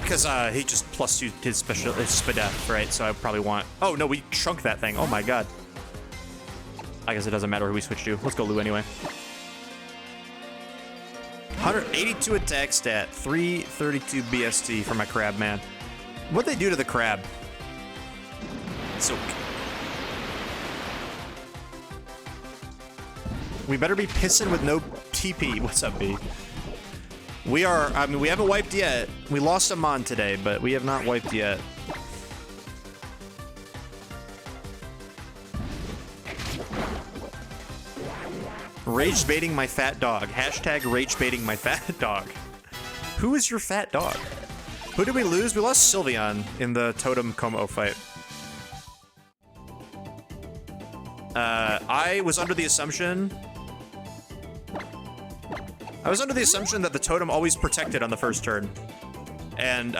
Because he just plus 2 his special Spadef, right? So I probably want... Oh no, we shrunk that thing. Oh my god. I guess it doesn't matter who we switch to. Let's go Lou anyway. 182 attack stat, 332 BST for my crab, man. What'd they do to the crab? So... We better be pissing with no TP. What's up, B? We are, I mean, we haven't wiped yet. We lost a Mon today, but we have not wiped yet. Rage baiting my fat dog. Hashtag rage baiting my fat dog. Who is your fat dog? Who did we lose? We lost Sylveon in the Totem Kommo-o fight. I was under the assumption that the Totem always protected on the first turn. And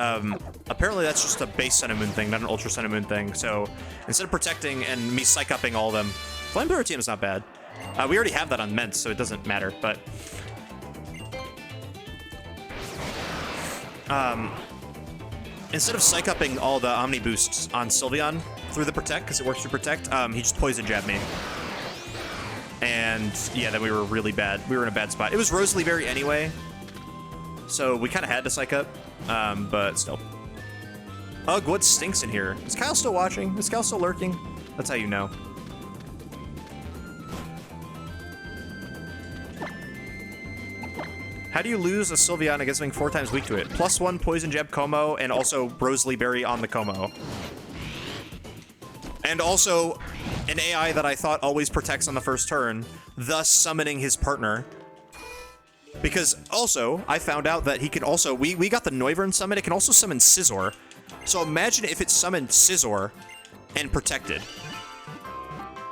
apparently that's just a base Sun-and-Moon thing, not an Ultra Sun-and-Moon thing. So instead of protecting and me psych-upping all of them, Flamethrower TM is not bad. We already have that on Ment, so it doesn't matter, but... instead of psych-upping all the Omni boosts on Sylveon through the Protect, because it works through Protect, he just Poison Jabbed me. And yeah, then we were really bad. We were in a bad spot. It was Rosalie Berry anyway, so we kind of had to psych up, but still. Ugh, what stinks in here? Is Kyle still watching? Is Kyle still lurking? That's how you know. How do you lose a Sylveon against being 4 times weak to it? +1 Poison Jab Kommo, and also Rosalie Berry on the Kommo. And also, an AI that I thought always protects on the first turn, thus summoning his partner. Because also, I found out that he can also... We got the Noivern summon, it can also summon Scizor. So imagine if it summoned Scizor and protected.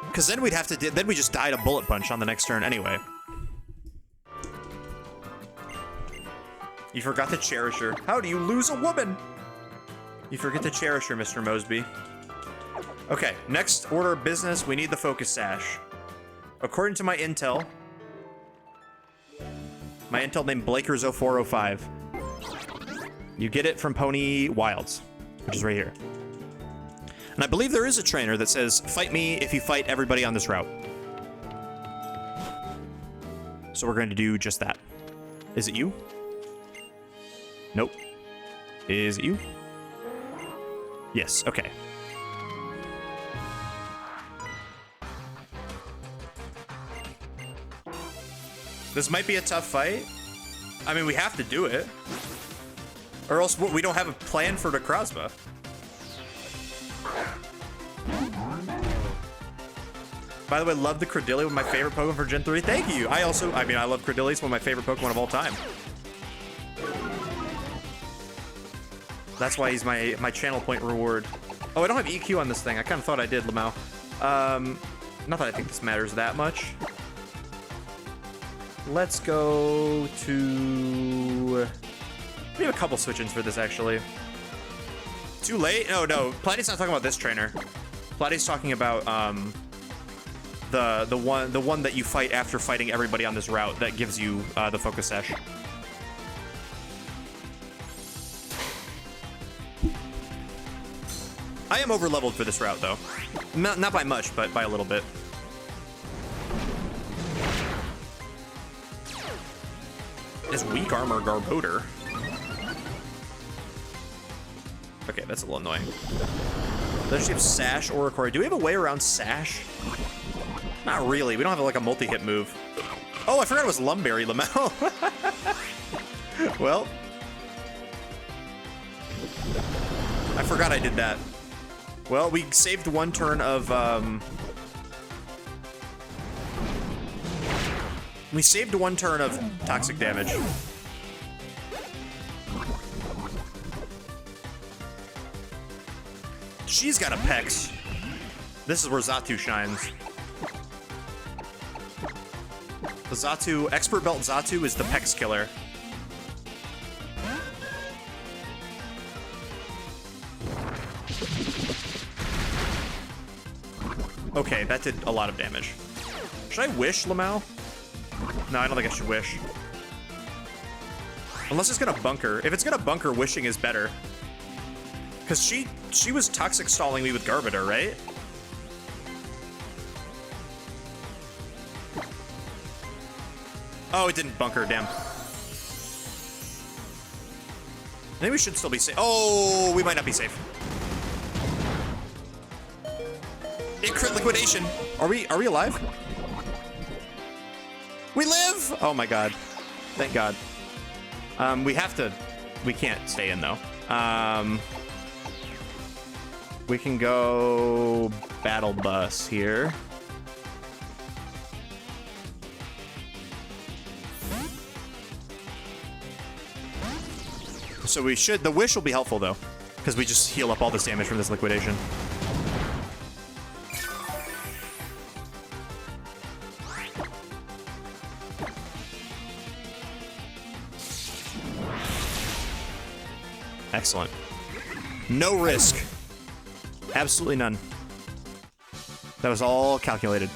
Because then we'd have to... Then we just died a Bullet Punch on the next turn anyway. You forgot to cherish her. How do you lose a woman? You forget to cherish her, Mr. Mosby. Okay, next order of business, we need the Focus Sash. According to my intel named Blakers0405, you get it from Pony Wilds, which is right here. And I believe there is a trainer that says, fight me if you fight everybody on this route. So we're going to do just that. Is it you? Nope. Is it you? Yes, okay. This might be a tough fight. I mean, we have to do it. Or else we don't have a plan for Necrozma. By the way, love the Credilli, one of my favorite Pokemon for Gen 3. Thank you. I love Credilli. It's one of my favorite Pokemon of all time. That's why he's my channel point reward. Oh, I don't have EQ on this thing. I kind of thought I did, Lamau. Not that I think this matters that much. Let's go to... We have a couple switch-ins for this, actually. Too late? Oh, no. Platy's not talking about this trainer. Platy's talking about, the one that you fight after fighting everybody on this route that gives you, the Focus Sash. I am over-leveled for this route, though. Not by much, but by a little bit. Is weak armor Garbodor? Okay, that's a little annoying. Does she have Sash or Corey? Do we have a way around Sash? Not really. We don't have like a multi-hit move. Oh, I forgot it was Lumberry, Lamau. Well. I forgot I did that. Well, we saved one turn of, we saved one turn of toxic damage. She's got a Pex. This is where Xatu shines. The Xatu, Expert Belt Xatu is the Pex killer. Okay, that did a lot of damage. Should I wish, Lamau? No, I don't think I should wish. Unless it's gonna bunker. If it's gonna bunker, wishing is better. Because she was toxic stalling me with Garbodor, right? Oh, it didn't bunker, damn. Maybe we should still be safe. Oh, we might not be safe. It crit liquidation. Are we alive? We live! Oh my god. Thank god. We can't stay in though. We can go Battle Bus here. So we should, the wish will be helpful though, because we just heal up all this damage from this liquidation. Excellent. No risk. Absolutely none. That was all calculated.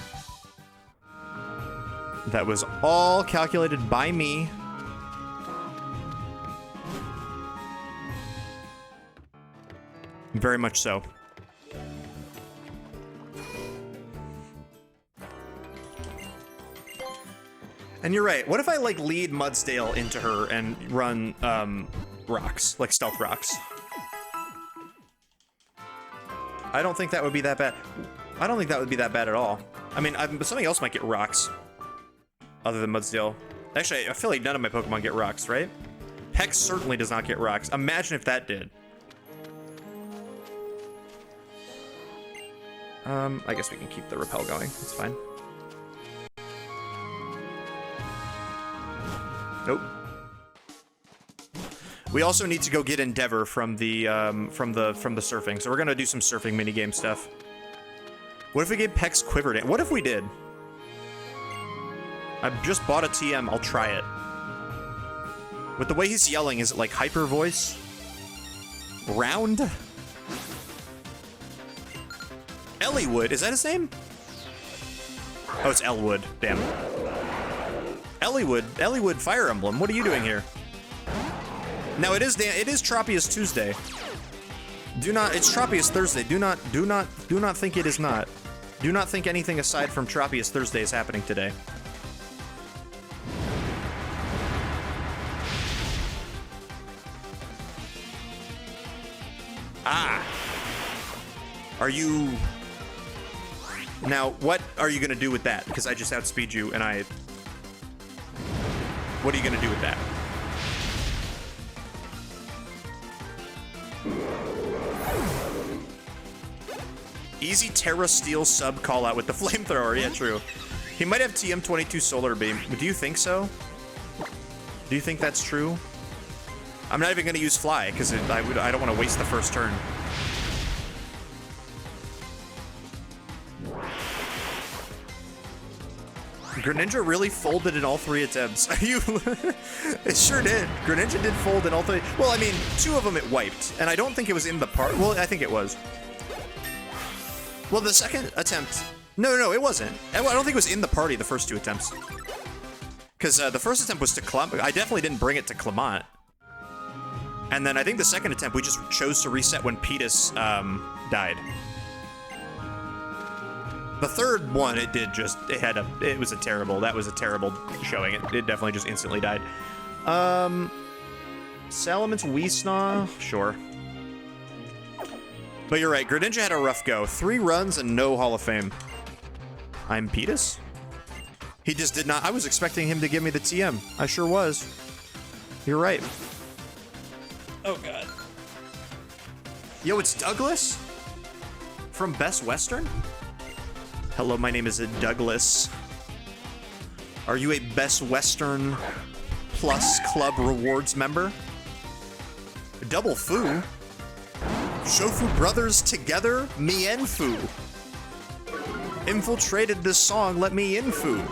That was all calculated by me. Very much so. And you're right. What if I like lead Mudsdale into her and run rocks, like stealth rocks? I don't think that would be that bad. I don't think that would be that bad at all. I mean, something else might get rocks other than Mudsdale. Actually, I feel like none of my Pokemon get rocks, right? Hex certainly does not get rocks. Imagine if that did. I guess we can keep the repel going. It's fine. Nope. We also need to go get Endeavor from the surfing. So we're gonna do some surfing minigame stuff. What if we gave Pex Quiver Dance? What if we did? I just bought a TM. I'll try it. With the way he's yelling, is it like hyper voice? Round? Elliewood, is that his name? Oh, it's Elwood. Damn. Elliewood Fire Emblem. What are you doing here? Now it is Tropius Tuesday. It's Tropius Thursday. Do not think it is not. Do not think anything aside from Tropius Thursday is happening today. Ah. Are you... Now, what are you gonna do with that? Because I just outspeed you and I... What are you gonna do with that? Easy Terra Steel sub call out with the flamethrower. Yeah, true. He might have TM22 Solar Beam. Do you think so? Do you think that's true? I'm not even gonna use Fly because I don't want to waste the first turn. Greninja really folded in all 3 attempts. It sure did. Greninja did fold in all 3. Well, I mean, 2 of them it wiped, and I don't think it was in the part. Well, I think it was. Well, the second attempt... No, it wasn't. I don't think it was in the party, the first 2 attempts. Because the first attempt was to Clement. I definitely didn't bring it to Clement. And then I think the second attempt, we just chose to reset when Pedus died. The third one, it was a terrible showing. It definitely just instantly died. Salamence Weesnaw, sure. But you're right, Greninja had a rough go. 3 runs and no Hall of Fame. I'm Pedus? He just did not. I was expecting him to give me the TM. I sure was. You're right. Oh, God. Yo, it's Douglas? From Best Western? Hello, my name is Douglas. Are you a Best Western Plus Club Rewards member? Double Foo? Shofu Brothers together? Me and Foo. Infiltrated this song, let me in, Foo.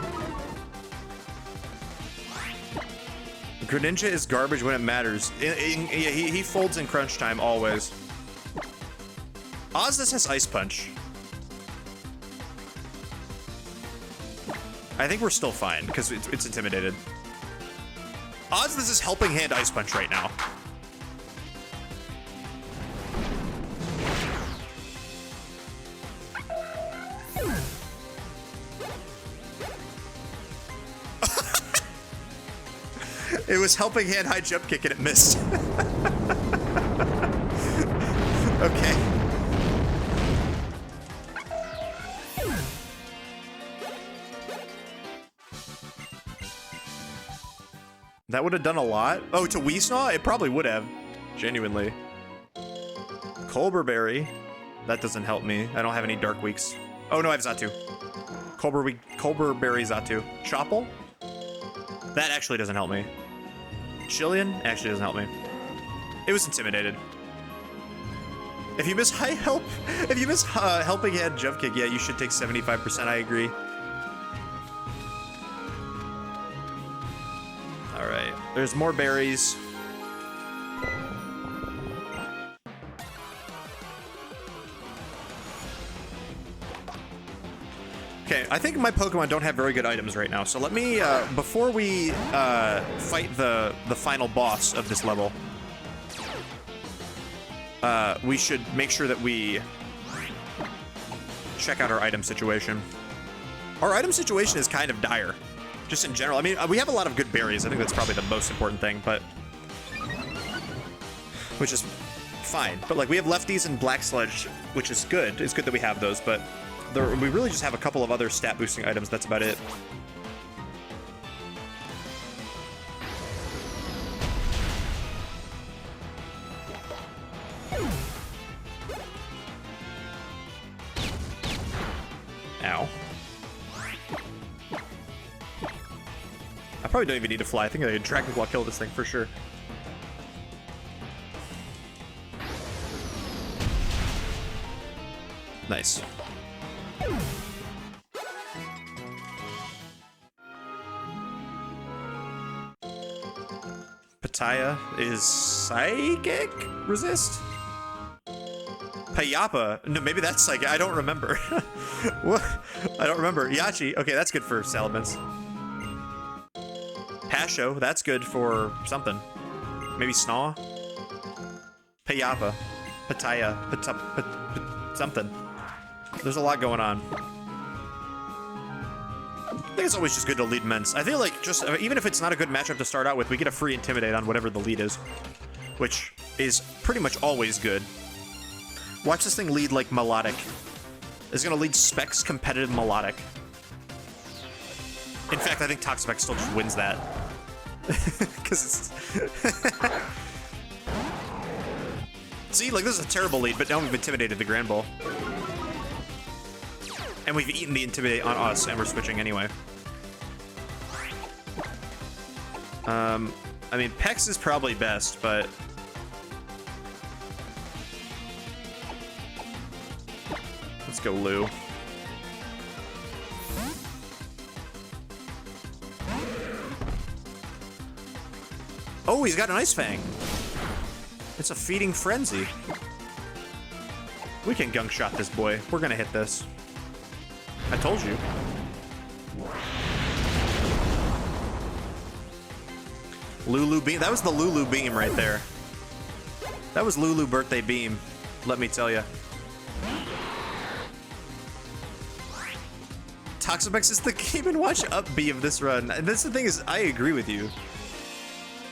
Greninja is garbage when it matters. He folds in crunch time, always. Ozzus has Ice Punch. I think we're still fine, because it's intimidated. Ozzus is Helping Hand Ice Punch right now. It was Helping Hand High Jump Kick and it missed. Okay. That would have done a lot. Oh, to Weesnaw? It probably would have. Genuinely. Colberberry. That doesn't help me. I don't have any Dark Weeks. Oh, no, I have Xatu. Colberberry Xatu. Chople? That actually doesn't help me. Chilean actually doesn't help me. It was intimidated. If you miss Helping Hand Jump Kick, yeah, you should take 75%, I agree. Alright, there's more berries. Okay, I think my Pokemon don't have very good items right now, so let me, before we fight the final boss of this level, we should make sure that we check out our item situation. Our item situation is kind of dire, just in general. I mean, we have a lot of good berries. I think that's probably the most important thing, but... which is fine. But, like, we have Lefties and Black Sludge, which is good. It's good that we have those, but... we really just have a couple of other stat boosting items. That's about it. Ow. I probably don't even need to fly. I think I could Dragon Claw kill this thing for sure. Nice. Pataya is Psychic Resist? Payappa? No, maybe that's Psychic. I don't remember. What? I don't remember. Yachi. Okay, that's good for Salamence. Pasho. That's good for something. Maybe Snaw? Payappa. Pataya. Something. There's a lot going on. I think it's always just good to lead Ments. I feel like just, even if it's not a good matchup to start out with, we get a free Intimidate on whatever the lead is, which is pretty much always good. Watch this thing lead like Melodic. It's gonna lead Specs competitive Melodic. In fact, I think Toxapex still just wins that. Because it's... See, like, this is a terrible lead, but now we've intimidated the Grand Ball. And we've eaten the Intimidate on us, and we're switching anyway. I mean, Pex is probably best, but... Let's go Lou. Oh, he's got an Ice Fang. It's a feeding frenzy. We can gunk shot this boy. We're gonna hit this. I told you. Lulu Beam. That was the Lulu Beam right there. That was Lulu Birthday Beam. Let me tell you. Toxapex is the Game & Watch up B of this run. And that's the thing is, I agree with you.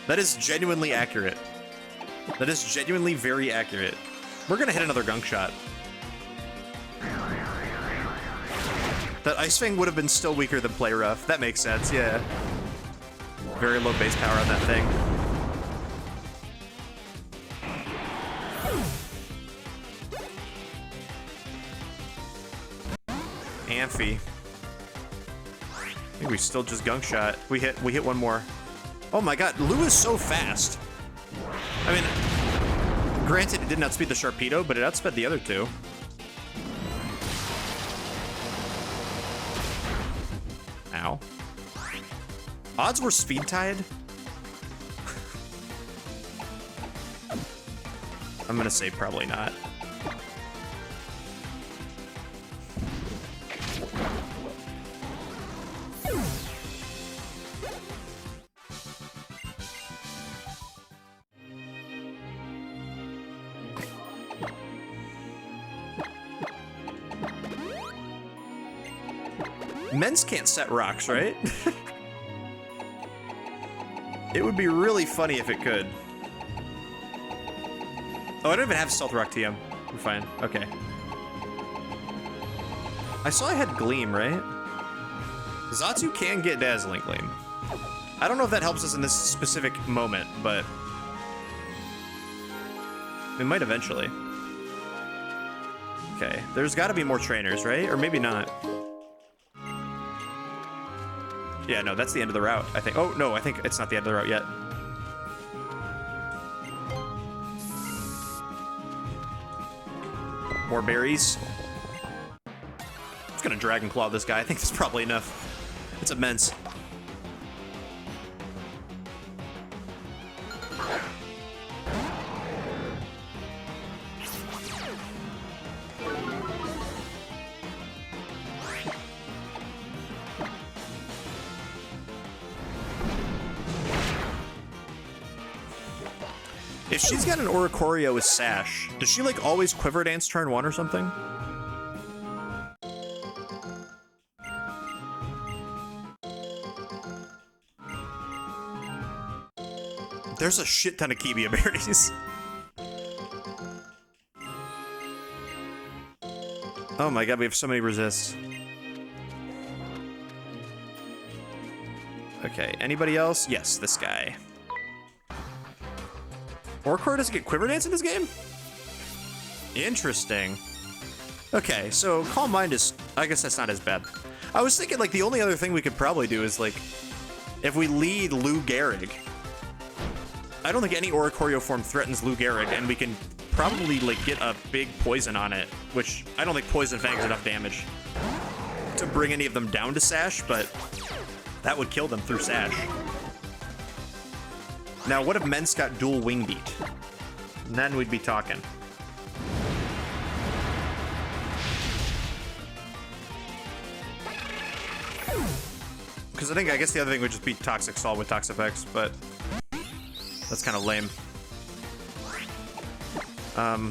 That is genuinely accurate. That is genuinely very accurate. We're gonna hit another gunk shot. That Ice Fang would have been still weaker than Play Rough. That makes sense, yeah. Very low base power on that thing. Amphi. I think we still just gunk shot. We hit one more. Oh my god, Lou is so fast. I mean, granted it did not outspeed the Sharpedo, but it outsped the other two. Ow. Odds were speed tied. I'm gonna say probably not. Men's can't set rocks, right? It would be really funny if it could. Oh, I don't even have Stealth Rock TM. We're fine. Okay. I saw I had Gleam, right? Zatsu can get Dazzling Gleam. I don't know if that helps us in this specific moment, but... it might eventually. Okay, there's gotta be more trainers, right? Or maybe not. Yeah, no, that's the end of the route, I think. Oh, no, I think it's not the end of the route yet. More berries. I'm just gonna Dragon Claw this guy. I think that's probably enough. It's immense. If she's got an Oricorio with Sash, does she like always Quiver Dance turn 1 or something? There's a shit ton of Kibia berries. Oh my god, we have so many resists. Okay, anybody else? Yes, this guy. Oricorio doesn't get Quiver Dance in this game? Interesting. Okay, so Calm Mind is... I guess that's not as bad. I was thinking, like, the only other thing we could probably do is, like, if we lead Lou Gehrig. I don't think any Oricorio form threatens Lou Gehrig, and we can probably, like, get a big poison on it, which I don't think Poison Fang's enough damage to bring any of them down to Sash, but that would kill them through Sash. Now, what if Mence got dual Wing Beat? Then we'd be talking. Because I guess the other thing would just be Toxic Sol with Toxapex, but that's kind of lame.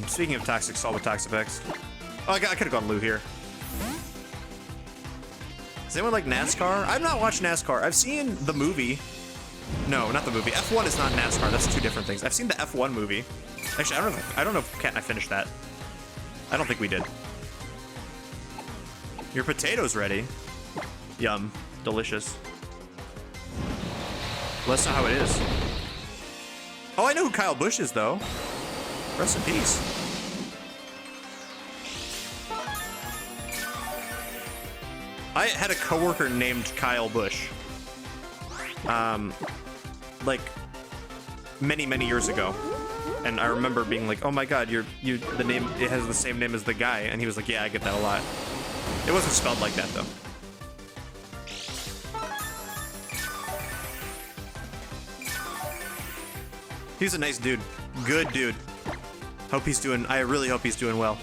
Speaking of Toxic Sol with Toxapex, oh, I could have gone Lou here. Does anyone like NASCAR? I've not watched NASCAR. I've seen the movie. No, not the movie. F1 is not NASCAR. That's two different things. I've seen the F1 movie. Actually, I don't know if Kat and I finished that. I don't think we did. Your potato's ready. Yum. Delicious. Well, that's not how it is. Oh, I know who Kyle Busch is, though. Rest in peace. I had a coworker named Kyle Busch. Like many years ago. And I remember being like, oh my god, the name, it has the same name as the guy. And he was like, yeah, I get that a lot. It wasn't spelled like that, though. He's a nice dude. Good dude. I really hope he's doing well.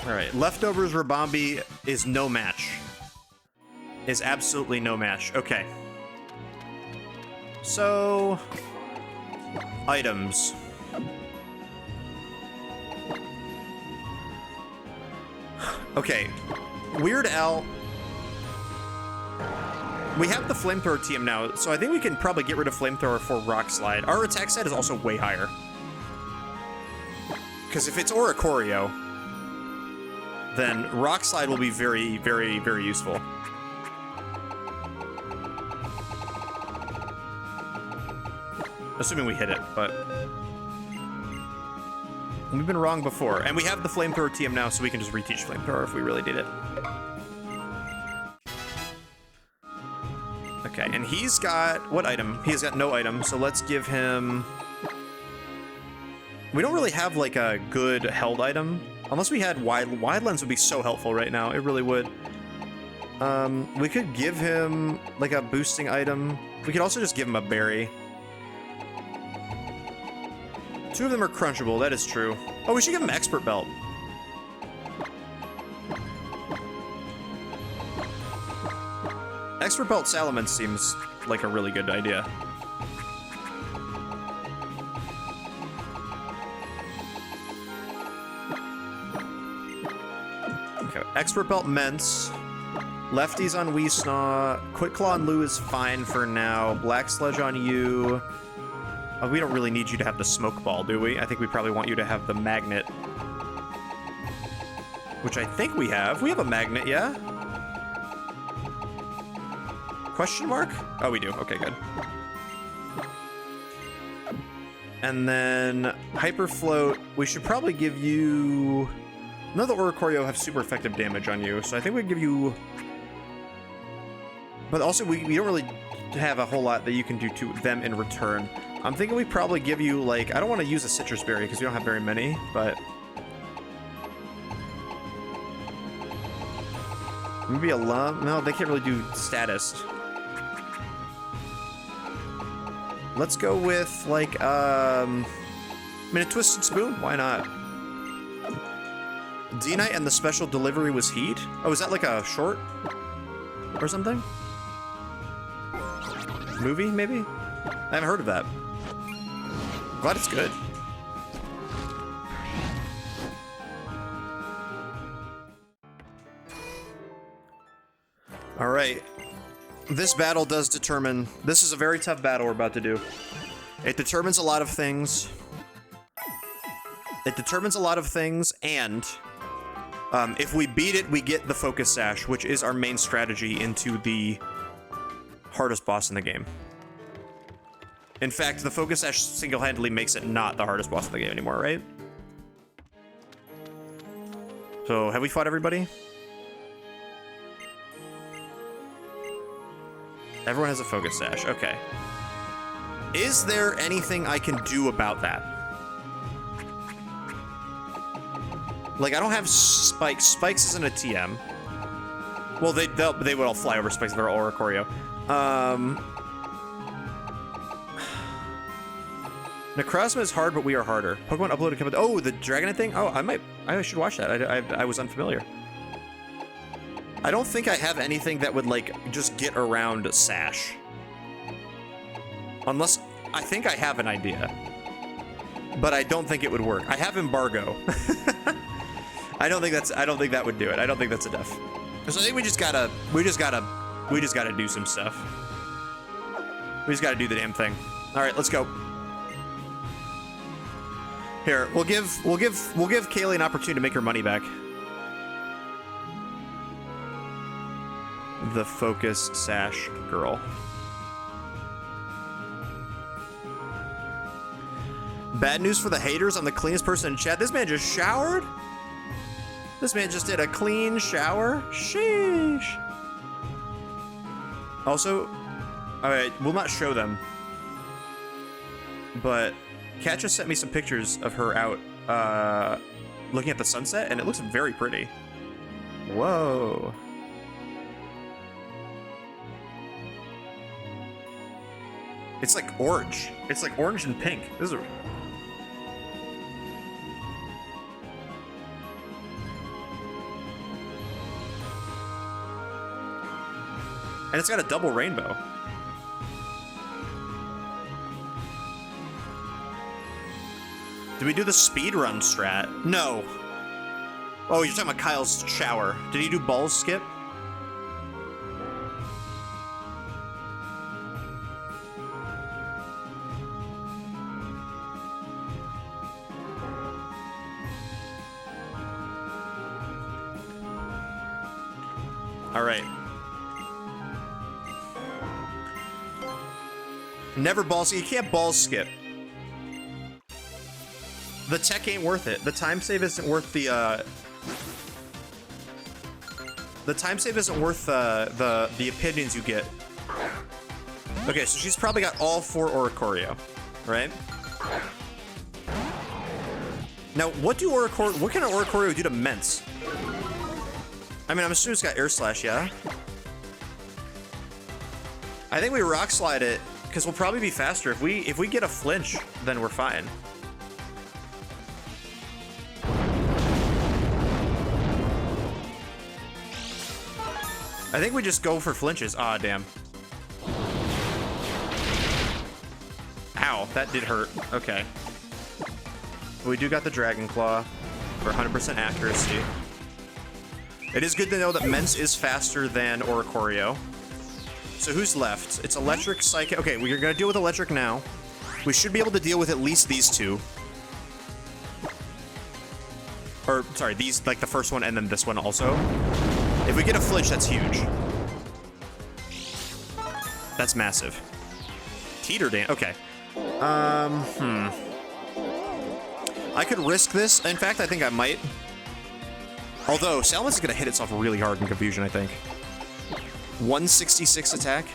Alright, Leftovers Rabombi is no match. Is absolutely no match. Okay. So... items. Okay. Weird Al... we have the Flamethrower TM now, so I think we can probably get rid of Flamethrower for Rock Slide. Our attack set is also way higher. Because if it's Oricorio, then Rock Slide will be very useful. Assuming we hit it, but... we've been wrong before. And we have the Flamethrower TM now, so we can just reteach Flamethrower if we really did it. Okay, and he's got... what item? He's got no item, so let's give him... we don't really have, like, a good held item. Unless we had Wide Lens would be so helpful right now. It really would. We could give him, like, a boosting item. We could also just give him a berry. Two of them are crunchable, that is true. Oh, we should give him Expert Belt. Expert Belt Salamence seems like a really good idea. Okay, Expert Belt Mence. Lefties on Weesnaw. Quick Claw on Lou is fine for now. Black Sledge on you. Oh, we don't really need you to have the Smoke Ball, do we? I think we probably want you to have the Magnet. Which I think we have. We have a Magnet, yeah? Question mark? Oh, we do. Okay, good. And then Hyper Float. We should probably give you... none of the Oricorio have super effective damage on you, so I think we give you... but also, we don't really have a whole lot that you can do to them in return. I'm thinking we probably give you, like... I don't want to use a Citrus Berry, because we don't have very many, but... maybe a Lump? No, they can't really do Status. Let's go with, like, I mean, a Twisted Spoon? Why not? D-Night and the special delivery was Heat? Oh, is that like a short? Or something? Movie, maybe? I haven't heard of that. Glad it's good. Alright. This battle does determine... this is a very tough battle we're about to do. It determines a lot of things. It determines a lot of things, and... if we beat it, we get the Focus Sash, which is our main strategy into the hardest boss in the game. In fact, the Focus Sash single-handedly makes it not the hardest boss in the game anymore, right? So, have we fought everybody? Everyone has a Focus Sash, okay. Is there anything I can do about that? Like, I don't have Spikes. Spikes isn't a TM. Well, they would all fly over Spikes if they're Oricorio. Necrozma is hard, but we are harder. Pokemon uploaded... oh, the Dragonite thing? Oh, I should watch that. I was unfamiliar. I don't think I have anything that would, like, just get around Sash. Unless... I think I have an idea. But I don't think it would work. I have Embargo. I don't think that would do it. I don't think that's enough. So I think we just gotta do some stuff. We just gotta do the damn thing. All right, let's go. Here, we'll give Kaylee an opportunity to make her money back. The focus sash girl. Bad news for the haters. I'm the cleanest person in chat. This man just showered? This man just did a clean shower? Sheesh. Also, alright, we'll not show them. But Kat just sent me some pictures of her out looking at the sunset, and it looks very pretty. Whoa. It's like orange. It's like orange and pink. This is and it's got a double rainbow. Did we do the speed run strat? No. Oh, you're talking about Kyle's shower. Did he do balls skip? All right. Never balls. You can't balls skip. The tech ain't worth it. The time save isn't worth the time save isn't worth the opinions you get. Okay, so she's probably got all 4 Oricorio, right? Now, what can an Oricorio do to Mence? I mean, I'm assuming it's got Air Slash, yeah? I think we Rock Slide it, because we'll probably be faster. If we get a flinch, then we're fine. I think we just go for flinches. Ah, damn. Ow, that did hurt. Okay. We do got the Dragon Claw for 100% accuracy. It is good to know that Mence is faster than Oricorio. So who's left? It's Electric, Psychic. Okay, we're gonna deal with Electric now. We should be able to deal with at least these 2. Or, sorry, these, like the first one and then this one also. If we get a flinch, that's huge. That's massive. Teeter Dan. Okay. I could risk this. In fact, I think I might. Although, Salamence is going to hit itself really hard in Confusion, I think. 166 attack.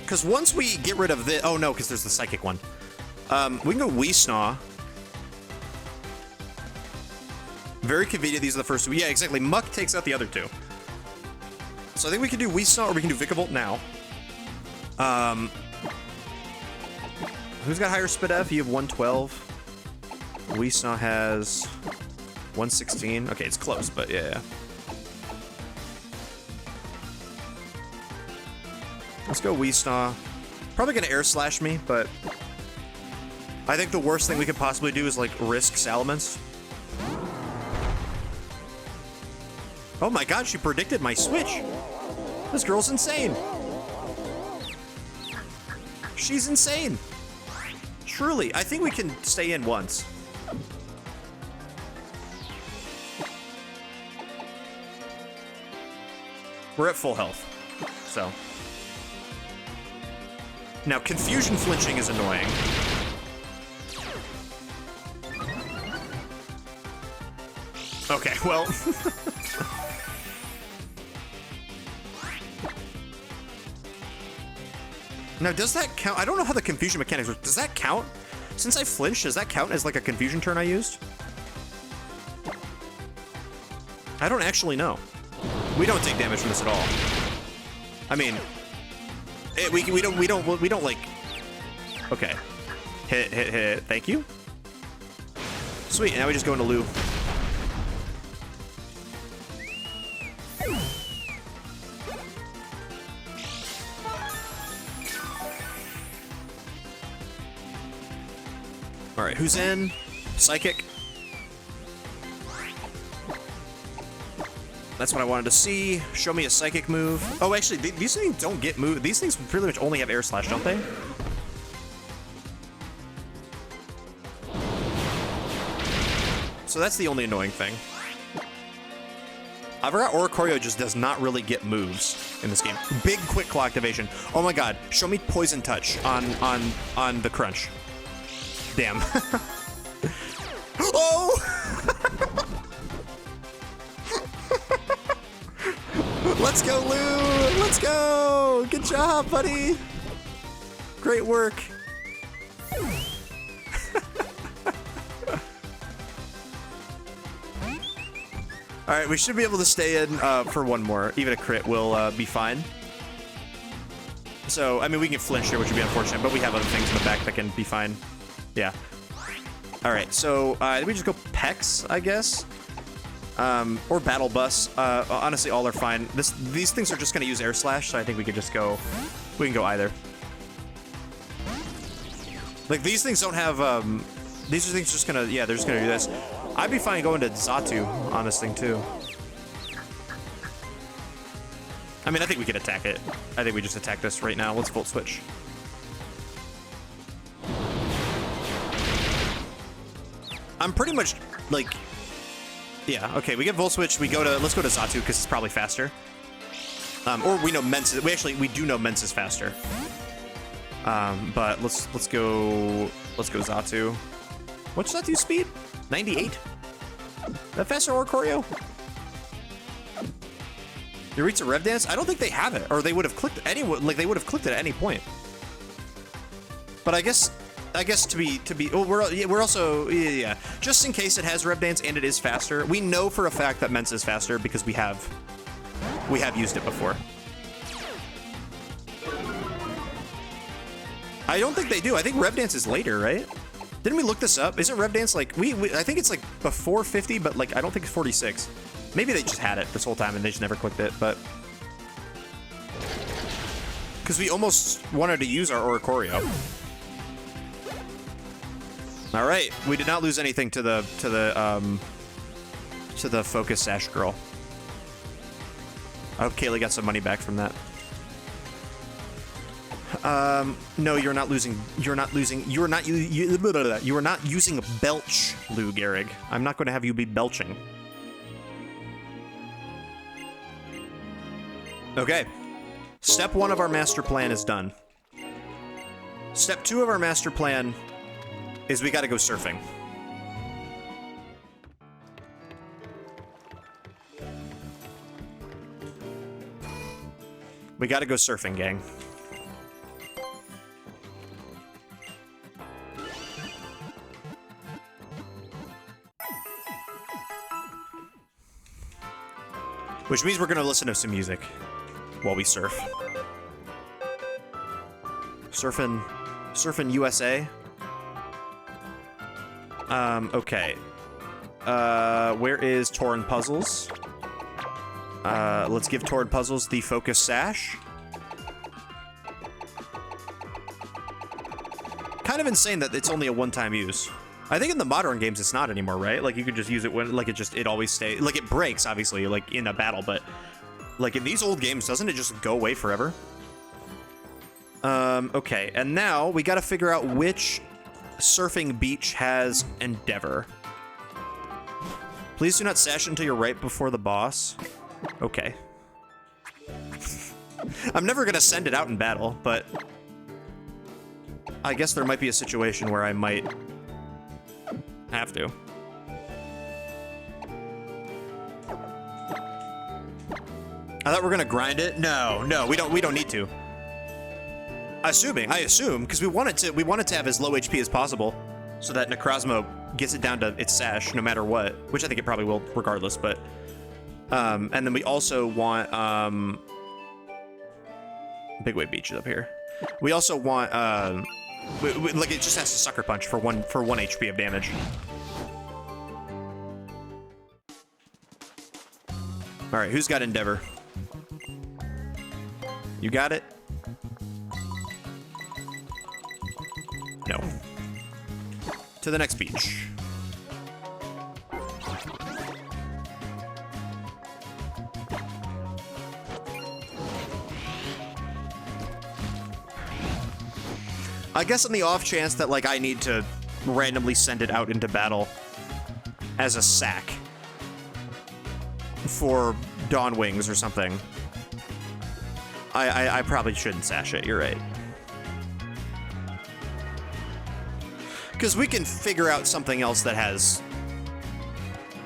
Because once we get rid of this... Oh, no, because there's the Psychic one. We can go Weesnaw. Very convenient. These are the first 2. Yeah, exactly. Muck takes out the other 2. So I think we can do Weesnaw or we can do Vikavolt now. Who's got higher Spadef? You have 112. Weesnaw has 116. Okay, it's close, but yeah. Let's go Weesnaw. Probably gonna Air Slash me, but I think the worst thing we could possibly do is like risk Salamence. Oh my god, she predicted my switch. This girl's insane. She's insane. Truly, I think we can stay in once. We're at full health, so. Now, Confusion flinching is annoying. Okay, well. Now, does that count? I don't know how the Confusion mechanics work. Does that count? Since I flinched, does that count as like a Confusion turn I used? I don't actually know. We don't take damage from this at all. I mean, we don't like. Okay, hit. Thank you. Sweet. Now we just go into Lou. All right, who's in? Psychic. That's what I wanted to see. Show me a psychic move. Oh, actually, these things don't get moved. These things pretty much only have air slash, don't they? So that's the only annoying thing. I forgot Oricorio just does not really get moves in this game. Big quick claw activation. Oh my god, show me poison touch on the crunch. Damn. Oh! Let's go, Lou! Let's go! Good job, buddy! Great work. All right, we should be able to stay in for one more. Even a crit will be fine. So, I mean, we can flinch here, which would be unfortunate, but we have other things in the back that can be fine. Yeah. All right, so we just go Pex, I guess, or Battle Bus. Honestly, all are fine. These things are just gonna use Air Slash, so I think we could just go. We can go either. Like these things don't have. These are things just gonna. Yeah, they're just gonna do this. I'd be fine going to Xatu on this thing too. I mean, I think we could attack it. I think we just attack this right now. Let's Volt Switch. I'm pretty much like, yeah, okay, we get Volt Switch, let's go to Xatu because it's probably faster. Or we know Mence, we do know Mence is faster. But let's go Xatu. What's Xatu's speed? 98? That faster Oricorio? Yuritsa Rev Dance? I don't think they have it, or they would have clicked they would have clicked it at any point. But I guess to be oh, we're also yeah, just in case it has Rev Dance and it is faster. We know for a fact that Mence is faster because we have used it before. I don't think they do. I think Rev Dance is later, right? Didn't we look this up? Isn't Rev Dance like I think it's like before 50, but like I don't think it's 46. Maybe they just had it this whole time and they just never clicked it, but because we almost wanted to use our Oricorio. All right, we did not lose anything to the Focus Sash girl. I hope Kaylee got some money back from that. No, you're not losing. You are not using Belch, Lou Gehrig. I'm not going to have you be belching. Okay. Step 1 of our master plan is done. Step 2 of our master plan is we gotta go surfing. We gotta go surfing, gang. Which means we're gonna listen to some music while we surf. Surfing USA. Okay. Where is Torn Puzzles? Let's give Torn Puzzles the Focus Sash. Kind of insane that it's only a one-time use. I think in the modern games it's not anymore, right? Like you could just use it when, like it always stays, like it breaks, obviously, like in a battle, but like in these old games, doesn't it just go away forever? Okay, and now we gotta figure out which surfing beach has Endeavor. Please do not sash until you're right before the boss. Okay. I'm never gonna send it out in battle, but I guess there might be a situation where I might have to. I thought we were gonna grind it. No, we don't need to. I assume, because we want it to have as low HP as possible, so that Necrozma gets it down to its sash no matter what, which I think it probably will regardless. But and then we also want Big Wave Beach is up here. We also want like it just has to sucker punch for one HP of damage. All right, who's got Endeavor? You got it? No. To the next beach. I guess on the off chance that, like, I need to randomly send it out into battle as a sack for Dawn Wings or something, I probably shouldn't sash it. You're right. Because we can figure out something else that has...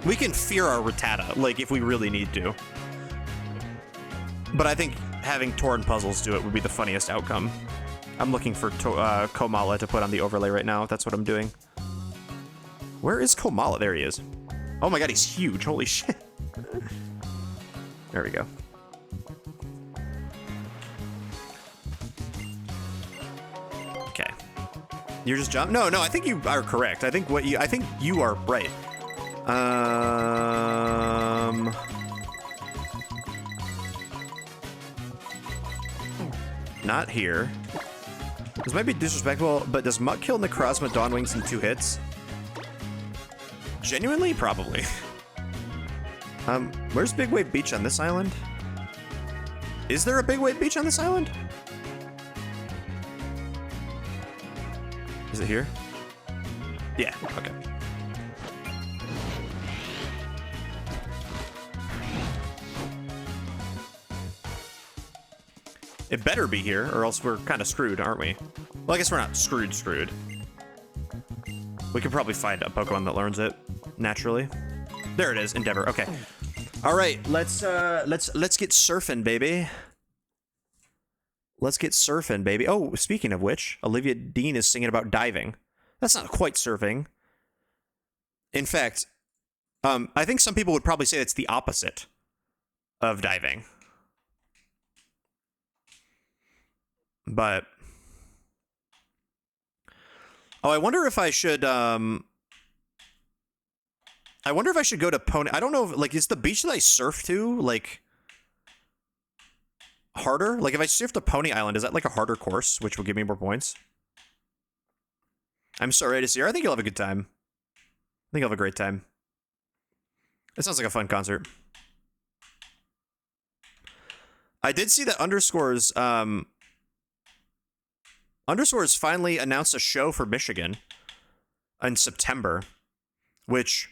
We can fear our Rattata, like, if we really need to. But I think having Torn Puzzles do it would be the funniest outcome. I'm looking for Kommo-o to put on the overlay right now. That's what I'm doing. Where is Kommo-o? There he is. Oh my god, he's huge. Holy shit. There we go. Okay. You're just jump? No, I think you are correct. I think you are right. Not here. This might be disrespectful, but does Muck kill Necrozma Dawn Wings in 2 hits? Genuinely? Probably. Where's Big Wave Beach on this island? Is there a Big Wave Beach on this island? Is it here? Yeah, okay. It better be here, or else we're kind of screwed, aren't we? Well, I guess we're not screwed. We could probably find a Pokemon that learns it naturally. There it is, Endeavor. Okay. All right, let's get surfing, baby. Let's get surfing, baby. Oh, speaking of which, Olivia Dean is singing about diving. That's not quite surfing. In fact, I think some people would probably say it's the opposite of diving. But oh, I wonder if I should go to Pony. I don't know if, like, is the beach that I surf to, like, harder? Like, if I surf to Pony Island, is that like a harder course, which will give me more points? I'm so ready to see her. I think you'll have a good time. I think you'll have a great time. It sounds like a fun concert. I did see that Underscores finally announced a show for Michigan in September, which,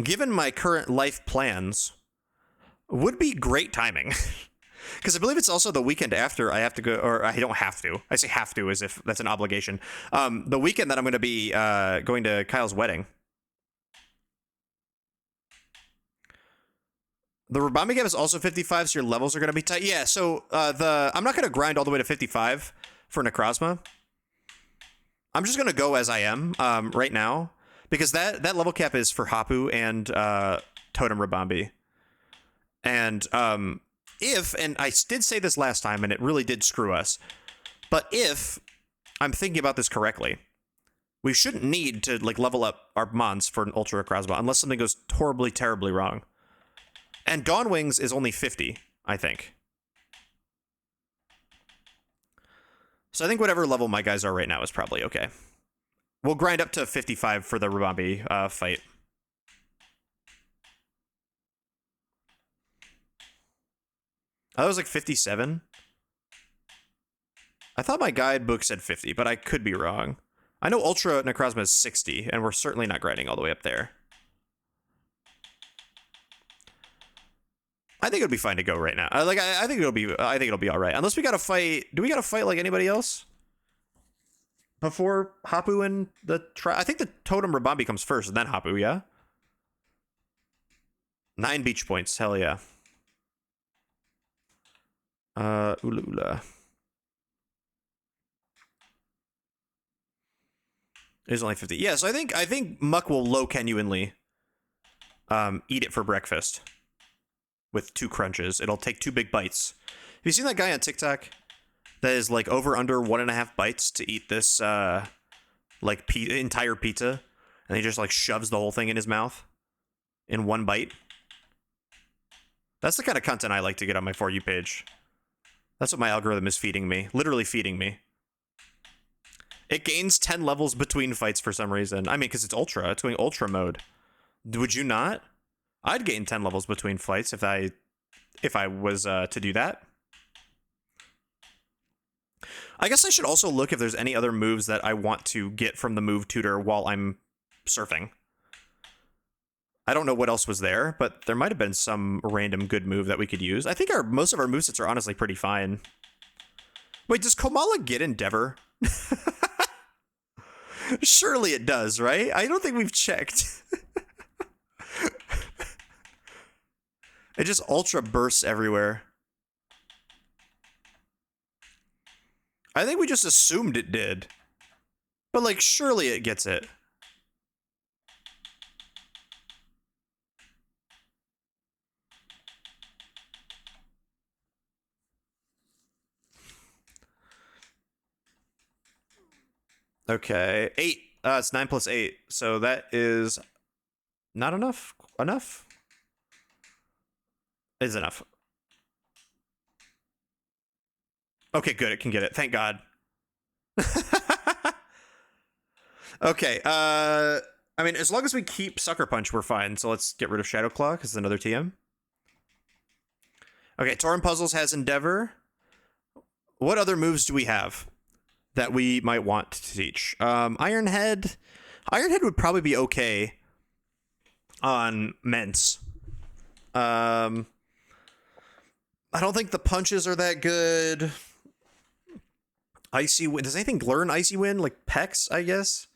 given my current life plans, would be great timing. Because I believe it's also the weekend after I have to go, or I don't have to. I say have to as if that's an obligation. The weekend that I'm going to be going to Kyle's wedding. The Rabami gap is also 55, so your levels are going to be tight. Yeah, so I'm not going to grind all the way to 55 for Necrozma. I'm just going to go as I am right now, because that level cap is for Hapu and Totem Rabambi. And and I did say this last time, and it really did screw us, but if I'm thinking about this correctly, we shouldn't need to, like, level up our Mons for an Ultra Necrozma unless something goes horribly, terribly wrong. And Dawn Wings is only 50, I think. So I think whatever level my guys are right now is probably okay. We'll grind up to 55 for the Rabambi fight. I was like 57. I thought my guidebook said 50, but I could be wrong. I know Ultra Necrozma is 60, and we're certainly not grinding all the way up there. I think it'll be fine to go right now. I think it'll be all right. Unless we gotta fight. Do we gotta fight like anybody else before Hapu and the I think the Totem Rabambi comes first, and then Hapu. Yeah. 9 beach points. Hell yeah. Ulula. It is only 50. Yeah, so I think Muck will low genuinely eat it for breakfast with 2 crunches. It'll take 2 big bites. Have you seen that guy on TikTok that is like over under 1.5 bites to eat this like entire pizza, and he just like shoves the whole thing in his mouth in 1 bite? That's the kind of content I like to get on my For You page. That's what my algorithm is feeding me. Literally feeding me. It gains 10 levels between fights for some reason. I mean, because it's Ultra. It's going Ultra mode. Would you not? I'd gain 10 levels between fights if I was to do that. I guess I should also look if there's any other moves that I want to get from the move tutor while I'm surfing. I don't know what else was there, but there might have been some random good move that we could use. I think most of our movesets are honestly pretty fine. Wait, does Komala get Endeavor? Surely it does, right? I don't think we've checked. It just ultra bursts everywhere. I think we just assumed it did. But like, surely it gets it. Okay, 8. It's 9 plus 8, so that is not enough. Enough is enough. Okay, good. It can get it. Thank God. Okay. I mean, as long as we keep Sucker Punch, we're fine. So let's get rid of Shadow Claw because it's another TM. Okay, Totem Puzzles has Endeavor. What other moves do we have that we might want to teach? Iron Head. Iron Head would probably be okay on Mence. I don't think the punches are that good. Icy Wind. Does anything learn Icy Wind? Like Pex, I guess?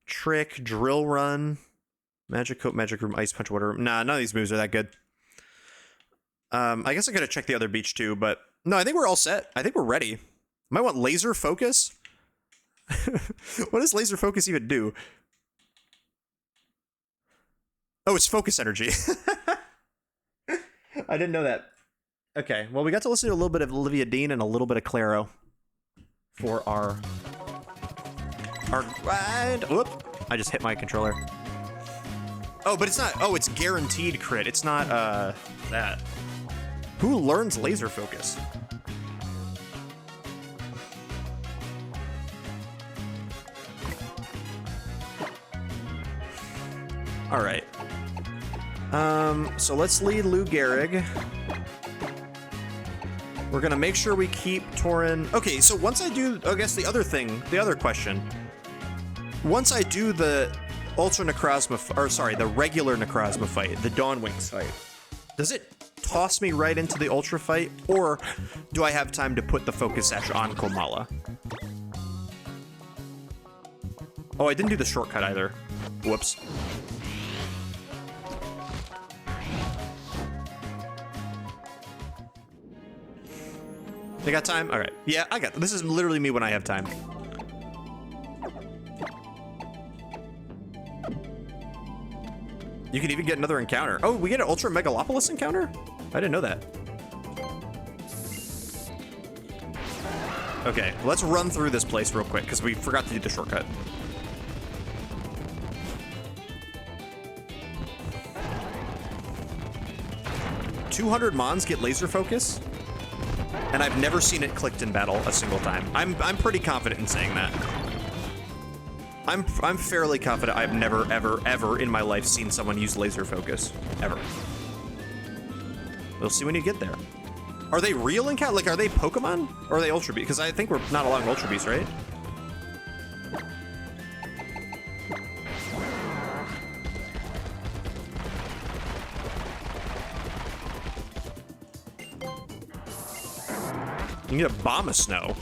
Trick, Drill Run, Magic Coat, Magic Room, Ice Punch, whatever. Nah, none of these moves are that good. I guess I gotta check the other beach too, but no, I think we're all set. I think we're ready. Might want Laser Focus? What does Laser Focus even do? Oh, it's Focus Energy. I didn't know that. Okay, well, we got to listen to a little bit of Olivia Dean and a little bit of Claro for our whoop! I just hit my controller. Oh, but it's not. Oh, it's guaranteed crit. It's not that. Who learns Laser Focus? All right. So let's lead Lou Gehrig. We're gonna make sure we keep Tauren. Okay, so once I do, I guess the other question. Once I do the Ultra Necrozma, or sorry, the regular Necrozma fight, the Dawn Wings fight, does it toss me right into the Ultra fight, or do I have time to put the Focus Sash on Komala? Oh, I didn't do the shortcut either. Whoops. They got time? All right. Yeah, I got this. Is literally me when I have time. You can even get another encounter. Oh, we get an Ultra Megalopolis encounter? I didn't know that. Okay, let's run through this place real quick because we forgot to do the shortcut. $200 Mons get Laser Focus? And I've never seen it clicked in battle a single time. I'm pretty confident in saying that. I'm fairly confident I've never, ever in my life seen someone use Laser Focus. Ever. We'll see when you get there. Are they real encounter? Like, are they Pokemon? Or are they Ultra Beast? Because I think we're not allowing Ultra Beast, right? You can get a Bomb of Snow.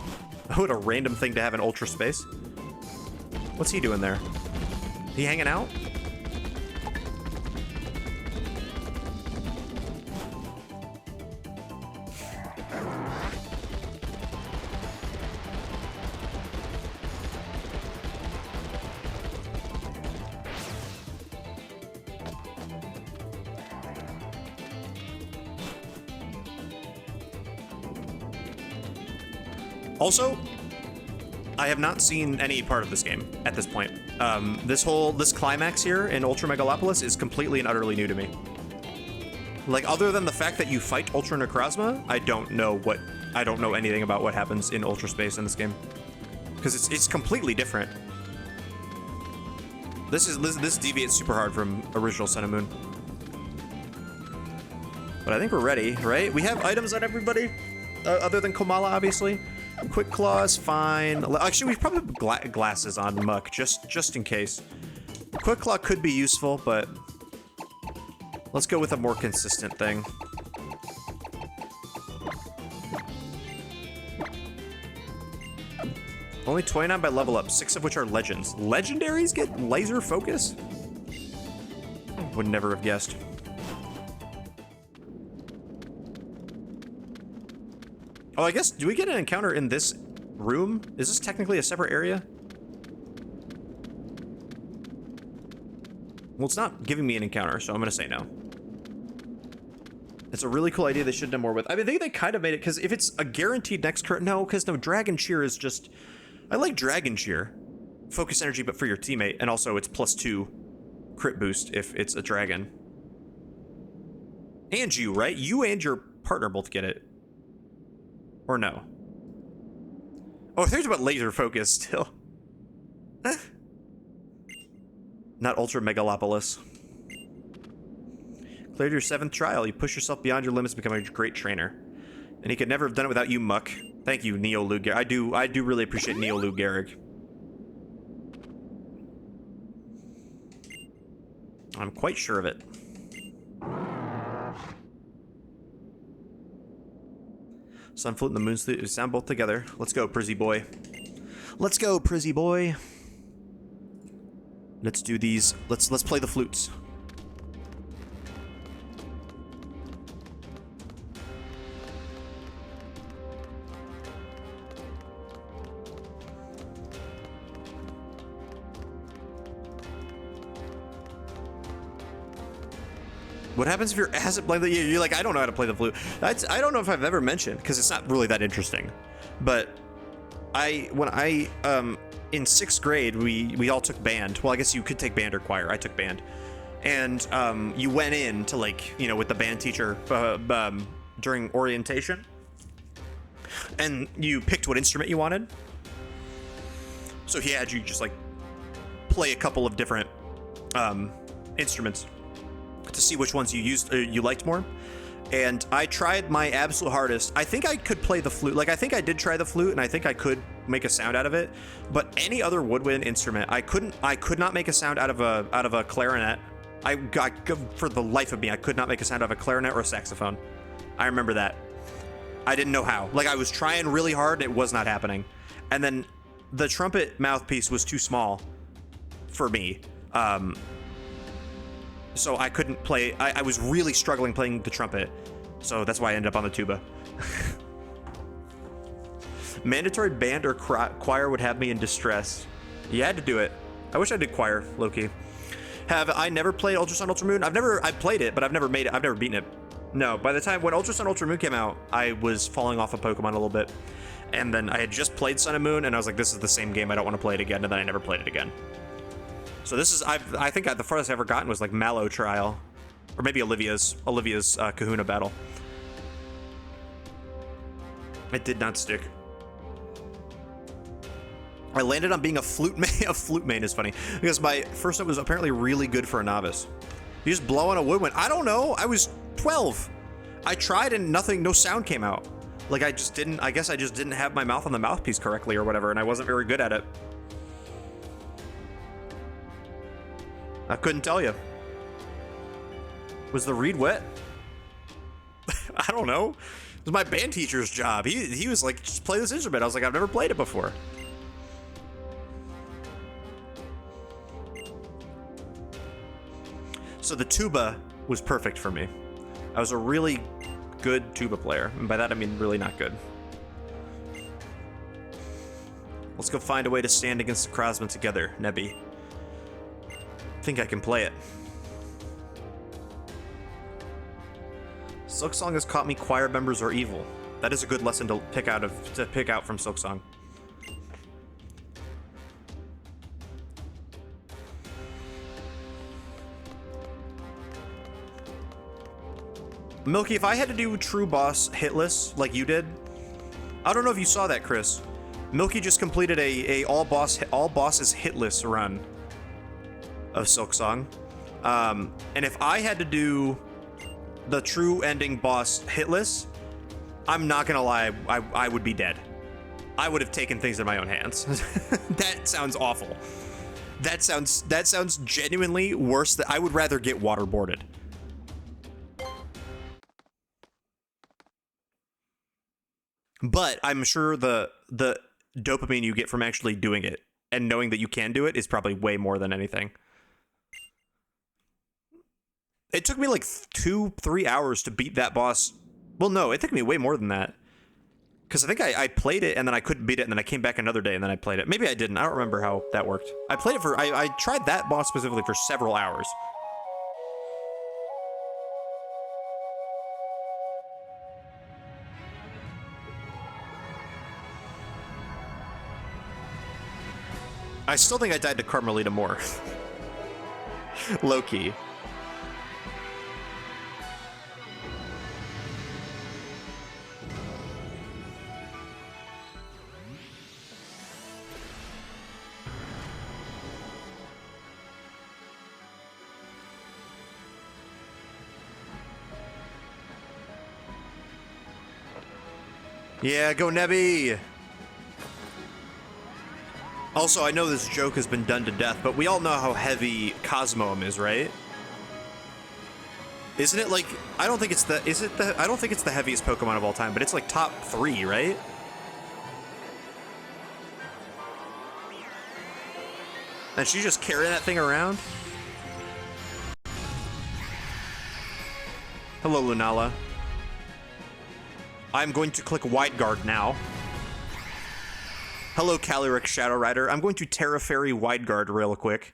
What a random thing to have in Ultra Space. What's he doing there? He hanging out? Also, I have not seen any part of this game at this point. This climax here in Ultra Megalopolis is completely and utterly new to me. Like, other than the fact that you fight Ultra Necrozma, I don't know anything about what happens in Ultra Space in this game. Because it's completely different. This deviates super hard from original Sun and Moon. But I think we're ready, right? We have items on everybody, other than Komala, obviously. Quick Claw is fine. Actually, we probably put glasses on Muck, just in case. Quick Claw could be useful, but let's go with a more consistent thing. Only 29 by level up, 6 of which are legends. Legendaries get laser focus? Would never have guessed. Oh, I guess, do we get an encounter in this room? Is this technically a separate area? Well, it's not giving me an encounter, so I'm gonna say no. It's a really cool idea they should have done more with. I mean, I think they kind of made it, because if it's a guaranteed next current, no, because no, Dragon Cheer is just... I like Dragon Cheer. Focus energy, but for your teammate, and also it's +2 crit boost if it's a dragon. And you, right? You and your partner both get it. Or no? Oh, there's about laser focus still. Not Ultra Megalopolis. Cleared your 7th trial. You push yourself beyond your limits, becoming a great trainer. And he could never have done it without you, Muck. Thank you, Neo Lou Gehrig. I do really appreciate Neo Lou Gehrig. I'm quite sure of it. Sunflute and the Moonflute sound both together. Let's go, Prizzy boy. Let's go, Prizzy boy. Let's do these. Let's play the flutes. What happens if your ass at playing the... You're like, I don't know how to play the flute. I don't know if I've ever mentioned, because it's not really that interesting. But when I in 6th grade, we all took band. Well, I guess you could take band or choir. I took band. And you went in to, like, you know, with the band teacher during orientation. And you picked what instrument you wanted. So he had you just, like, play a couple of different instruments to see which ones you liked more. And I tried my absolute hardest. I think I could play the flute. Like, I think I did try the flute, and I think I could make a sound out of it. But any other woodwind instrument, I could not make a sound out of a clarinet. For the life of me, I could not make a sound out of a clarinet or a saxophone. I remember that. I didn't know how. Like, I was trying really hard, and it was not happening. And then the trumpet mouthpiece was too small for me. So I couldn't play. I was really struggling playing the trumpet. So that's why I ended up on the tuba. Mandatory band or choir would have me in distress. You had to do it. I wish I did choir, low-key. Have I never played Ultra Sun, Ultra Moon? I've played it, but I've never made it. I've never beaten it. No, by the time when Ultra Sun, Ultra Moon came out, I was falling off of Pokemon a little bit. And then I had just played Sun and Moon, and I was like, this is the same game. I don't want to play it again. And then I never played it again. So this is, I think the farthest I've ever gotten was like Mallow Trial. Or maybe Olivia's Kahuna battle. It did not stick. I landed on being a flute main. A flute main is funny. Because my first note was apparently really good for a novice. You just blow on a woodwind. I don't know. I was 12. I tried and no sound came out. Like I guess I just didn't have my mouth on the mouthpiece correctly or whatever, and I wasn't very good at it. I couldn't tell you. Was the reed wet? I don't know. It was my band teacher's job. He was like, just play this instrument. I was like, I've never played it before. So the tuba was perfect for me. I was a really good tuba player. And by that, I mean really not good. Let's go find a way to stand against the Necrozma together, Nebby. Think I can play it. Silksong has caught me. Choir members are evil. That is a good lesson to pick out from Silksong. Milky, if I had to do true boss hitless like you did, I don't know if you saw that, Chris. Milky just completed a all bosses hitless run of Silksong. And if I had to do the true ending boss hitless, I'm not gonna lie, I would be dead. I would have taken things in my own hands. That sounds awful. That sounds genuinely worse. I would rather get waterboarded. But I'm sure the dopamine you get from actually doing it and knowing that you can do it is probably way more than anything. It took me like 2-3 hours to beat that boss. Well, no, it took me way more than that. Because I think I played it and then I couldn't beat it and then I came back another day and then I played it. Maybe I didn't. I don't remember how that worked. I played it for... I tried that boss specifically for several hours. I still think I died to Carmelita more. Low-key. Yeah, go Nebby! Also, I know this joke has been done to death, but we all know how heavy Kommo-o is, right? Isn't it like... I don't think it's the... Is it the... I don't think it's the heaviest Pokemon of all time, but it's like top 3, right? And she's just carrying that thing around? Hello, Lunala. I'm going to click Wide Guard now. Hello, Calyrex Shadow Rider. I'm going to Terra Fairy Wide Guard real quick.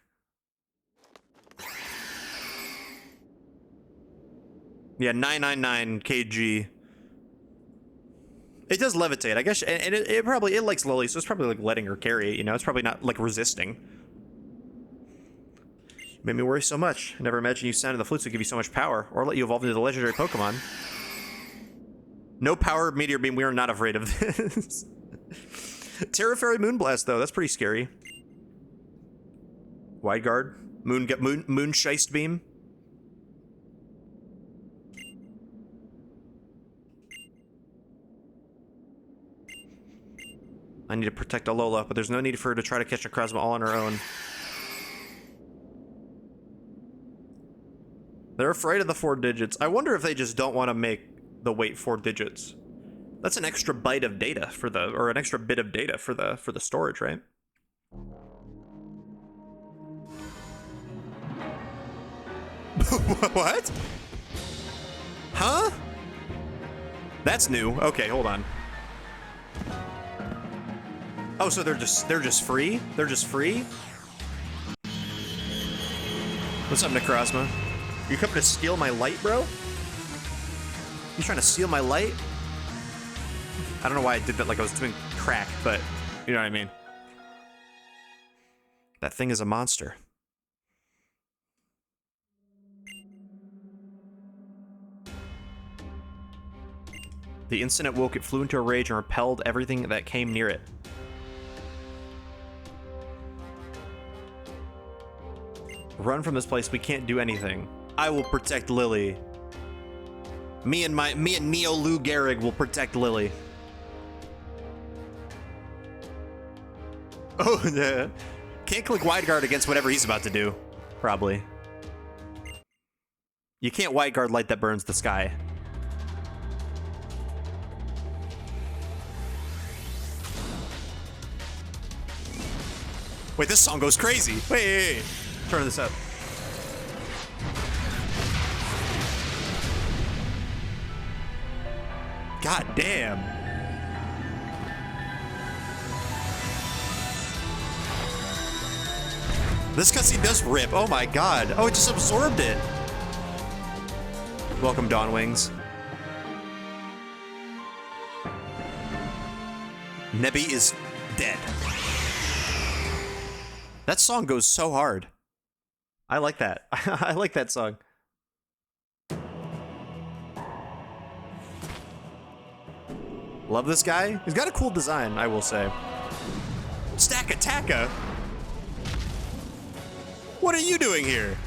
Yeah, 999 kg. It does levitate, I guess, and it probably, it likes Lily, so it's probably like letting her carry it, you know? It's probably not like resisting. Made me worry so much. I never imagined you sounding the flutes would give you so much power, or let you evolve into the legendary Pokemon. No power, Meteor Beam, we are not afraid of this. Terra Fairy Moonblast, though, that's pretty scary. Wide Guard. Moon Scheist Beam. I need to protect Alola, but there's no need for her to try to catch Necrozma all on her own. They're afraid of the 4 digits. I wonder if they just don't want to make the weight 4 digits. That's an extra byte of data for the, or an extra bit of data for the storage, right? What? Huh? That's new. Okay, hold on. Oh, so they're just free? They're just free? What's up, Necrozma? You coming to steal my light, bro? You trying to steal my light? I don't know why I did that like I was doing crack, but you know what I mean. That thing is a monster. The instant it woke, it flew into a rage and repelled everything that came near it. Run from this place, we can't do anything. I will protect Lily. Me and Neo Lou Gehrig will protect Lily. Oh, yeah. Can't click Wide Guard against whatever he's about to do. Probably. You can't Wide Guard light that burns the sky. Wait, this song goes crazy. Wait. Turn this up. God damn. This cutscene does rip. Oh my god. Oh, it just absorbed it. Welcome, Dawnwings. Nebby is dead. That song goes so hard. I like that. I like that song. Love this guy. He's got a cool design, I will say. Stack-a-tacka? What are you doing here?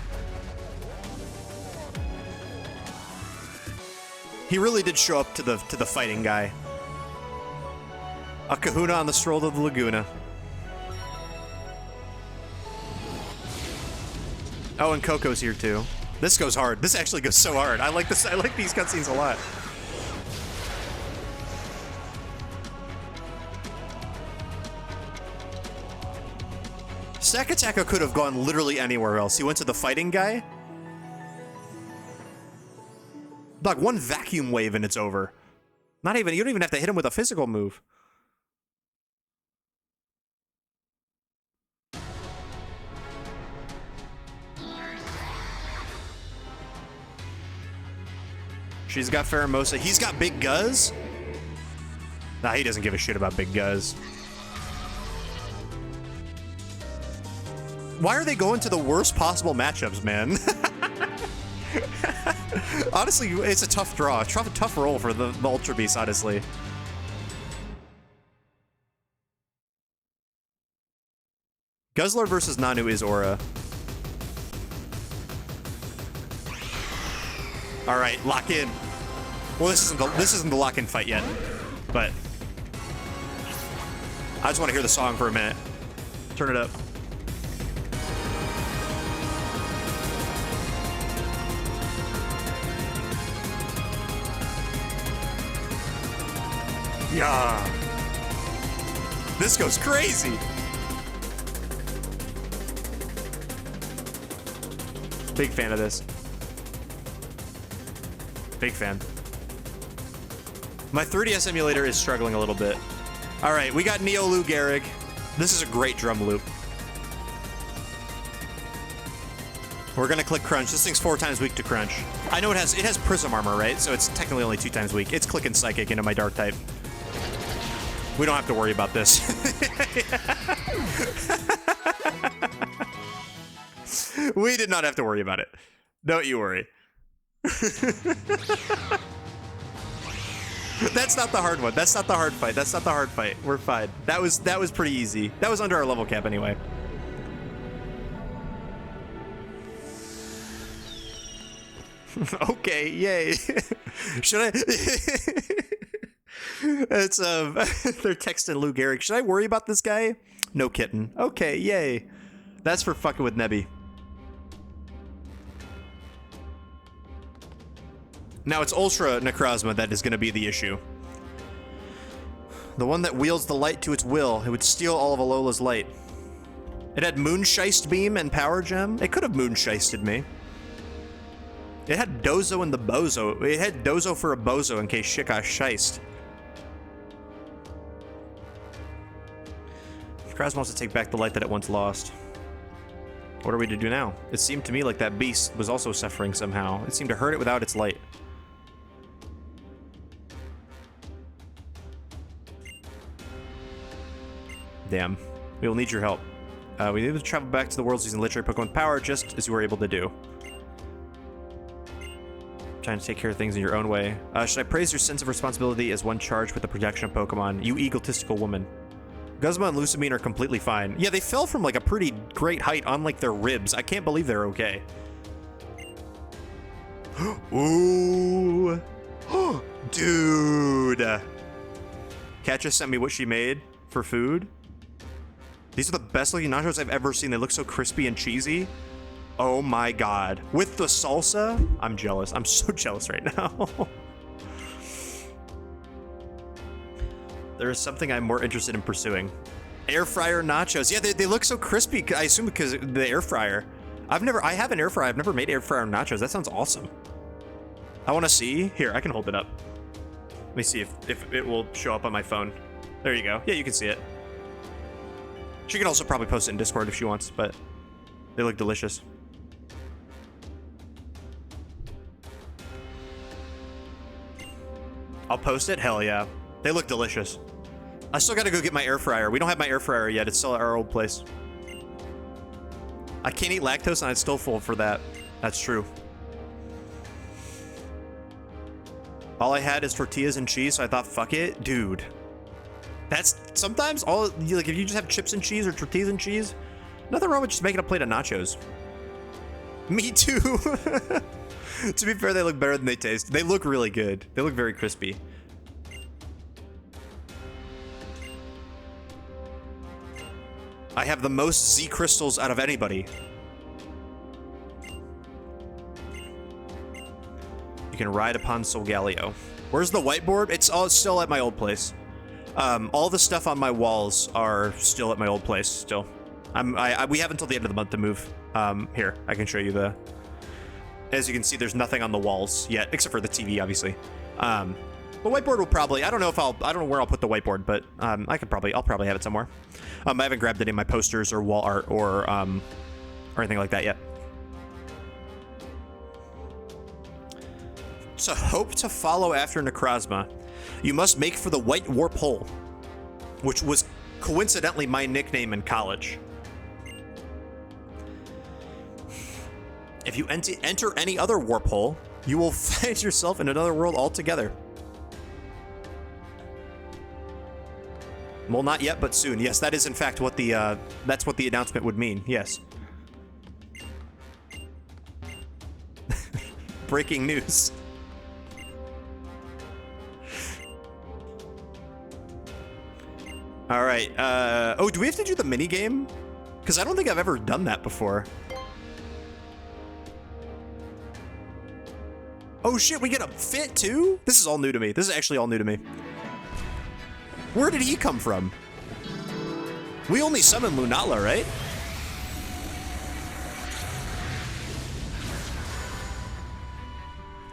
He really did show up to the fighting guy. A kahuna on the stroll to the Laguna. Oh, and Coco's here too. This goes hard. This actually goes so hard. I like this. I like these cutscenes a lot. Sakataka could have gone literally anywhere else. He went to the fighting guy. Like one vacuum wave and it's over. Not even, you don't even have to hit him with a physical move. She's got Pheromosa. He's got Big Guz? Nah, he doesn't give a shit about Big Guz. Why are they going to the worst possible matchups, man? Honestly, it's a tough draw. Tough roll for the Ultra Beast, honestly. Guzzler versus Nanu is Aura. All right, lock in. Well, this isn't the lock-in fight yet, but I just want to hear the song for a minute. Turn it up. Yeah. This goes crazy. Big fan of this. Big fan. My 3DS emulator is struggling a little bit. All right, we got Neo Lou Gehrig. This is a great drum loop. We're gonna click crunch. This thing's 4 times weak to crunch. I know it has prism armor, right? So it's technically only 2 times weak. It's clicking psychic into my dark type. We don't have to worry about this. We did not have to worry about it. Don't you worry. That's not the hard one. That's not the hard fight. That's not the hard fight. We're fine. That was pretty easy. That was under our level cap anyway. Okay, yay. Should I? It's they're texting Lou Gehrig. Should I worry about this guy? No kitten. Okay, yay. That's for fucking with Nebby. Now it's Ultra Necrozma that is going to be the issue. The one that wields the light to its will. It would steal all of Alola's light. It had Moonsheist Beam and Power Gem. It could have Moonsheisted me. It had Dozo and the Bozo. It had Dozo for a Bozo in case shit got sheist. Necrozma wants to take back the light that it once lost. What are we to do now? It seemed to me like that beast was also suffering somehow. It seemed to hurt it without its light. Damn. We will need your help. We need to travel back to the worlds using literary Pokemon power, just as you were able to do. Trying to take care of things in your own way. Should I praise your sense of responsibility as one charged with the protection of Pokemon? You egotistical woman. Guzma and Lusamine are completely fine. Yeah, they fell from like a pretty great height on like their ribs. I can't believe they're okay. Ooh. Dude. Kat just sent me what she made for food. These are the best looking nachos I've ever seen. They look so crispy and cheesy. Oh my god. With the salsa? I'm jealous. I'm so jealous right now. There is something I'm more interested in pursuing. Air fryer nachos. Yeah, they look so crispy. I assume because of the air fryer. I have an air fryer. I've never made air fryer nachos. That sounds awesome. I want to see. Here, I can hold it up. Let me see if it will show up on my phone. There you go. Yeah, you can see it. She can also probably post it in Discord if she wants, but they look delicious. I'll post it? Hell yeah. They look delicious. I still gotta go get my air fryer. We don't have my air fryer yet. It's still at our old place. I can't eat lactose and I'm still full for that. That's true. All I had is tortillas and cheese, so I thought, fuck it. Dude. That's sometimes all, like if you just have chips and cheese or tortillas and cheese, nothing wrong with just making a plate of nachos. Me too. To be fair, they look better than they taste. They look really good. They look very crispy. I have the most Z crystals out of anybody. You can ride upon Solgaleo. Where's the whiteboard? It's still at my old place. All the stuff on my walls are still at my old place still. We have until the end of the month to move. Here, I can show you the... As you can see, there's nothing on the walls yet, except for the TV, obviously. The whiteboard will probably... I don't know where I'll put the whiteboard, but I'll probably have it somewhere. I haven't grabbed any of my posters or wall art or anything like that yet. To hope to follow after Necrozma, you must make for the White Warp Hole, which was coincidentally my nickname in college. If you enter any other warp hole, you will find yourself in another world altogether. Well, not yet, but soon. Yes, that is in fact what the that's what the announcement would mean. Yes. Breaking news. All right. Oh, do we have to do the mini game? Because I don't think I've ever done that before. Oh shit, we get a fit too? This is all new to me. This is actually all new to me. Where did he come from? We only summoned Lunala, right?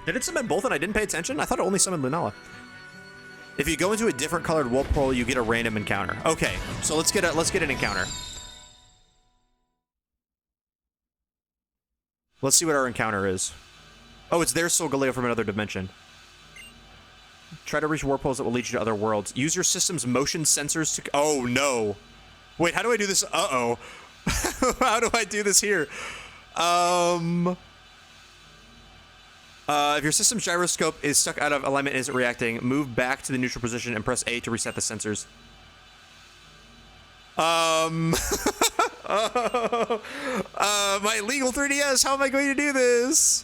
Did it summon both and I didn't pay attention? I thought it only summoned Lunala. If you go into a different colored warp hole, you get a random encounter. Okay, so let's get an encounter. Let's see what our encounter is. Oh, it's their Solgaleo from another dimension. Try to reach warp holes that will lead you to other worlds. Use your system's motion sensors to... Oh, no. Wait, how do I do this? Uh-oh. How do I do this here? If your system's gyroscope is stuck out of alignment and isn't reacting, move back to the neutral position and press A to reset the sensors. My legal 3DS, how am I going to do this?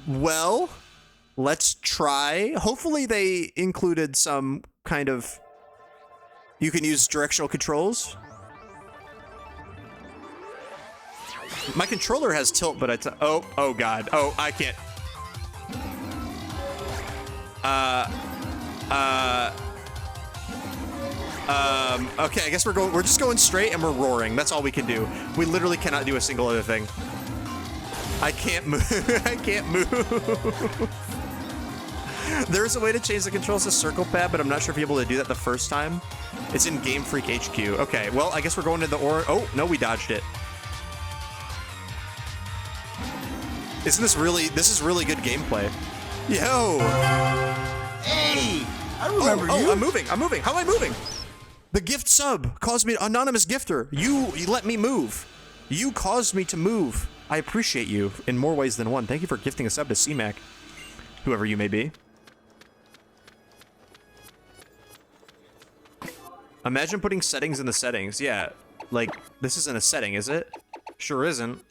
Well, let's try. Hopefully they included some kind of... You can use directional controls. My controller has tilt, but oh god. Oh, I can't. Okay, I guess we're just going straight and we're roaring. That's all we can do. We literally cannot do a single other thing. I can't move. I can't move. There's a way to change the controls to circle pad, but I'm not sure if you're able to do that the first time. It's in Game Freak HQ. Okay, well, I guess we're going to the Oh, no, we dodged it. Isn't this really... This is really good gameplay. Yo! Hey! I remember you. Oh, I'm moving. How am I moving? The gift sub caused me... Anonymous gifter. You let me move. You caused me to move. I appreciate you in more ways than one. Thank you for gifting a sub to CMAC. Whoever you may be. Imagine putting settings in the settings. Yeah, like, this isn't a setting, is it? Sure isn't.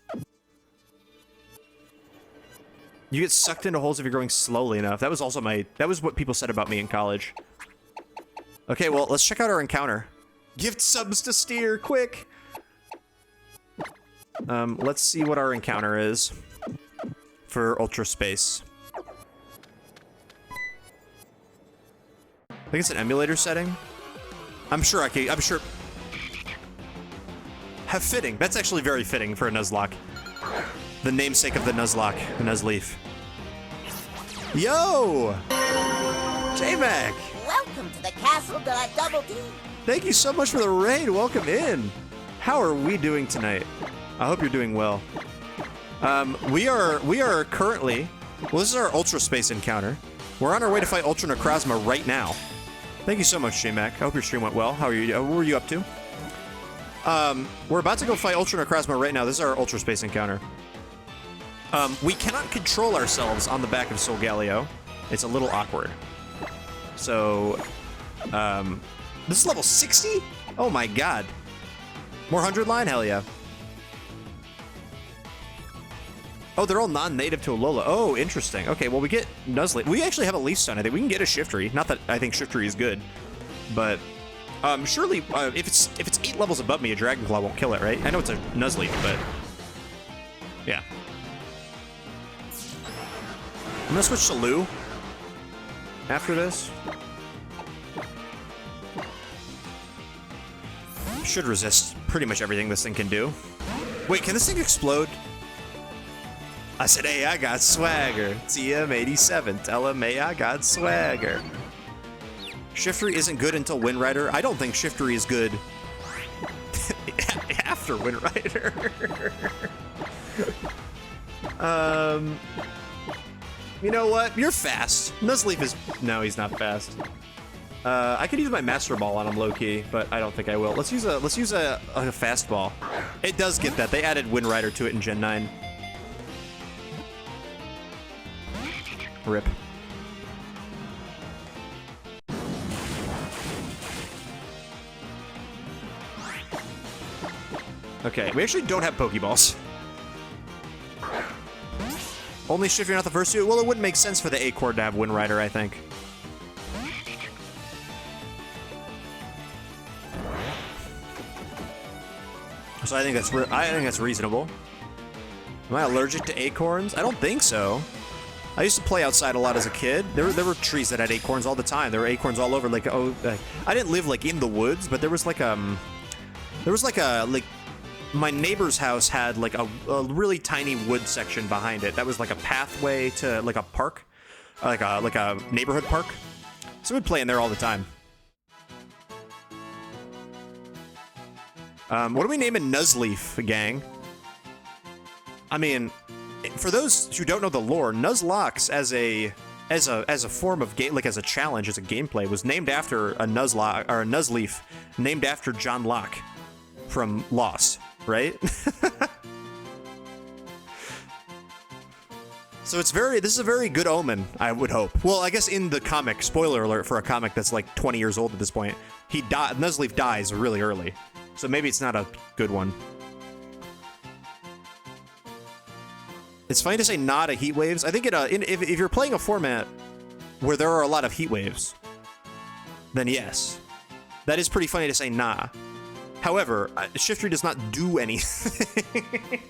You get sucked into holes if you're going slowly enough. That was also that was what people said about me in college. Okay, well, let's check out our encounter. Gift subs to steer, quick! Let's see what our encounter is for Ultra Space. I think it's an emulator setting. I'm sure. Have fitting. That's actually very fitting for a Nuzlocke. The namesake of the Nuzlocke, the Nuzleaf. Yo! J-Mac! Welcome to the castle that I double D. Thank you so much for the raid. Welcome in. How are we doing tonight? I hope you're doing well. We are currently... Well, this is our Ultra Space encounter. We're on our way to fight Ultra Necrozma right now. Thank you so much, J-Mac. I hope your stream went well. How are you? What were you up to? We're about to go fight Ultra Necrozma right now. This is our Ultra Space encounter. We cannot control ourselves on the back of Solgaleo. It's a little awkward. So, this is level 60? Oh my god. More 100 line? Hell yeah. Oh, they're all non-native to Alola. Oh, interesting. Okay, well, we get Nuzlocke. We actually have a Leaf Stone. I think we can get a Shiftry. Not that I think Shiftry is good, but surely if it's 8 levels above me, a Dragon Claw won't kill it, right? I know it's a Nuzlocke, but yeah. I'm gonna switch to Lou after this. Should resist pretty much everything this thing can do. Wait, can this thing explode? I said, hey, I got swagger. TM87, tell him, hey, I got swagger. Shiftry isn't good until Wind Rider. I don't think Shiftry is good after Wind Rider. You know what? You're fast. Nuzleaf is... No, he's not fast. I could use my Master Ball on him low-key, but I don't think I will. Let's use a fastball. It does get that. They added Wind Rider to it in Gen 9. Rip. Okay, we actually don't have Pokeballs. Only Shiftry, not the first two? Well, it wouldn't make sense for the Acorn to have Wind Rider, I think. So I think that's reasonable. Am I allergic to acorns? I don't think so. I used to play outside a lot as a kid. There were trees that had acorns all the time. There were acorns all over. Like I didn't live like in the woods, but there was like my neighbor's house had like a really tiny wood section behind it. That was like a pathway to like a park, like a neighborhood park. So we'd play in there all the time. What are we naming Nuzleaf, gang? I mean, for those who don't know the lore, Nuzlocke as a form of game, like as a challenge, as a gameplay, was named after a Nuzlocke or a Nuzleaf, named after John Locke from Lost, right? So this is a very good omen, I would hope. Well, I guess in the comic, spoiler alert for a comic that's like 20 years old at this point, Nuzleaf dies really early. So maybe it's not a good one. It's funny to say not a heat waves. I think if you're playing a format where there are a lot of heat waves, then yes. That is pretty funny to say nah. However, Shiftry does not do anything.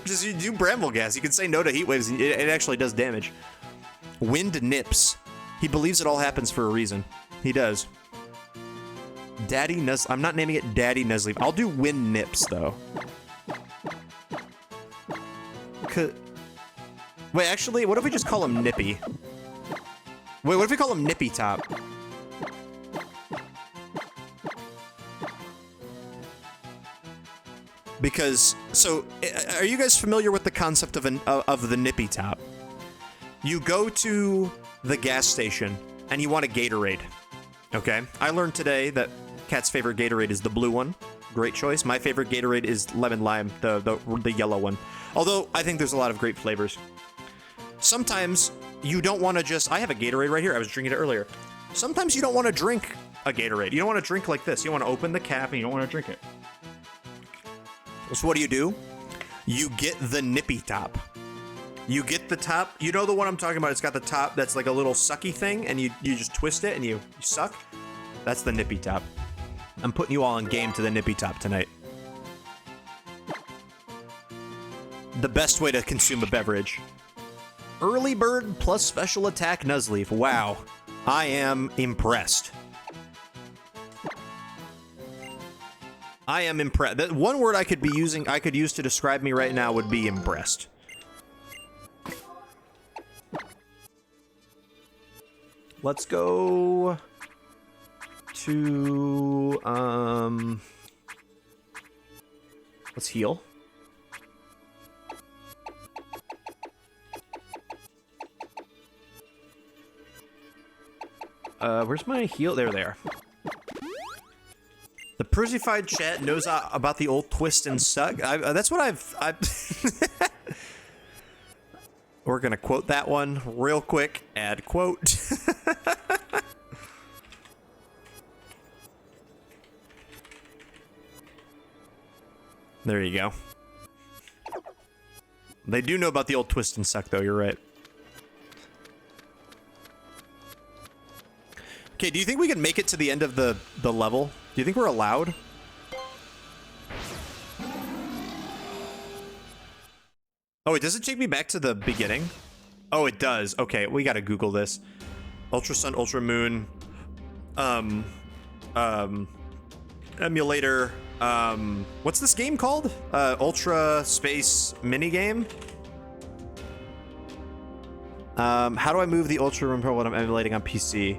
Just you do Bramble Gas. You can say no to heat waves, and it actually does damage. Wind Nips. He believes it all happens for a reason. He does. Daddy Nuzleaf. I'm not naming it Daddy Nuzleaf. I'll do Wind Nips, though. Wait, actually, what if we just call him Nippy? Wait, what if we call him Nippy Top? Because, so, are you guys familiar with the concept of the Nippy Top? You go to the gas station, and you want a Gatorade. Okay? I learned today that Kat's favorite Gatorade is the blue one. Great choice. My favorite Gatorade is lemon lime, the yellow one. Although, I think there's a lot of great flavors. Sometimes, you don't want to just... I have a Gatorade right here. I was drinking it earlier. Sometimes you don't want to drink a Gatorade. You don't want to drink like this. You want to open the cap, and you don't want to drink it. So what do? You get the Nippy Top. You get the top. You know the one I'm talking about? It's got the top that's like a little sucky thing, and you just twist it, and you suck. That's the Nippy Top. I'm putting you all on game to the Nippy Top tonight. The best way to consume a beverage. Early Bird plus Special Attack Nuzleaf. Wow. I am impressed. I am impressed. That one word I could use to describe me right now would be impressed. Let's go to let's heal. Where's my heal? There they are. The Przzyfied chat knows about the old twist and suck. That's what I've We're gonna quote that one real quick. Add quote. There you go. They do know about the old twist and suck, though. You're right. Okay, do you think we can make it to the end of the level? Do you think we're allowed? Oh, it doesn't take me back to the beginning? Oh, it does. Okay, we gotta Google this. Ultra Sun, Ultra Moon, emulator, what's this game called? Ultra Space Minigame? How do I move the Ultra Room Pro when I'm emulating on PC?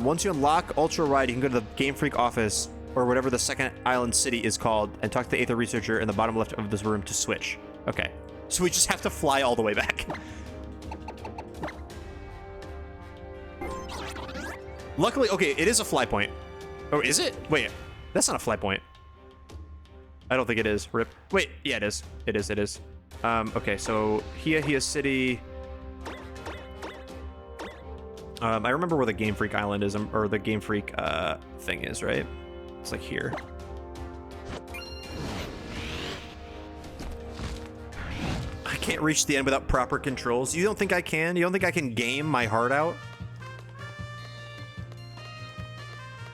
Once you unlock Ultra Ride, you can go to the Game Freak office, or whatever the second island city is called, and talk to the Aether Researcher in the bottom left of this room to switch. Okay. So we just have to fly all the way back. Luckily, okay, it is a fly point. Oh, is it? Wait, that's not a fly point. I don't think it is. Rip. Wait, yeah, it is. It is, it is. Okay, so Hia City. I remember where the Game Freak Island is, or the Game Freak thing is, right? It's like here. I can't reach the end without proper controls. You don't think I can? You don't think I can game my heart out?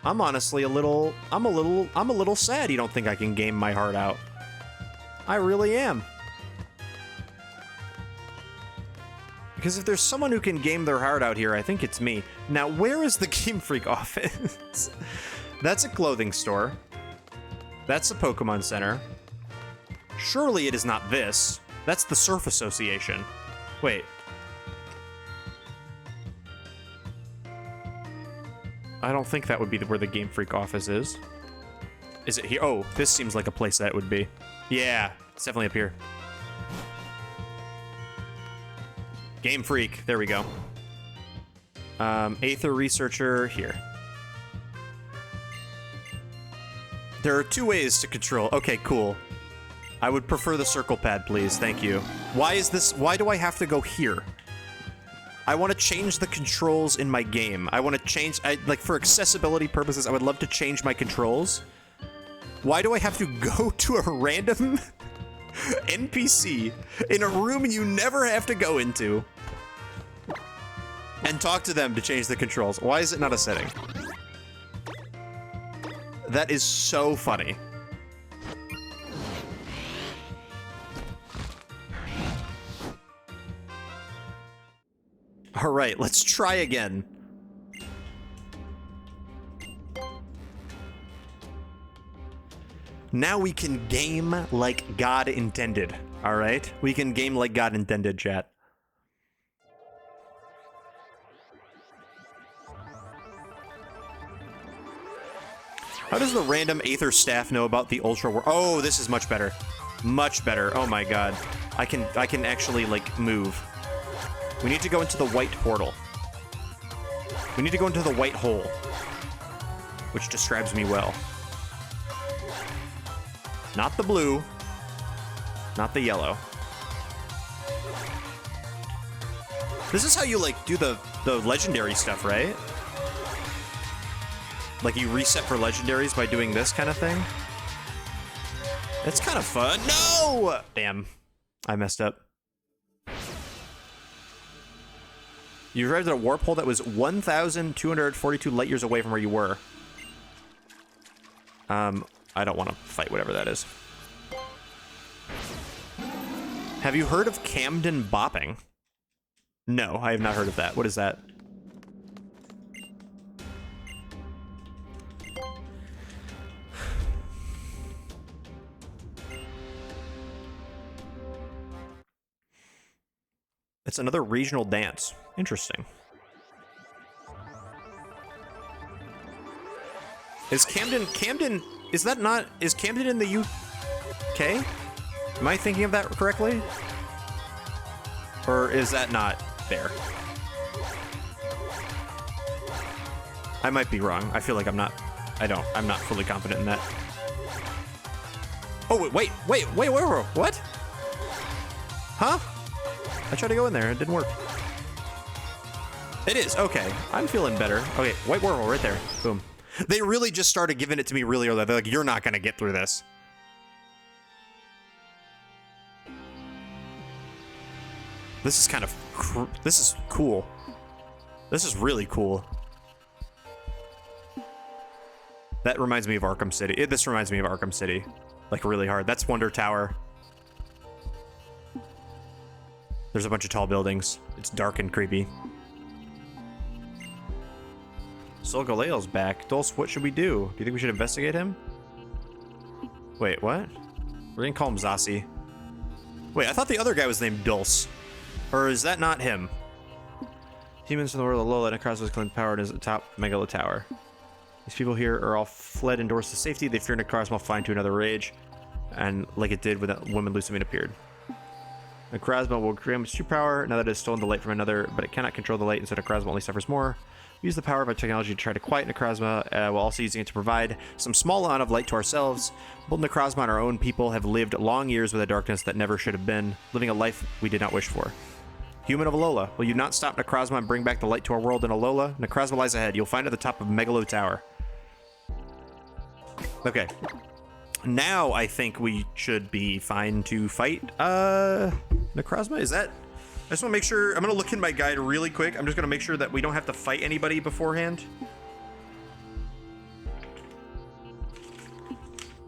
I'm honestly I'm a little sad you don't think I can game my heart out. I really am. Because if there's someone who can game their heart out here, I think it's me. Now, where is the Game Freak office? That's a clothing store. That's a Pokemon Center. Surely it is not this. That's the Surf Association. Wait. I don't think that would be where the Game Freak office is. Is it here? Oh, this seems like a place that would be. Yeah, it's definitely up here. Game Freak, there we go. Aether Researcher, here. There are two ways to control. Okay, cool. I would prefer the circle pad, please. Thank you. Why is this? Why do I have to go here? I want to change the controls in my game. I want to change, like, for accessibility purposes, I would love to change my controls. Why do I have to go to a random NPC in a room you never have to go into and talk to them to change the controls? Why is it not a setting? That is so funny. All right, let's try again. Now we can game like God intended, all right? We can game like God intended, chat. How does the random Aether staff know about the Ultra War? Oh, this is much better. Much better. Oh my god. I can actually, like, move. We need to go into the white portal. We need to go into the white hole, which describes me well. Not the blue. Not the yellow. This is how you, like, do the legendary stuff, right? Like, you reset for legendaries by doing this kind of thing? It's kind of fun. No! Damn. I messed up. You arrived at a warp hole that was 1,242 light years away from where you were. I don't want to fight whatever that is. Have you heard of Camden bopping? No, I have not heard of that. What is that? It's another regional dance. Interesting. Is Camden, is that not, is Camden in the UK? Am I thinking of that correctly? Or is that not there? I might be wrong. I feel like I'm not fully confident in that. Oh, wait, what? Huh? I tried to go in there, it didn't work. It is, okay. I'm feeling better. Okay, white whirl right there. Boom. They really just started giving it to me really early. They're like, you're not gonna get through this. This is kind of... this is cool. This is really cool. That reminds me of Arkham City. This reminds me of Arkham City. Like, really hard. That's Wonder Tower. There's a bunch of tall buildings. It's dark and creepy. Solgaleil's back. Dulce, what should we do? Do you think we should investigate him? Wait, what? We're gonna call him Zassi. Wait, I thought the other guy was named Dulce. Or is that not him? Humans from the world of Alola, Necrozma's claimed power is at the top Megalo Tower. These people here are all fled indoors to safety. They fear Necrozma flying to another rage. And like it did when that woman Lucamine appeared. Necrozma will grant its true power now that it has stolen the light from another, but it cannot control the light, and so Necrozma only suffers more. We use the power of our technology to try to quiet Necrozma, while also using it to provide some small amount of light to ourselves. Both Necrozma and our own people have lived long years with a darkness that never should have been, living a life we did not wish for. Human of Alola, will you not stop Necrozma and bring back the light to our world in Alola? Necrozma lies ahead. You'll find it at the top of Megalo Tower. Okay. Now I think we should be fine to fight Necrozma. Is that... I just want to make sure... I'm going to look in my guide really quick. I'm just going to make sure that we don't have to fight anybody beforehand.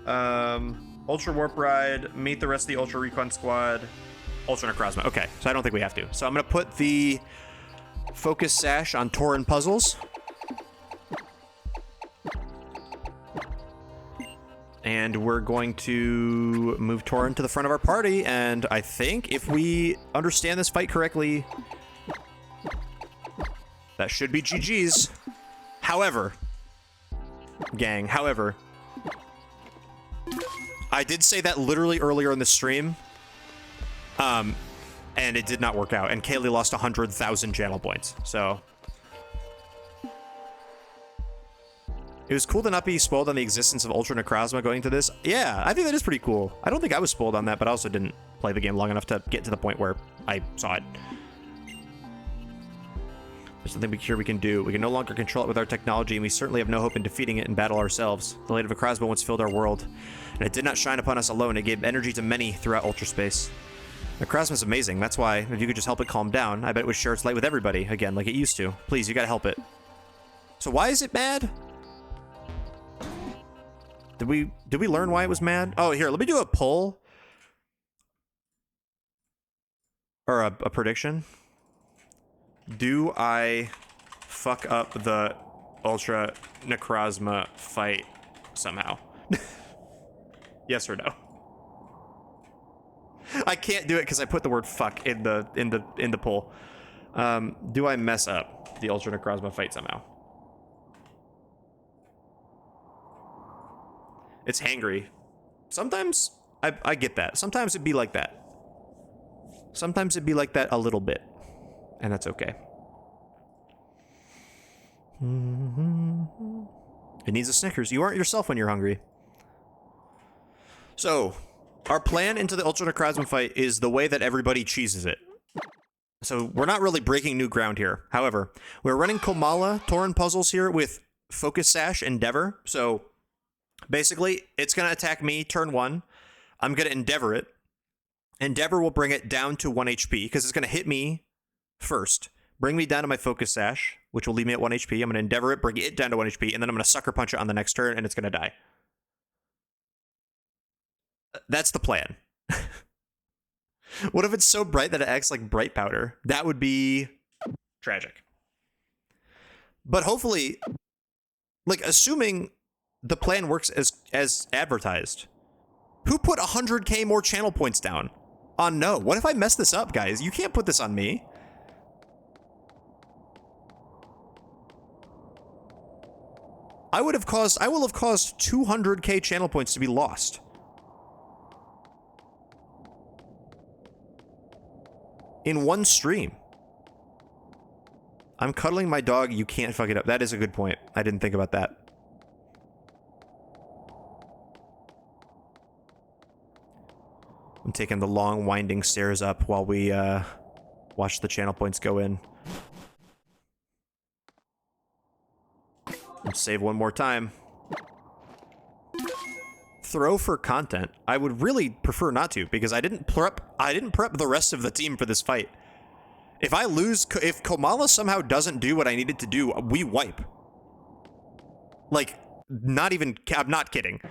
Ultra Warp Ride, meet the rest of the Ultra Recon Squad, Ultra Necrozma. Okay, so I don't think we have to. So I'm going to put the Focus Sash on Tauren Puzzles. And we're going to move Tauren to the front of our party, and I think if we understand this fight correctly, that should be GG's. However, gang, I did say that literally earlier in the stream, and it did not work out, and Kaylee lost 100,000 channel points, so... It was cool to not be spoiled on the existence of Ultra Necrozma going to this. Yeah, I think that is pretty cool. I don't think I was spoiled on that, but I also didn't play the game long enough to get to the point where I saw it. There's something sure we can do. We can no longer control it with our technology, and we certainly have no hope in defeating it in battle ourselves. The light of Necrozma once filled our world, and it did not shine upon us alone. It gave energy to many throughout Ultra Space. Necrozma is amazing. That's why, if you could just help it calm down, I bet it would share its light with everybody, again, like it used to. Please, you gotta help it. So why is it mad? Did we learn why it was mad? Oh, here, let me do a poll. Or a prediction. Do I fuck up the Ultra Necrozma fight somehow? Yes or no? I can't do it because I put the word fuck in the poll. Do I mess up the Ultra Necrozma fight somehow? It's hangry. Sometimes I get that. Sometimes it'd be like that. Sometimes it'd be like that a little bit. And that's okay. It needs a Snickers. You aren't yourself when you're hungry. So, our plan into the Ultra Necrozma fight is the way that everybody cheeses it. So, we're not really breaking new ground here. However, we're running Komala Tauren Puzzles here with Focus Sash Endeavor. So, basically, it's going to attack me turn 1. I'm going to Endeavor it. Endeavor will bring it down to 1 HP, because it's going to hit me first. Bring me down to my Focus Sash, which will leave me at 1 HP. I'm going to Endeavor it, bring it down to 1 HP, and then I'm going to Sucker Punch it on the next turn, and it's going to die. That's the plan. What if it's so bright that it acts like bright powder? That would be tragic. But hopefully, like, assuming the plan works as advertised. Who put 100k more channel points down? On no. What if I mess this up, guys? You can't put this on me. I will have caused 200k channel points to be lost. In one stream. I'm cuddling my dog. You can't fuck it up. That is a good point. I didn't think about that. I'm taking the long, winding stairs up while we watch the channel points go in. Let's save one more time. Throw for content. I would really prefer not to, because I didn't prep the rest of the team for this fight. If I lose, if Komala somehow doesn't do what I needed to do, we wipe. Like, not even, I'm not kidding.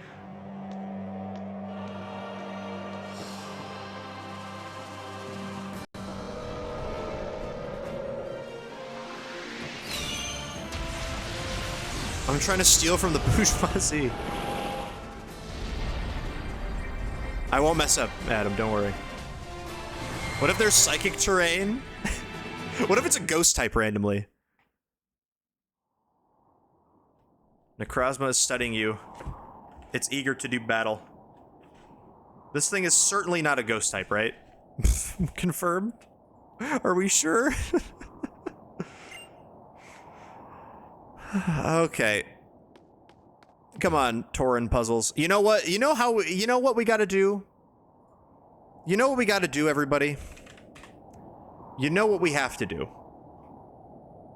I'm trying to steal from the bourgeoisie. I won't mess up, Adam, don't worry. What if there's psychic terrain? What if it's a ghost type randomly? Necrozma is studying you. It's eager to do battle. This thing is certainly not a ghost type, right? Confirmed? Are we sure? Okay. Come on, Tauren puzzles. You know what? You know what we gotta do? You know what we gotta do, everybody? You know what we have to do?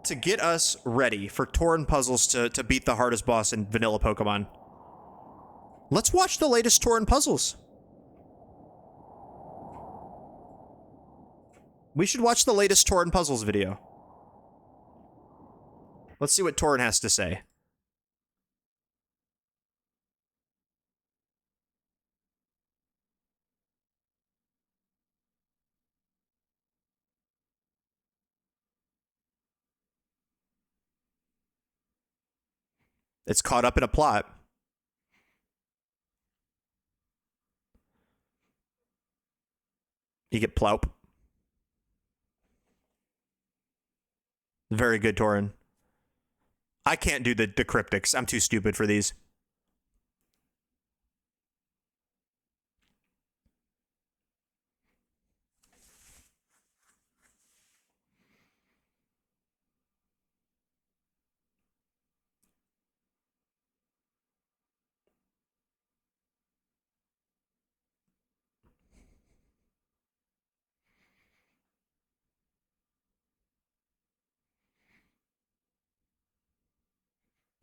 To get us ready for Tauren puzzles to beat the hardest boss in vanilla Pokemon. Let's watch the latest Tauren puzzles. We should watch the latest Tauren puzzles video. Let's see what Tauren has to say. It's caught up in a plot. You get Ploup. Very good, Tauren. I can't do the cryptics. I'm too stupid for these.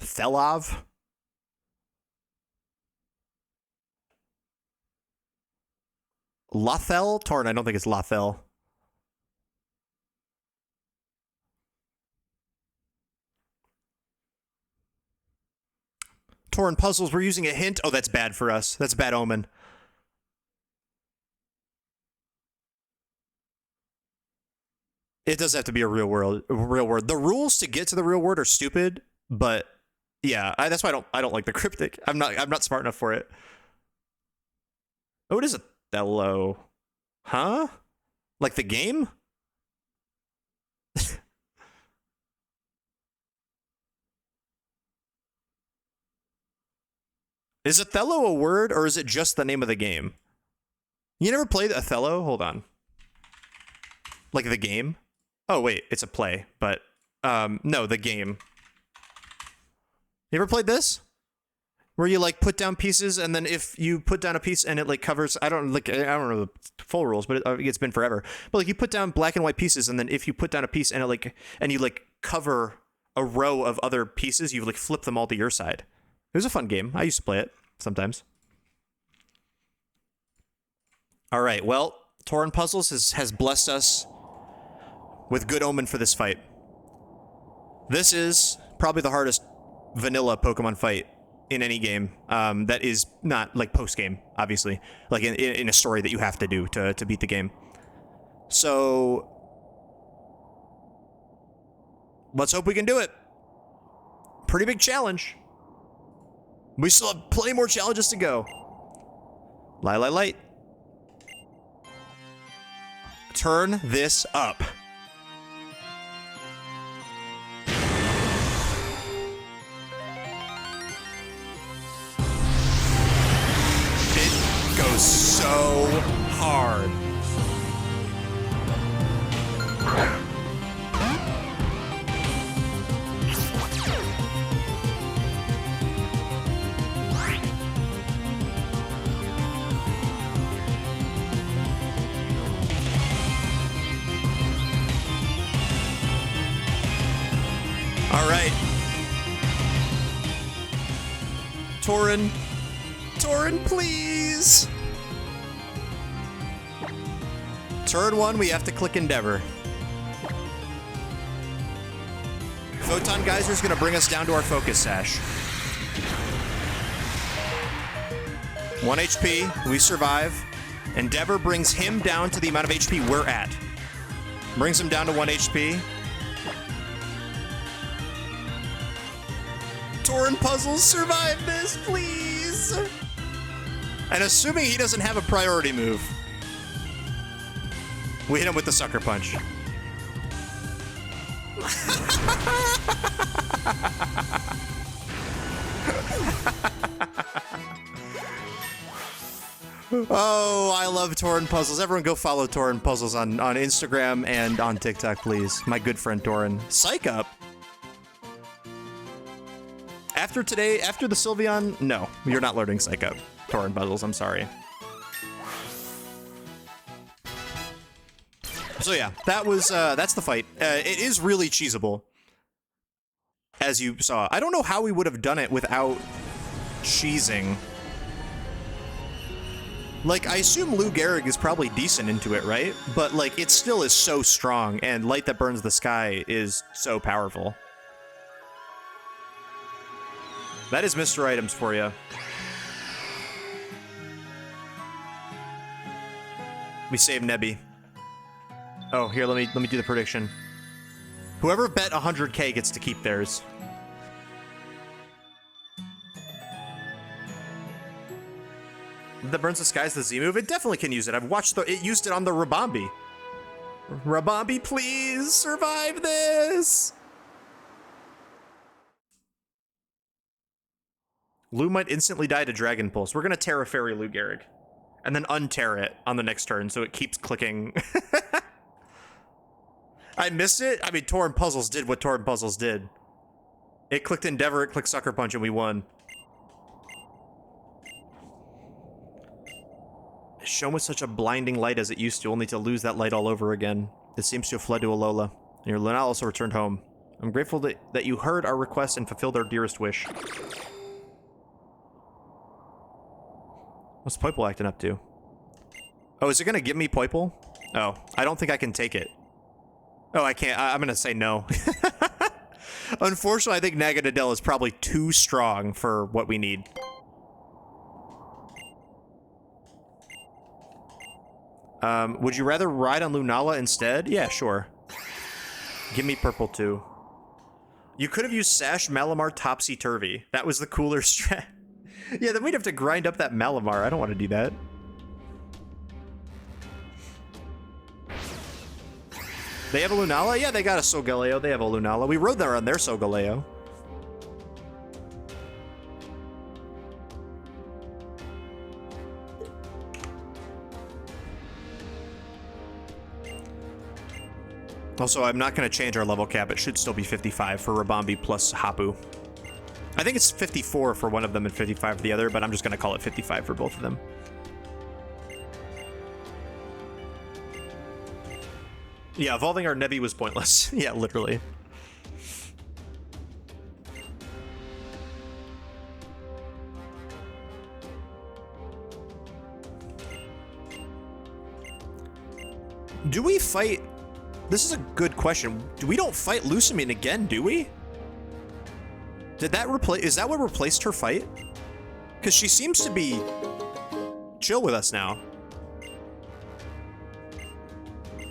Thelov? Lothel? Tauren, I don't think it's Lothel. Tauren puzzles, we're using a hint. Oh, that's bad for us. That's a bad omen. It does have to be a real world. The rules to get to the real world are stupid, but yeah, that's why I don't like the cryptic. I'm not smart enough for it. Oh, it is a Thello. Huh? Like the game? Is Othello a word, or is it just the name of the game? You never played Othello? Hold on. Like the game? Oh, wait, it's a play, but, no, the game. You ever played this? Where you, like, put down pieces, and then if you put down a piece and it, like, covers... I don't know the full rules, but it's been forever. But, like, you put down black and white pieces, and then if you put down a piece and it, like... And you, like, cover a row of other pieces, you, like, flip them all to your side. It was a fun game. I used to play it sometimes. All right, well, Tauren Puzzles has blessed us with good omen for this fight. This is probably the hardest vanilla Pokemon fight in any game that is not like post-game, obviously, like in a story that you have to do to beat the game. So let's hope we can do it. Pretty big challenge. We still have plenty more challenges to go. Light. Turn this up. It goes so hard. All right. Tauren, please. Turn 1, we have to click Endeavor. Photon Geyser's gonna bring us down to our focus sash. 1 HP, we survive. Endeavor brings him down to the amount of HP we're at. Brings him down to 1 HP. Torin Puzzles, survive this, please! And assuming he doesn't have a priority move, we hit him with the Sucker Punch. Oh, I love Torin Puzzles. Everyone go follow Torin Puzzles on Instagram and on TikTok, please. My good friend Torin. Psych up. After today, after the Sylveon, no, you're not learning Psych up. Torin Puzzles, I'm sorry. So yeah, that was, that's the fight. It is really cheesable, as you saw. I don't know how we would have done it without cheesing. Like, I assume Lou Gehrig is probably decent into it, right? But, like, it still is so strong, and Light That Burns the Sky is so powerful. That is Mr. Items for you. We saved Nebby. Oh, here, let me do the prediction. Whoever bet 100K gets to keep theirs. That Burns the Sky is the Z move. It definitely can use it. I've watched it used it on the Rabambi. Rabambi, please survive this. Lou might instantly die to Dragon Pulse. We're gonna Terra Fairy Lou Gehrig, and then untear it on the next turn, so it keeps clicking. I missed it. I mean, Torin Puzzles did what Torin Puzzles did. It clicked Endeavor, it clicked Sucker Punch, and we won. Shone with such a blinding light as it used to, only to lose that light all over again. It seems to have fled to Alola. And your Lunala also returned home. I'm grateful that you heard our request and fulfilled our dearest wish. What's Poiple acting up to? Oh, is it gonna give me Poiple? Oh, I don't think I can take it. Oh, I can't. I'm gonna say no. Unfortunately, I think Naganadel is probably too strong for what we need. Would you rather ride on Lunala instead? Yeah, sure. Give me purple too. You could have used Sash, Malamar, Topsy-Turvy. That was the cooler strat. Yeah, then we'd have to grind up that Malamar. I don't want to do that. They have a Lunala? Yeah, they got a Solgaleo. They have a Lunala. We rode there on their Solgaleo. Also, I'm not going to change our level cap. It should still be 55 for Rabambi plus Hapu. I think it's 54 for one of them and 55 for the other, but I'm just going to call it 55 for both of them. Yeah, evolving our Nebby was pointless. Yeah, literally. Do we fight... This is a good question. We don't fight Lusamine again, do we? Did that replace... Is that what replaced her fight? Because she seems to be chill with us now.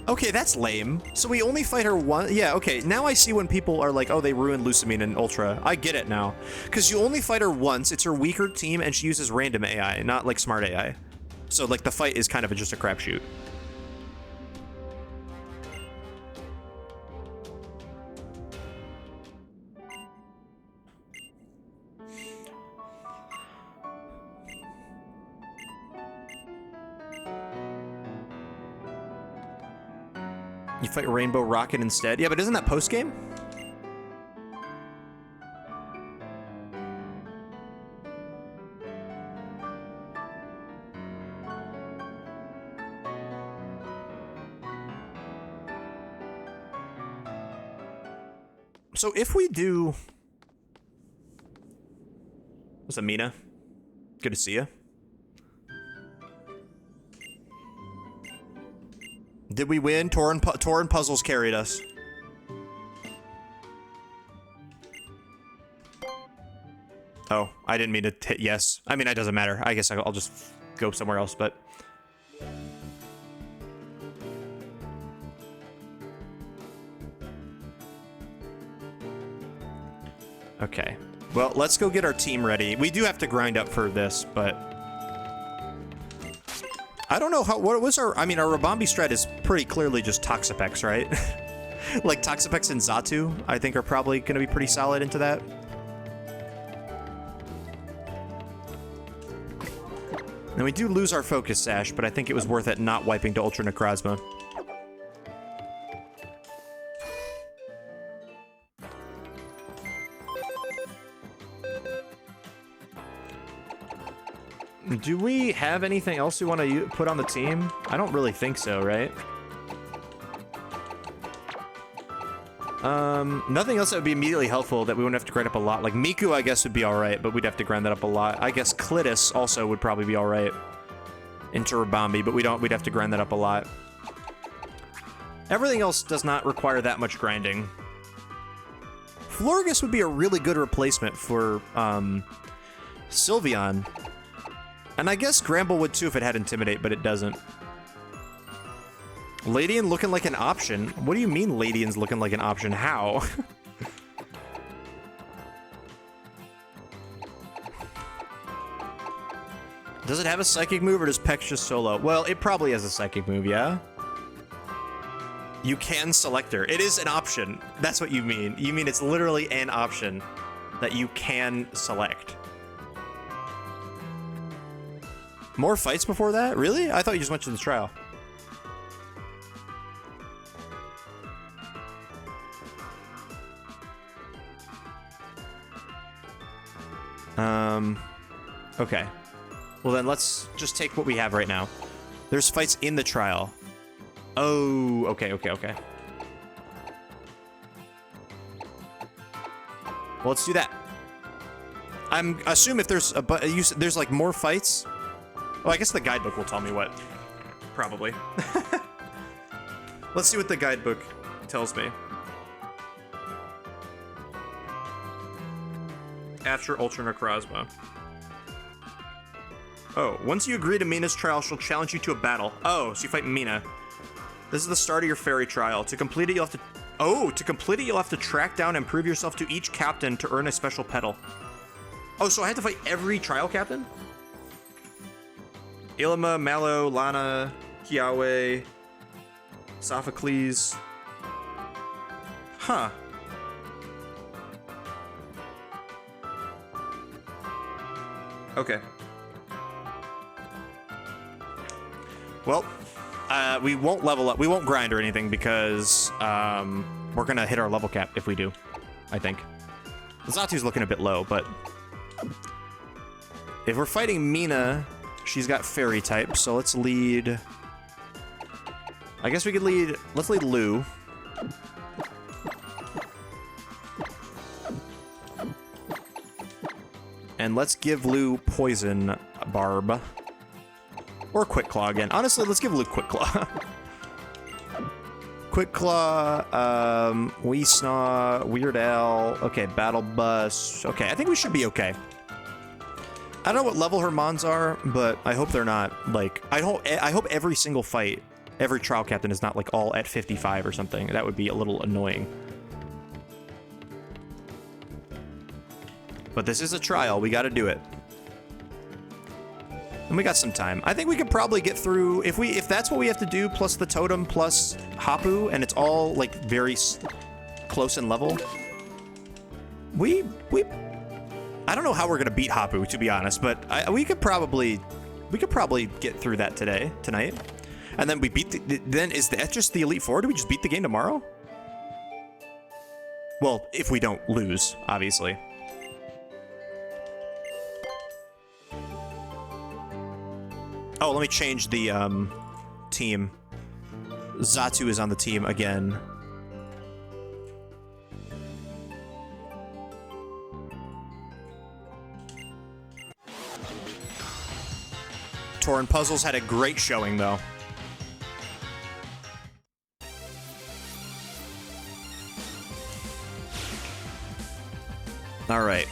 Okay, that's lame. So we only fight her one... Yeah, okay. Now I see when people are like, oh, they ruined Lusamine in Ultra. I get it now. Because you only fight her once. It's her weaker team, and she uses random AI, not like smart AI. So, like, the fight is kind of just a crapshoot. You fight Rainbow Rocket instead? Yeah, but isn't that post-game? So if we do... What's up, Mina? Good to see you. Did we win? Torin Puzzles carried us. Oh, I didn't mean to hit yes. I mean, it doesn't matter. I guess I'll just go somewhere else, but... Okay. Well, let's go get our team ready. We do have to grind up for this, but... I don't know how... What was our... I mean, our Rabambi strat is pretty clearly just Toxapex, right? Like, Toxapex and Xatu, I think, are probably going to be pretty solid into that. And we do lose our Focus Sash, but I think it was worth it not wiping to Ultra Necrozma. Do we have anything else we want to put on the team? I don't really think so, right? Nothing else that would be immediately helpful that we wouldn't have to grind up a lot. Like Miku, I guess, would be alright, but we'd have to grind that up a lot. I guess Clitus also would probably be alright into Rabambi, but we'd have to grind that up a lot. Everything else does not require that much grinding. Florges would be a really good replacement for, Sylveon. And I guess Gramble would too if it had Intimidate, but it doesn't. Ladian looking like an option? What do you mean Ladian's looking like an option? How? Does it have a Psychic move or does Pex just solo? Well, it probably has a Psychic move, yeah? You can select her. It is an option. That's what you mean. You mean it's literally an option that you can select. More fights before that? Really? I thought you just went to the trial. Okay. Well then, let's just take what we have right now. There's fights in the trial. Oh, okay. Well, let's do that. I'm assume if there's there's like more fights. Oh, I guess the guidebook will tell me what. Probably. Let's see what the guidebook tells me. After Ultra Necrozma. Oh, once you agree to Mina's trial, she'll challenge you to a battle. Oh, so you fight Mina. This is the start of your fairy trial. To complete it, you'll have to... Oh, to complete it, you'll have to track down and prove yourself to each captain to earn a special petal. Oh, so I have to fight every trial captain? Ilima, Mallow, Lana, Kiawe, Sophocles. Huh. Okay. Well, we won't level up. We won't grind or anything because we're gonna hit our level cap if we do, I think. Zatu's looking a bit low, but if we're fighting Mina, she's got fairy type, so let's lead... I guess we could lead... Let's lead Lou. And let's give Lou Poison Barb. Or Quick Claw again. Honestly, let's give Lou Quick Claw. Quick Claw, Weesnaw, Weird Al. Okay, Battle Bus. Okay, I think we should be okay. I don't know what level her Mons are, but I hope they're not, like... I hope every single fight, every trial captain is not, like, all at 55 or something. That would be a little annoying. But this is a trial. We gotta do it. And we got some time. I think we could probably get through... If that's what we have to do, plus the Totem, plus Hapu, and it's all, like, very close in level... I don't know how we're gonna beat Hapu, to be honest, but we could probably get through that tonight. And then we beat then is that just the Elite Four? Do we just beat the game tomorrow? Well, if we don't lose, obviously. Oh, let me change the team. Xatu is on the team again. Torin Puzzles had a great showing, though. All right.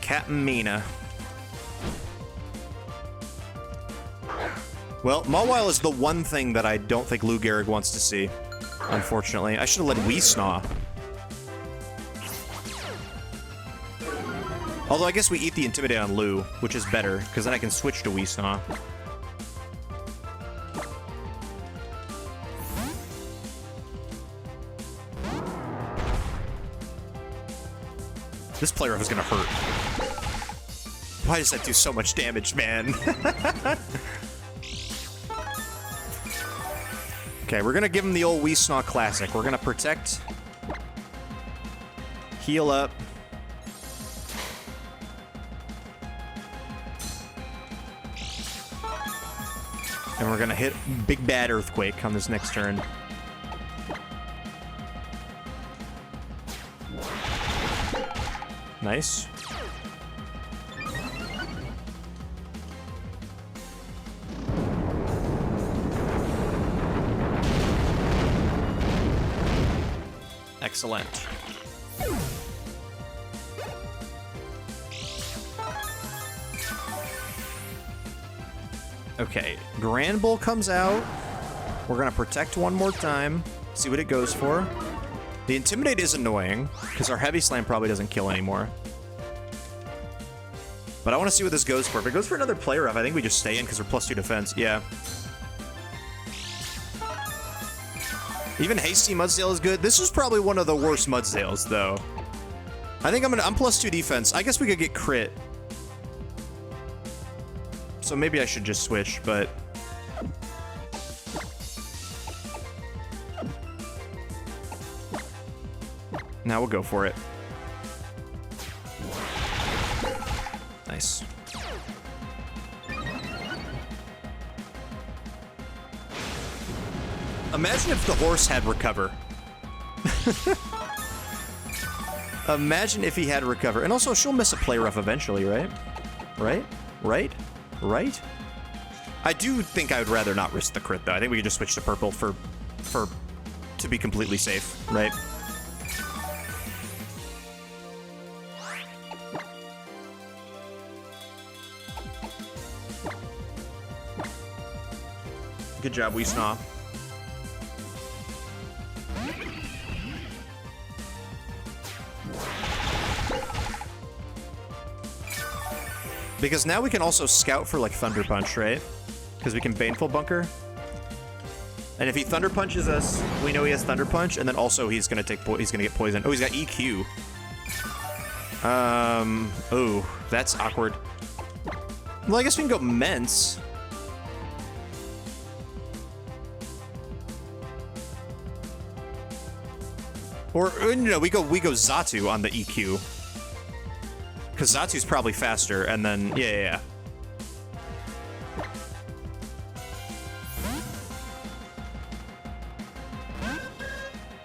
Captain Mina. Well, Mawile is the one thing that I don't think Lou Gehrig wants to see. Unfortunately. I should have led Weesnaw. Although I guess we eat the Intimidate on Lou, which is better, because then I can switch to Weesnaw. This play rough is gonna hurt. Why does that do so much damage, man? Okay, we're gonna give him the old Weesnaw classic. We're gonna protect, heal up, and we're gonna hit Big Bad Earthquake on this next turn. Nice. Excellent. Okay, Grand Bull comes out. We're gonna protect one more time, see what it goes for. The Intimidate is annoying, because our Heavy Slam probably doesn't kill anymore. But I want to see what this goes for. If it goes for another play rough, I think we just stay in because we're +2 defense. Yeah. Even Hasty Mudsdale is good. This is probably one of the worst Mudsdales, though. I think I'm +2 defense. I guess we could get crit. So maybe I should just switch, but... Now we'll go for it. Nice. Imagine if the horse had recover. Imagine if he had recover. And also, she'll miss a play rough eventually, right? Right? I do think I would rather not risk the crit, though. I think we could just switch to purple to be completely safe, right? Good job, Weesnaw. Because now we can also scout for, like, Thunder Punch, right? Because we can Baneful Bunker. And if he Thunder Punches us, we know he has Thunder Punch, and then also he's gonna get poisoned. Oh, he's got EQ. Oh, that's awkward. Well, I guess we can go Mence. Or no, we go Xatu on the EQ. Because Xatu's probably faster, and then yeah.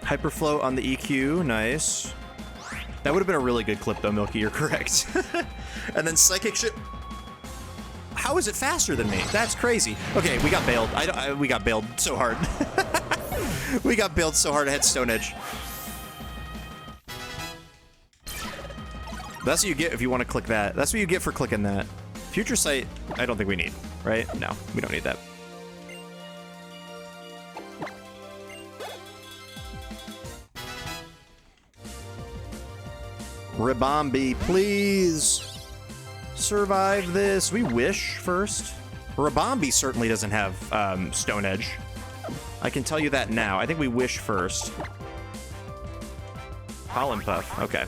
Hyperflow on the EQ, nice. That would have been a really good clip though, Milky, you're correct. And then Psychic shit. How is it faster than me? That's crazy. Okay, we got bailed. We got bailed so hard. We got bailed so hard I had Stone Edge. That's what you get if you want to click that. That's what you get for clicking that. Future Sight, I don't think we need, right? No, we don't need that. Ribombee, please survive this. We wish first. Ribombee certainly doesn't have Stone Edge. I can tell you that now. I think we wish first. Pollen Puff, okay.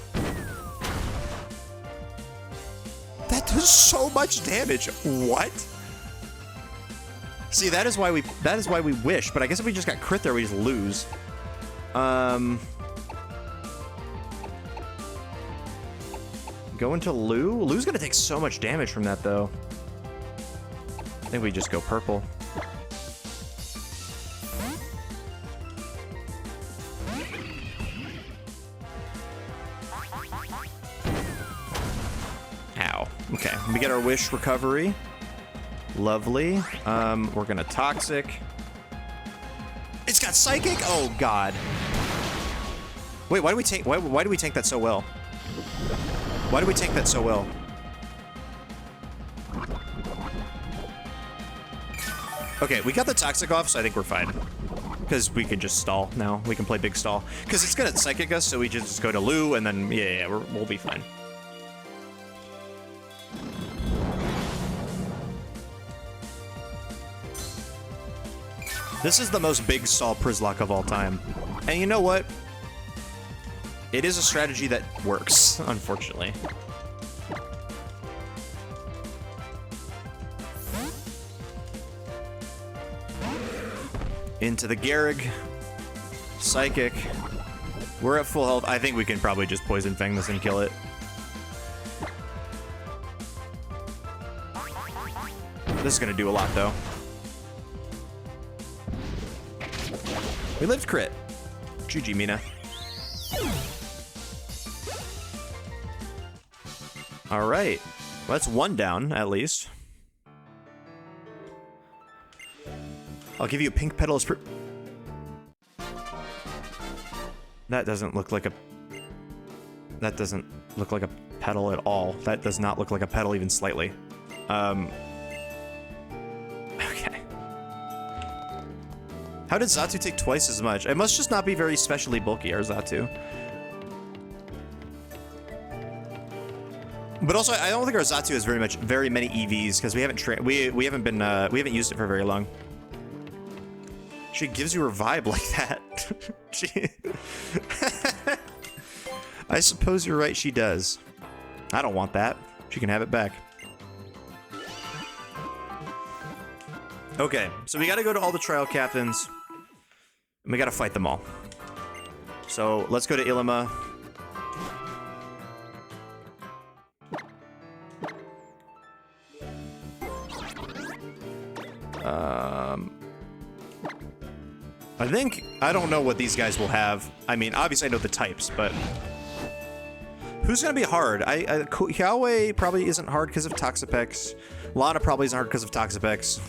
That does so much damage. What? See, that is why we wish, but I guess if we just got crit there, we just lose. Go into Lou? Lou's gonna take so much damage from that, though. I think we just go purple. Ow. Okay, we get our wish recovery. Lovely. We're gonna Toxic. It's got Psychic? Oh, God. Wait, why do we tank that so well? Why do we tank that so well? Okay, we got the Toxic off, so I think we're fine. Because we can just stall now. We can play big stall. Because it's gonna Psychic us, so we just go to Lou, and then, yeah, we'll be fine. This is the most big stall Przzlocke of all time. And you know what? It is a strategy that works, unfortunately. Into the Garrig. Psychic. We're at full health. I think we can probably just Poison Fang this and kill it. This is gonna do a lot, though. We lived crit. GG, Mina. All right. Well, that's one down, at least. I'll give you a pink petal as That doesn't look like a... That doesn't look like a petal at all. That does not look like a petal even slightly. Okay. How did Xatu take twice as much? It must just not be very specially bulky, our Xatu. But also, I don't think our Xatu has very many EVs because we haven't we haven't used it for very long. She gives you her vibe like that. I suppose you're right, she does. I don't want that. She can have it back. Okay, so we gotta go to all the trial captains. And we gotta fight them all. So let's go to Ilima. I don't know what these guys will have. I mean, obviously I know the types, but who's gonna be hard? Hiawe probably isn't hard because of Toxapex. Lana probably isn't hard because of Toxapex.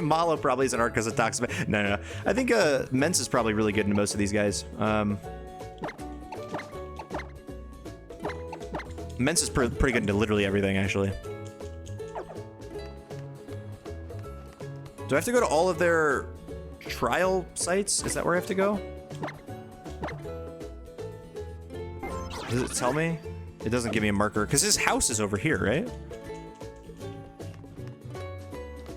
Malo probably isn't hard because of Toxapex. No. I think Mence is probably really good into most of these guys. Mence is pretty good into literally everything, actually. Do I have to go to all of their trial sites? Is that where I have to go? Does it tell me? It doesn't give me a marker, because his house is over here, right?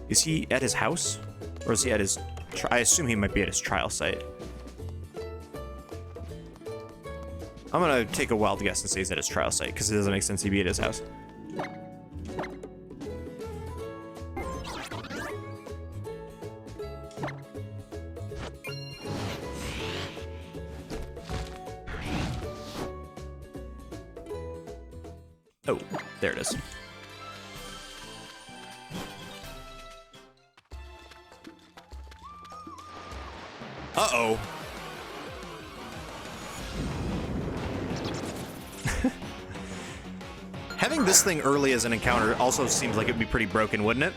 Is he at his house? Or is he at his... I assume he might be at his trial site. I'm gonna take a wild guess and say he's at his trial site, because it doesn't make sense he'd be at his house. Oh, there it is. Uh-oh. Having this thing early as an encounter also seems like it'd be pretty broken, wouldn't it?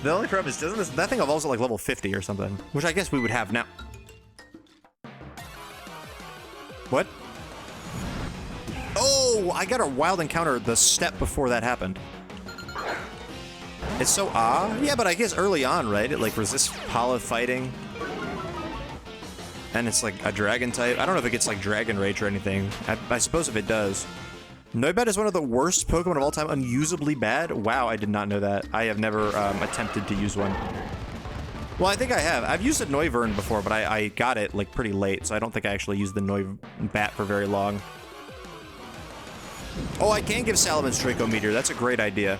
The only problem is, that thing evolves at like level 50 or something, which I guess we would have now. What? Oh, I got a wild encounter the step before that happened. It's so yeah, but I guess early on, right? It like resists Pala fighting. And it's like a dragon type. I don't know if it gets like Dragon Rage or anything. I suppose if it does. Noibat is one of the worst Pokemon of all time, unusably bad. Wow, I did not know that. I have never attempted to use one. Well, I think I have. I've used a Noivern before, but I got it like pretty late, so I don't think I actually used the Noibat for very long. Oh, I can give Salamence Draco Meteor. That's a great idea.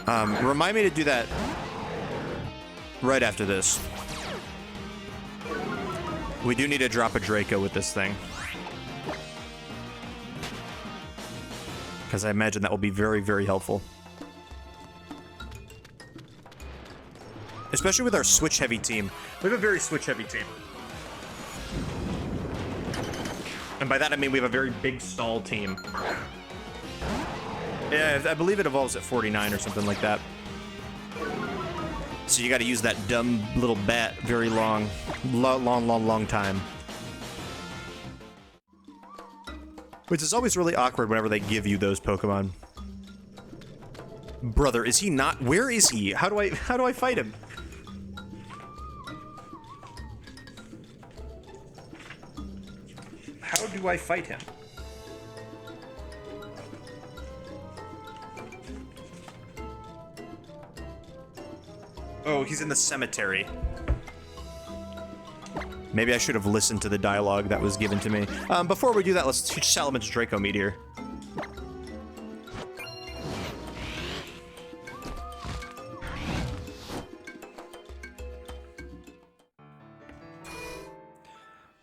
Remind me to do that right after this. We do need to drop a Draco with this thing. Because I imagine that will be very, very helpful. Especially with our switch-heavy team. We have a very switch-heavy team. And by that I mean we have a very big stall team. Yeah, I believe it evolves at 49 or something like that. So you gotta use that dumb little bat very long time. Which is always really awkward whenever they give you those Pokemon. Brother, is he not? Where is he? How do I fight him? How do I fight him? Oh, he's in the cemetery. Maybe I should have listened to the dialogue that was given to me. Before we do that, let's teach Salaman's Draco Meteor.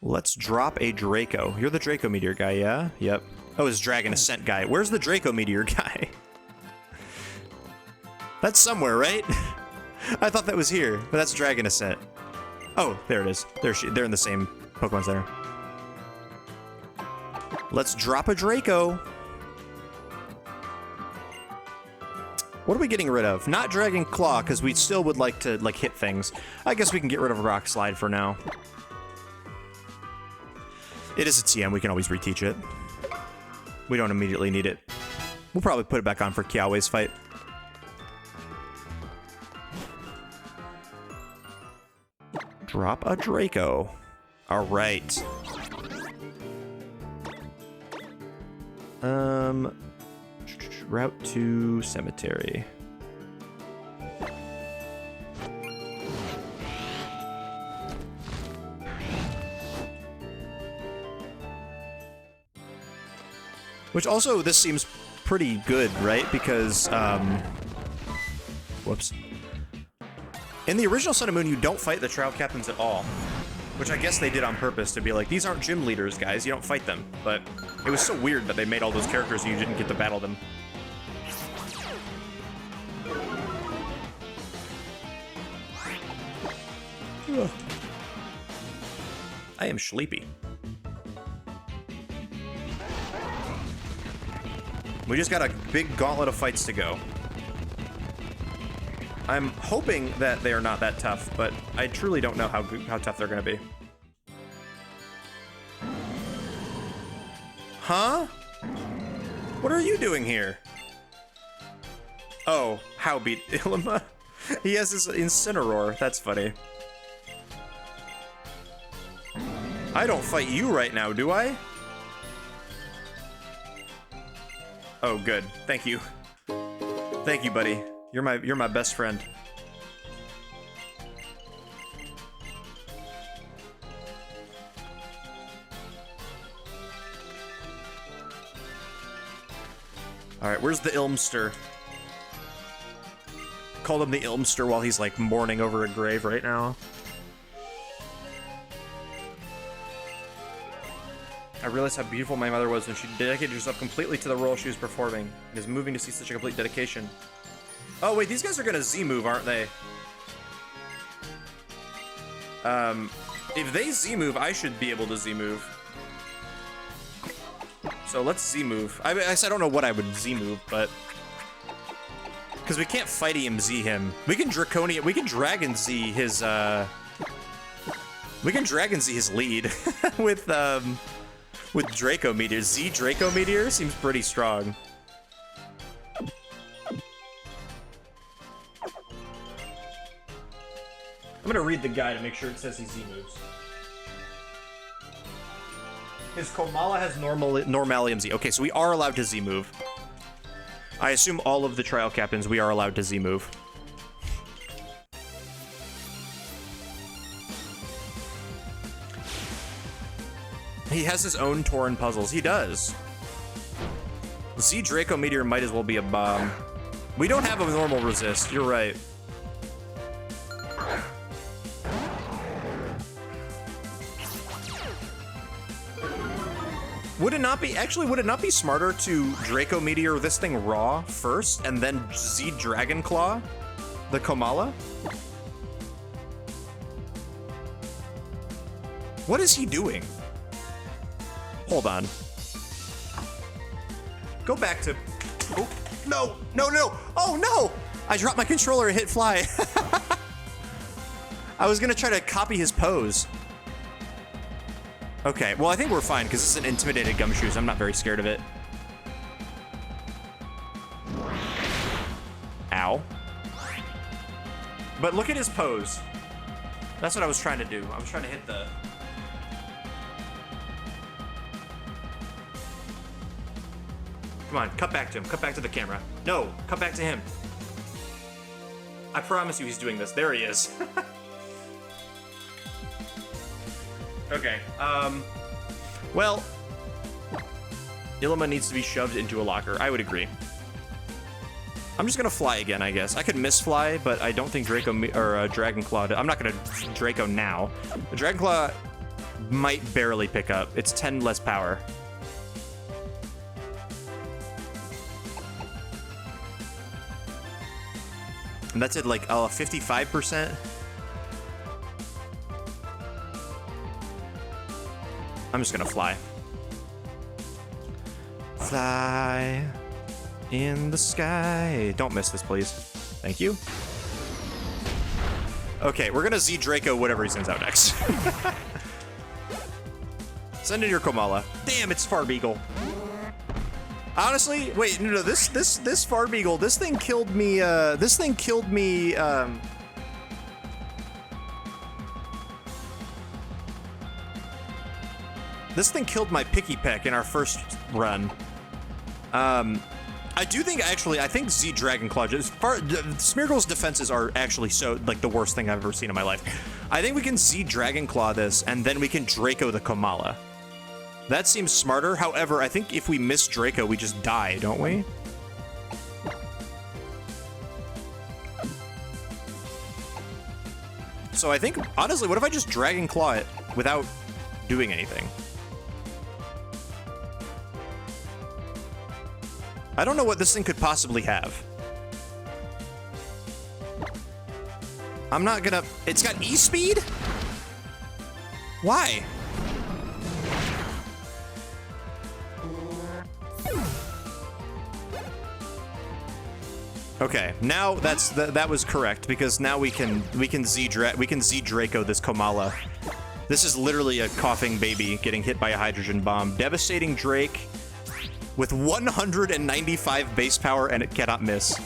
Let's drop a Draco. You're the Draco Meteor guy, yeah? Yep. Oh, it's Dragon Ascent guy. Where's the Draco Meteor guy? That's somewhere, right? I thought that was here, but that's Dragon Ascent. Oh, there it is. They're in the same Pokemon Center. Let's drop a Draco. What are we getting rid of? Not Dragon Claw, because we still would like to hit things. I guess we can get rid of Rock Slide for now. It is a TM, we can always reteach it. We don't immediately need it. We'll probably put it back on for Kiawe's fight. Drop a Draco. Alright. Route to Cemetery. Which also, this seems pretty good, right? Because, whoops. In the original Sun and Moon, you don't fight the Trial Captains at all. Which I guess they did on purpose to be like, these aren't gym leaders, guys, you don't fight them. But it was so weird that they made all those characters and you didn't get to battle them. Ugh. I am sleepy. We just got a big gauntlet of fights to go. I'm hoping that they are not that tough, but I truly don't know how tough they're gonna be. Huh? What are you doing here? Oh, how beat Ilima? He has his Incineroar, that's funny. I don't fight you right now, do I? Oh, good. Thank you. Thank you, buddy. You're my best friend. All right, where's the Ilmster? Called him the Ilmster while he's like mourning over a grave right now. I realized how beautiful my mother was when she dedicated herself completely to the role she was performing. It is moving to see such a complete dedication. Oh wait, these guys are gonna Z-move, aren't they? If they Z-move, I should be able to Z-move. So let's Z-move. I don't know what I would Z-move, but... Because we can't Fight EMZ him. We can Draconian, we can Dragon Z his, we can Dragon Z his lead with Draco Meteor. Z Draco Meteor seems pretty strong. I'm gonna read the guide to make sure it says he Z moves. His Komala has Normalium Z. Okay, so we are allowed to Z move. I assume all of the Trial Captains we are allowed to Z move. He has his own Tauren puzzles. He does. Z Draco Meteor might as well be a bomb. We don't have a normal resist. You're right. Would it not be, actually, would it not be smarter to Draco Meteor this thing raw first and then Z Dragon Claw the Komala? What is he doing? Hold on. Go back to... Oh, no, no, no. Oh, no. I dropped my controller and hit fly. I was going to try to copy his pose. Okay, well, I think we're fine, because it's an intimidated Gumshoe, so I'm not very scared of it. Ow. But look at his pose. That's what I was trying to do. I was trying to hit the... Come on, cut back to him. Cut back to the camera. No, cut back to him. I promise you he's doing this. There he is. Okay, well, Ilima needs to be shoved into a locker. I would agree. I'm just gonna fly again, I guess. I could misfly, but I don't think Draco or Dragonclaw. I'm not gonna Draco now. The Dragonclaw might barely pick up. It's 10 less power. And that's at like 55%. I'm just gonna fly. Fly in the sky. Don't miss this, please. Thank you. Okay, we're gonna Z Draco whatever he sends out next. Send in your Komala. Damn, it's Farbeagle. Honestly, wait, no, this Farbeagle, this thing killed me. This thing killed my Picky Peck in our first run. I do think, actually, I think Z Dragonclaw, Smeargle's defenses are actually so, like, the worst thing I've ever seen in my life. I think we can Z Dragonclaw this, and then we can Draco the Komala. That seems smarter. However, I think if we miss Draco, we just die, don't we? So I think, honestly, what if I just Dragonclaw it without doing anything? I don't know what this thing could possibly have. I'm not gonna... It's got E-Speed? Why? Okay, now that was correct, because now we can Z Draco this Komala. This is literally a coughing baby getting hit by a hydrogen bomb. Devastating Drake with 195 base power, and it cannot miss.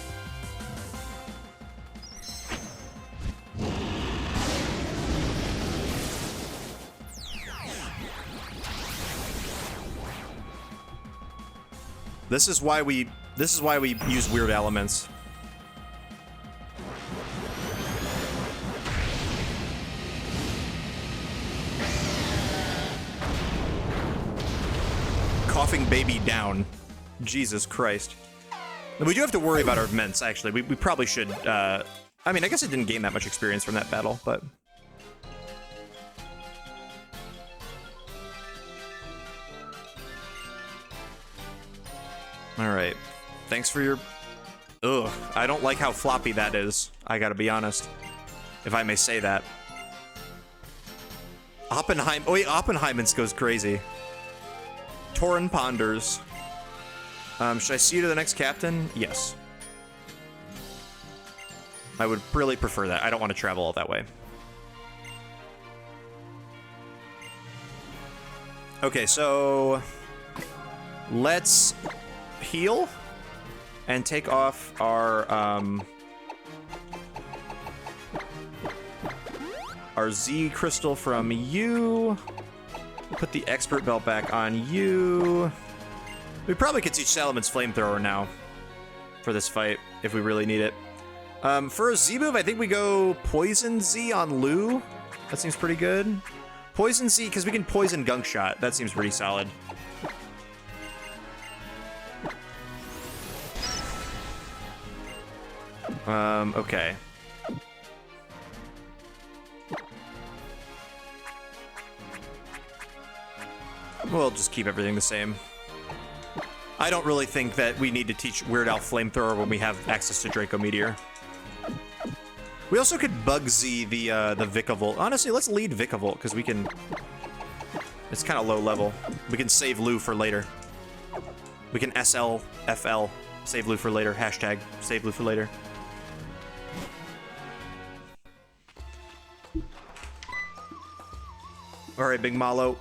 This is why we use weird elements. Coughing baby down. Jesus Christ. We do have to worry about our vents, actually. We probably should, I mean, I guess I didn't gain that much experience from that battle, but... Alright. Thanks for your... Ugh. I don't like how floppy that is. I gotta be honest. If I may say that. Oppenheim... Oh wait, Oppenheimens goes crazy. Torin ponders. Should I see you to the next captain? Yes. I would really prefer that. I don't want to travel all that way. Okay, so... Let's heal and take off our Z crystal from you. Put the expert belt back on you. We probably could teach Salamon's flamethrower now for this fight if we really need it. For a Z move, I think we go Poison Z on Lou. That seems pretty good. Poison Z, because we can poison Gunk Shot. That seems pretty solid. Okay. We'll just keep everything the same. I don't really think that we need to teach Weird Al Flamethrower when we have access to Draco Meteor. We also could Bug Z the Vikavolt. Honestly, let's lead Vikavolt, because we can... It's kind of low level. We can save Lou for later. We can SLFL, save Lou for later. Hashtag, save Lou for later. Alright, Big Malo.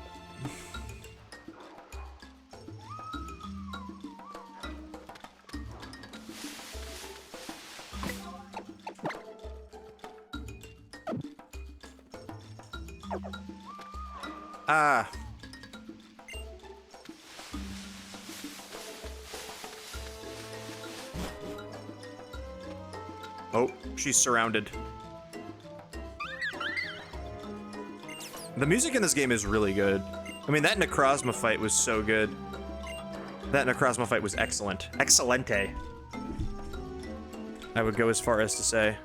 Ah. Oh, she's surrounded. The music in this game is really good. I mean, that Necrozma fight was so good. That Necrozma fight was excellent. Excellente. I would go as far as to say.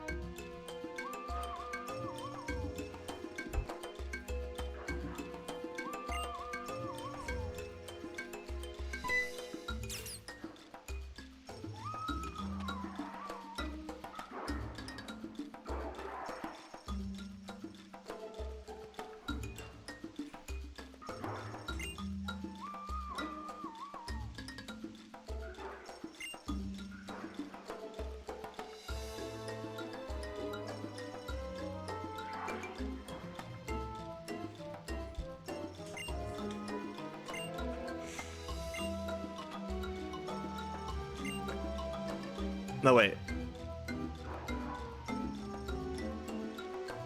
No, wait.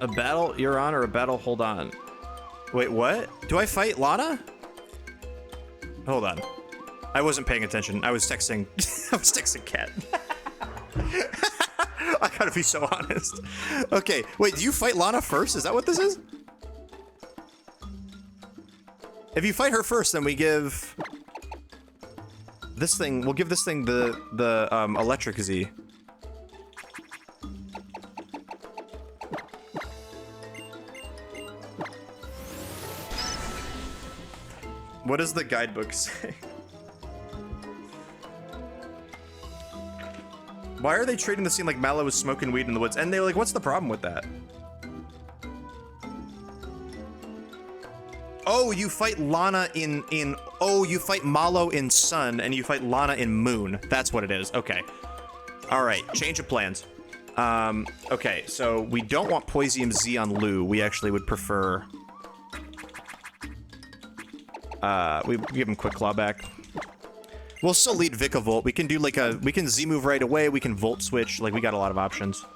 A battle you're on or a battle hold on? Wait, what? Do I fight Lana? Hold on. I wasn't paying attention. I was texting. I was texting Kat. I gotta be so honest. Okay, wait, do you fight Lana first? Is that what this is? If you fight her first, then we give... this thing, we'll give this thing the electric Z. What does the guidebook say? Why are they treating the scene like Mallow was smoking weed in the woods? And they're like, what's the problem with that? Oh, you fight Lana in oh, you fight Mallow in Sun, and you fight Lana in Moon. That's what it is. Okay. All right, change of plans. Okay, so we don't want Poisium Z on Lou. We actually would prefer... we give him Quick Claw back. We'll still lead Vikavolt. We can do like a... we can Z move right away. We can Volt Switch. Like, we got a lot of options.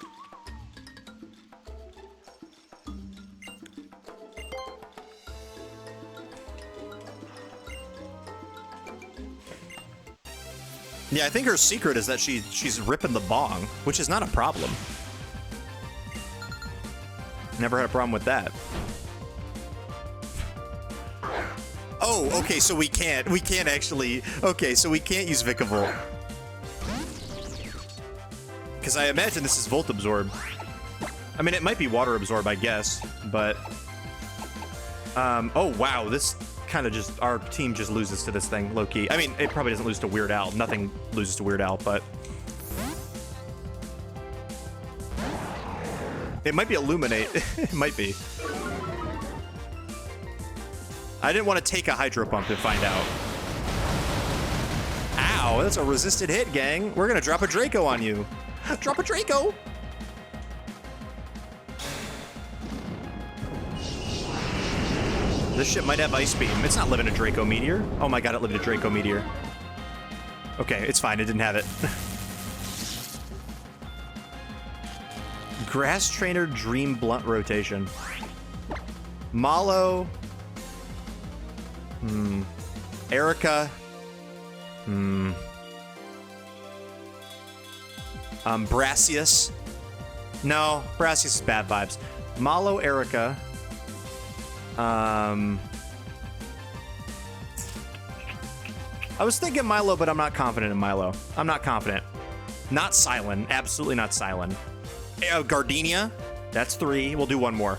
Yeah, I think her secret is that she's ripping the bong, which is not a problem. Never had a problem with that. Oh, okay, so we can't actually... okay, so we can't use Vikavolt. Because I imagine this is Volt Absorb. I mean, it might be Water Absorb, I guess, but... oh, wow, this... kind of just, our team just loses to this thing, low-key. I mean, it probably doesn't lose to Weird Al. Nothing loses to Weird Al, but... it might be Illuminate. It might be. I didn't want to take a Hydro Pump to find out. Ow, that's a resisted hit, gang. We're gonna drop a Draco on you. Drop a Draco! This shit might have Ice Beam. It's not living a Draco Meteor. Oh my god, it lived a Draco Meteor. Okay, it's fine. It didn't have it. Grass Trainer Dream Blunt Rotation. Mallow. Erica. Brassius. No, Brassius is bad vibes. Mallow, Erica. I was thinking Milo, but I'm not confident in Milo. I'm not confident. Not Silent. Absolutely not Silent. Gardenia. That's 3. We'll do one more.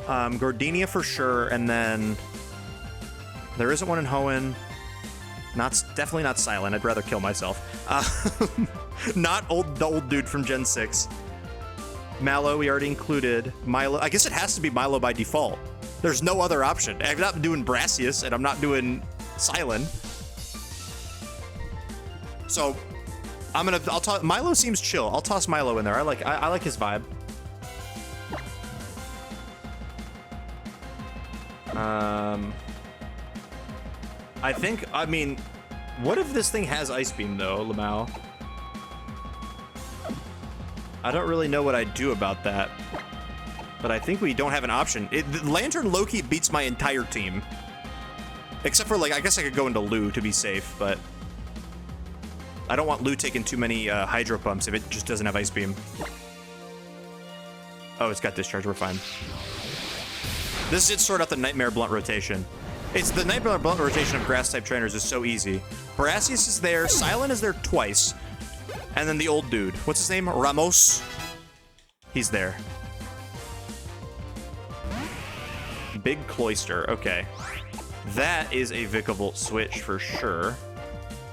Gardenia for sure, and then there isn't one in Hoenn. Definitely not Silent. I'd rather kill myself. Not the old dude from Gen 6. Mallow, we already included. Milo. I guess it has to be Milo by default. There's no other option. I'm not doing Brassius, and I'm not doing Silent. So, I'll toss. Milo seems chill. I'll toss Milo in there. I like his vibe. I mean, what if this thing has Ice Beam though, Lamau? I don't really know what I'd do about that. but I think we don't have an option. Lantern Loki beats my entire team. Except for, like, I guess I could go into Lou to be safe, but I don't want Lou taking too many Hydro Pumps if it just doesn't have Ice Beam. Oh, it's got Discharge, we're fine. This did sort out the Nightmare Blunt rotation. It's the Nightmare Blunt rotation of Grass-type trainers is so easy. Brassius is there, Silent is there twice, and then the old dude. What's his name? Ramos? He's there. Big Cloyster, okay. That is a Vikavolt switch for sure.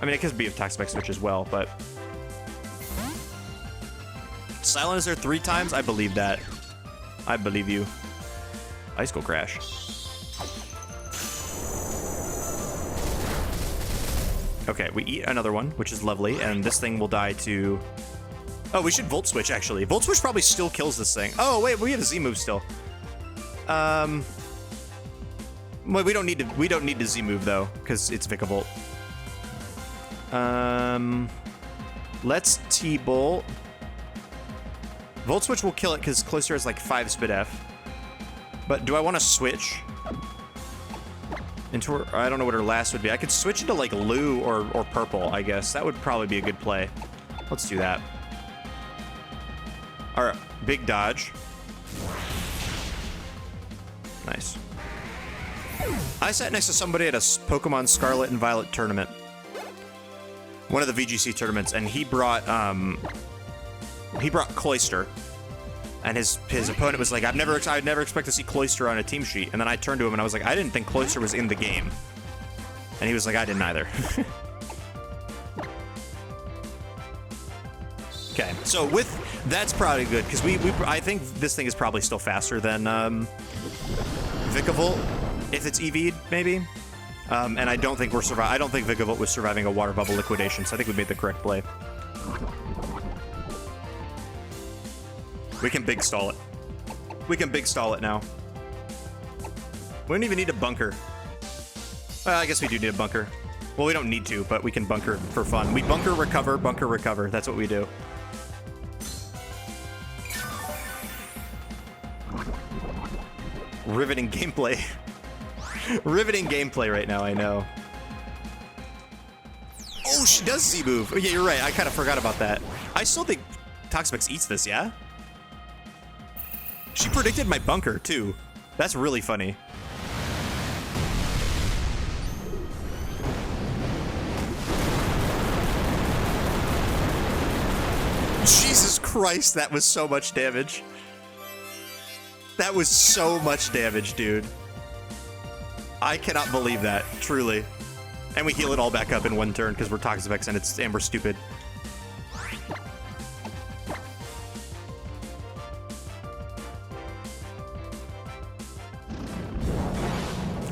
I mean, it could be a Toxapex switch as well, but... Silent is there 3 times? I believe that. I believe you. Icicle Crash. Okay, we eat another one, which is lovely, and this thing will die to... Oh, we should Volt Switch, actually. Volt Switch probably still kills this thing. Oh, wait, we have a Z-move still. Well, we don't need to Z-move, though, because it's Vikavolt. Let's T-Bolt. Volt Switch will kill it, because Cloyster has, like, 5 Spit F. But do I want to switch into her? I don't know what her last would be. I could switch into like Lou or Purple, I guess. That would probably be a good play. Let's do that. All right, big dodge. Nice. I sat next to somebody at a Pokemon Scarlet and Violet tournament. One of the VGC tournaments, and he brought Cloyster. And his opponent was like, I'd never expect to see Cloyster on a team sheet. And then I turned to him and I was like, I didn't think Cloyster was in the game. And he was like, I didn't either. Okay, so that's probably good because I think this thing is probably still faster than Vikavolt if it's EV'd maybe. And I don't think Vikavolt was surviving a Water Bubble liquidation. So I think we made the correct play. We can big stall it. We can big stall it now. We don't even need a bunker. Well, I guess we do need a bunker. Well, we don't need to, but we can bunker for fun. We bunker, recover, bunker, recover. That's what we do. Riveting gameplay. Riveting gameplay right now, I know. Oh, she does Z-move. Oh, yeah, you're right. I kind of forgot about that. I still think Toxapex eats this, yeah? She predicted my bunker, too. That's really funny. Jesus Christ, that was so much damage. That was so much damage, dude. I cannot believe that, truly. And we heal it all back up in one turn because we're Toxapex and we're stupid.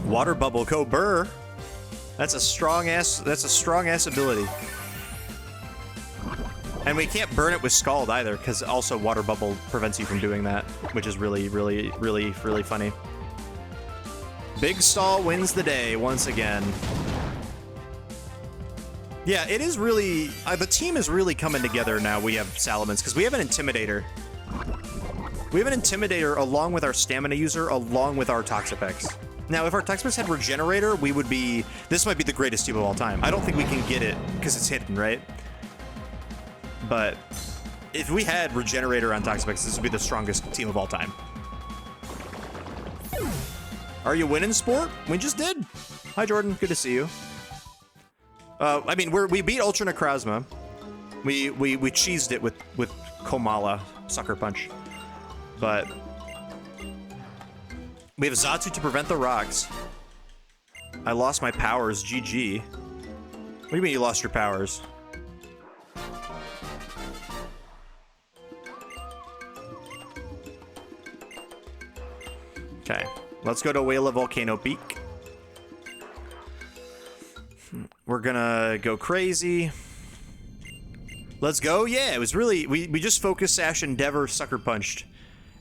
Water Bubble, go burr. That's a strong ass ability. And we can't burn it with Scald either, because also Water Bubble prevents you from doing that, which is really, really, really, really funny. Big Stall wins the day once again. Yeah, it is really... the team is really coming together now. We have Salamence, because we have an Intimidator. We have an Intimidator along with our Stamina user, along with our Toxapex. Now, if our Toxapex had Regenerator, we would be... This might be the greatest team of all time. I don't think we can get it, because it's hidden, right? But if we had Regenerator on Toxapex, this would be the strongest team of all time. Are you winning, sport? We just did. Hi, Jordan. Good to see you. I mean, we beat Ultra Necrozma. We cheesed it with Kommo-o, Sucker Punch. But we have Xatu to prevent the rocks. I lost my powers. GG. What do you mean you lost your powers? Okay, let's go to Whale of Volcano Peak. We're gonna go crazy. Let's go. Yeah, it was really... We just Focus Sash, Endeavor, Sucker Punched,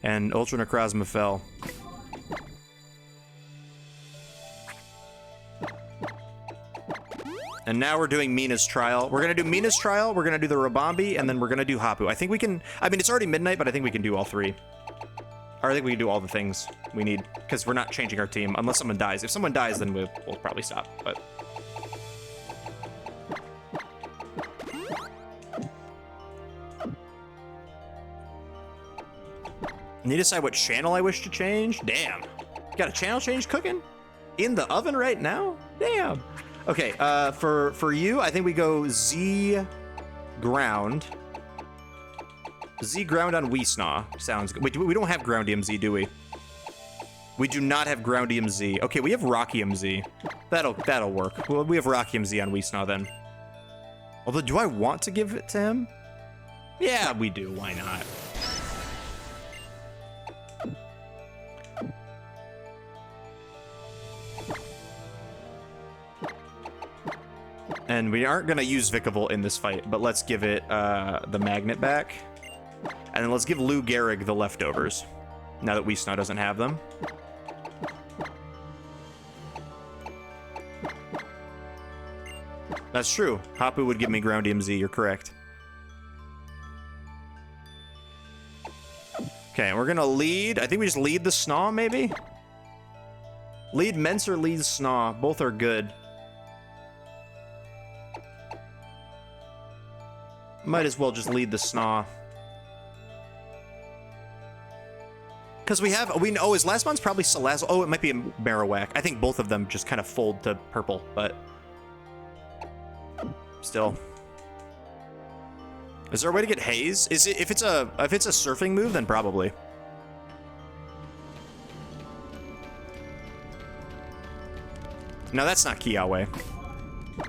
and Ultra Necrozma fell. And now we're doing Mina's Trial. We're gonna do Mina's Trial, we're gonna do the Rabombi, and then we're gonna do Hapu. I think we can... I mean, it's already midnight, but I think we can do all three. Or I think we can do all the things we need, because we're not changing our team unless someone dies. If someone dies, then we'll probably stop, but... Need to decide what channel I wish to change? Damn. Got a channel change cooking? In the oven right now? Damn. Okay, for you, I think we go Z ground. Z ground on Weesnaw. Sounds good. Wait, we don't have Groundium Z, do we? We do not have Groundium Z. Okay, we have Rockium Z. That'll work. Well, we have Rockium Z on Weesnaw then. Although, do I want to give it to him? Yeah, we do. Why not? And we aren't gonna use Vikavolt in this fight, but let's give it the magnet back. And then let's give Lou Gehrig the leftovers, now that Weesnaw doesn't have them. That's true. Hapu would give me Groundium Z, you're correct. Okay, we're gonna lead. I think we just lead the Snaw, maybe? Lead Mence or lead Snaw. Both are good. Might as well just lead the Snaw. Because oh, his last one's probably Salazzle. Oh, it might be a Marowak. I think both of them just kind of fold to purple, but still. Is there a way to get Haze? Is it if it's a surfing move, then probably. No, that's not Kiawe.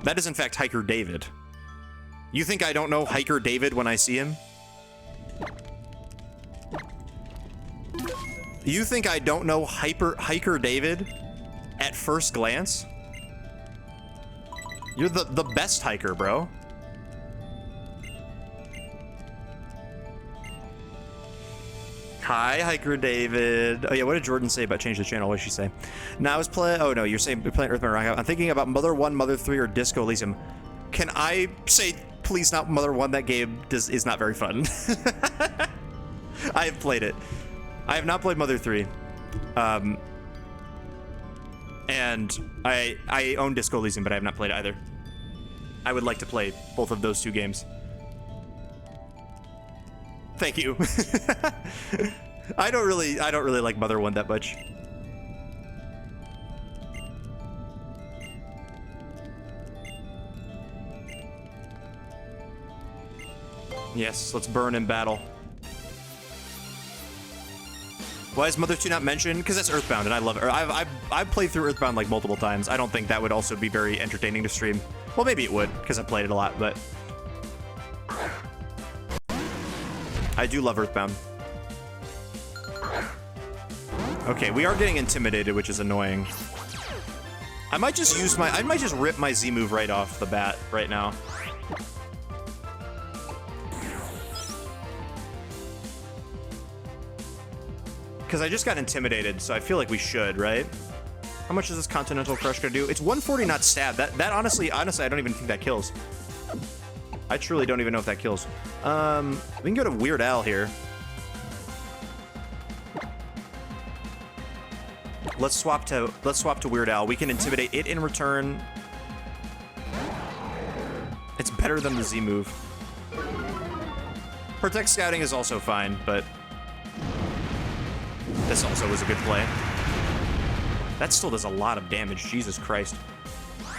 That is in fact Hiker David. You think I don't know Hiker David when I see him? You think I don't know Hiker David at first glance? You're the best hiker, bro. Hi, Hiker David. Oh yeah, what did Jordan say about change the channel? What did she say? Now I was playing. Oh no, you're saying you're playing Earthbound Rock. I'm thinking about Mother 1, Mother 3, or Disco Elysium. Can I say please not Mother 1? That game is not very fun. I have played it. I have not played Mother 3. And I own Disco Elysium, but I have not played either. I would like to play both of those two games. Thank you. I don't really like Mother 1 that much. Yes, let's burn in battle. Why is Mother 2 not mentioned? Because that's Earthbound, and I love it. I've played through Earthbound like multiple times. I don't think that would also be very entertaining to stream. Well, maybe it would, because I played it a lot, but I do love Earthbound. Okay, we are getting intimidated, which is annoying. I might just rip my Z move right off the bat right now. Because I just got intimidated, so I feel like we should, right? How much is this Continental Crush gonna do? It's 140, not stab. That honestly, I don't even think that kills. I truly don't even know if that kills. We can go to Weird Al here. Let's swap to Weird Al. We can intimidate it in return. It's better than the Z move. Protect Scouting is also fine, but this also was a good play. That still does a lot of damage, Jesus Christ.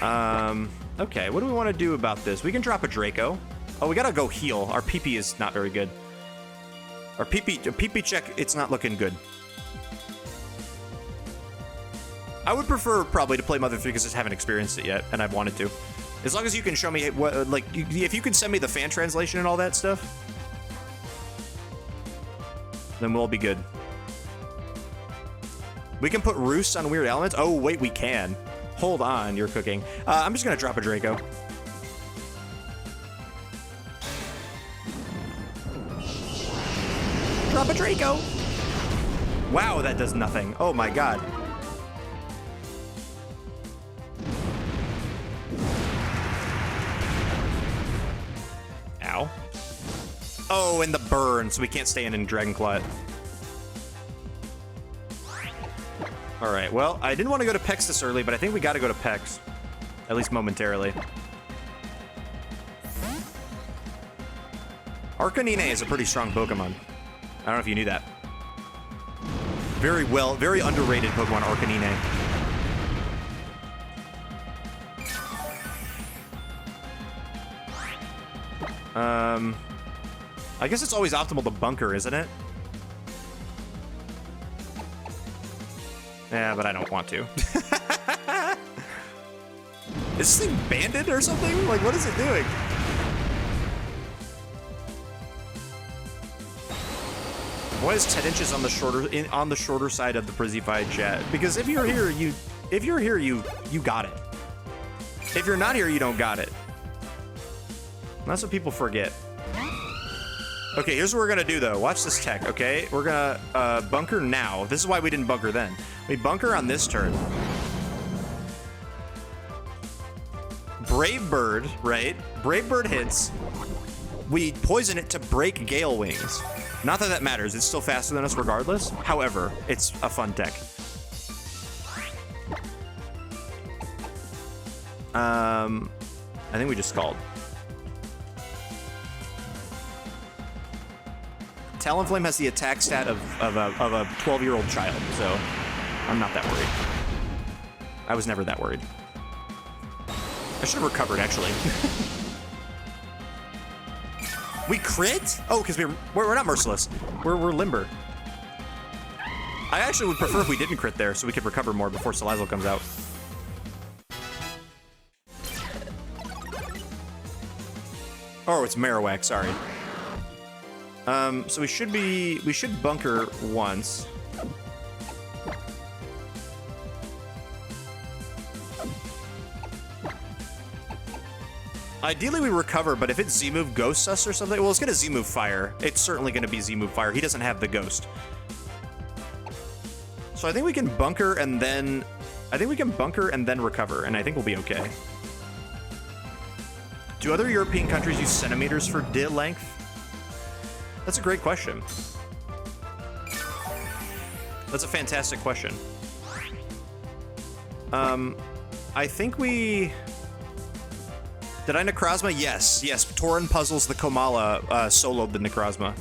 Okay, what do we want to do about this? We can drop a Draco. Oh, we gotta go heal. Our PP is not very good. Our PP check, it's not looking good. I would prefer probably to play Mother 3 because I just haven't experienced it yet, and I've wanted to. As long as you can show me what, like, if you can send me the fan translation and all that stuff, then we'll be good. We can put Roosts on Weird Elements? Oh, wait, we can. Hold on, you're cooking. I'm just gonna drop a Draco. Drop a Draco! Wow, that does nothing. Oh my god. Ow. Oh, and the burn, so we can't stay in Dragon Claw. All right, well, I didn't want to go to Pex this early, but I think we got to go to Pex, at least momentarily. Arcanine is a pretty strong Pokemon. I don't know if you knew that. Very underrated Pokemon, Arcanine. I guess it's always optimal to bunker, isn't it? Yeah, but I don't want to. Is this thing banded or something? Like, what is it doing? Why is 10 inches on the shorter side of the Przzyfied chat? Because if you're here, you got it. If you're not here, you don't got it. And that's what people forget. Okay, here's what we're gonna do though. Watch this tech, okay? We're gonna bunker now. This is why we didn't bunker then. We bunker on this turn. Brave Bird, right? Brave Bird hits. We poison it to break Gale Wings. Not that that matters. It's still faster than us regardless. However, it's a fun tech. I think we just called. Talonflame has the attack stat of a 12-year-old child, so I'm not that worried. I was never that worried. I should have recovered, actually. We crit? Oh, because we're not merciless. We're limber. I actually would prefer if we didn't crit there, so we could recover more before Salazzle comes out. Oh, it's Marowak, sorry. So we should bunker once. Ideally we recover, but if it's Z-move ghosts us or something, well, it's gonna Z-move fire. It's certainly gonna be Z-move fire. He doesn't have the ghost. So I think we can bunker and then recover, and I think we'll be okay. Do other European countries use centimeters for D length? That's a great question. That's a fantastic question. I think we... Did I Necrozma? Yes. Tauren puzzles the Komala soloed the Necrozma.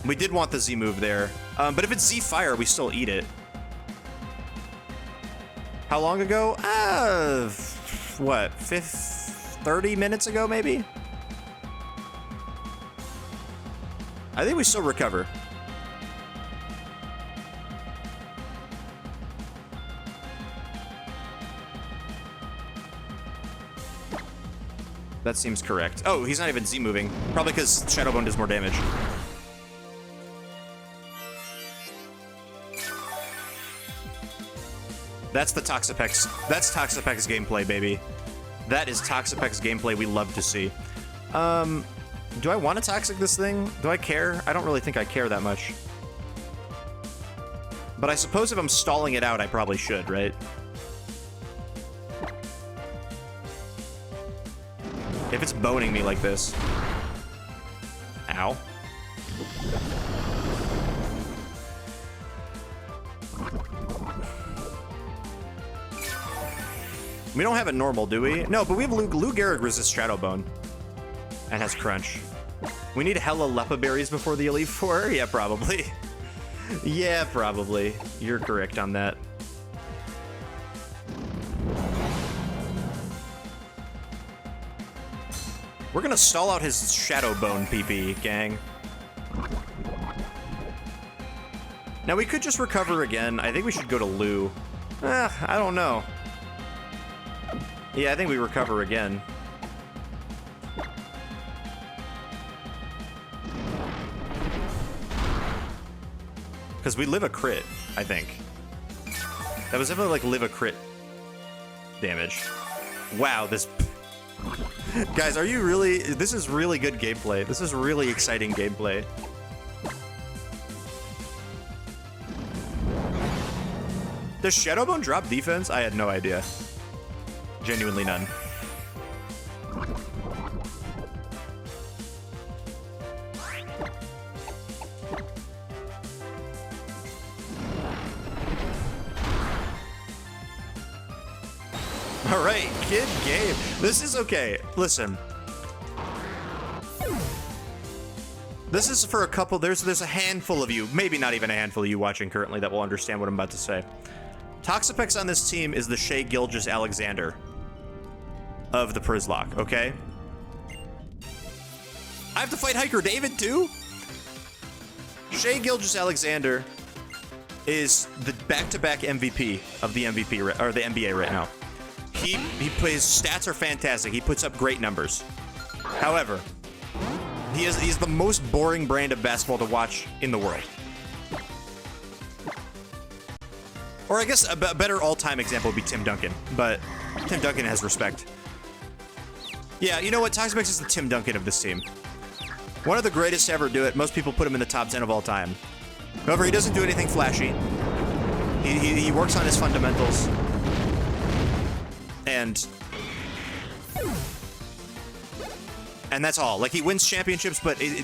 We did want the Z move there. But if it's Z Fire, we still eat it. How long ago? What? 30 minutes ago, maybe? I think we still recover. That seems correct. Oh, he's not even Z-moving. Probably because Shadow Bone does more damage. That's the Toxapex. That's Toxapex gameplay, baby. That is Toxapex gameplay we love to see. Do I want to Toxic this thing? Do I care? I don't really think I care that much. But I suppose if I'm stalling it out, I probably should, right? If it's boning me like this. Ow. We don't have it normal, do we? No, but we have Lou Gehrig resists Shadow Bone. And has Crunch. We need hella Lepa Berries before the Elite Four? Yeah, probably. Yeah, probably. You're correct on that. We're gonna stall out his Shadow Bone PP, gang. Now we could just recover again. I think we should go to Lou. I don't know. Yeah, I think we recover again. Because we live a crit, I think. That was definitely like live a crit damage. Wow, this... Guys, are you really... This is really good gameplay. This is really exciting gameplay. Does Shadowbone drop defense? I had no idea. Genuinely none. All right, kid game. This is okay. Listen. This is for a couple. There's a handful of you, maybe not even a handful of you watching currently that will understand what I'm about to say. Toxapex on this team is the Shea Gilgis Alexander of the Przzlocke, okay? I have to fight Hiker David too? Shea Gilgis Alexander is the back-to-back MVP of the MVP or the NBA right now. His stats are fantastic. He puts up great numbers. However, he's the most boring brand of basketball to watch in the world. Or I guess a better all-time example would be Tim Duncan, but Tim Duncan has respect. Yeah, you know what? Toxapex is the Tim Duncan of this team. One of the greatest to ever do it. Most people put him in the top 10 of all time. However, he doesn't do anything flashy. He works on his fundamentals. And that's all. Like, he wins championships, but he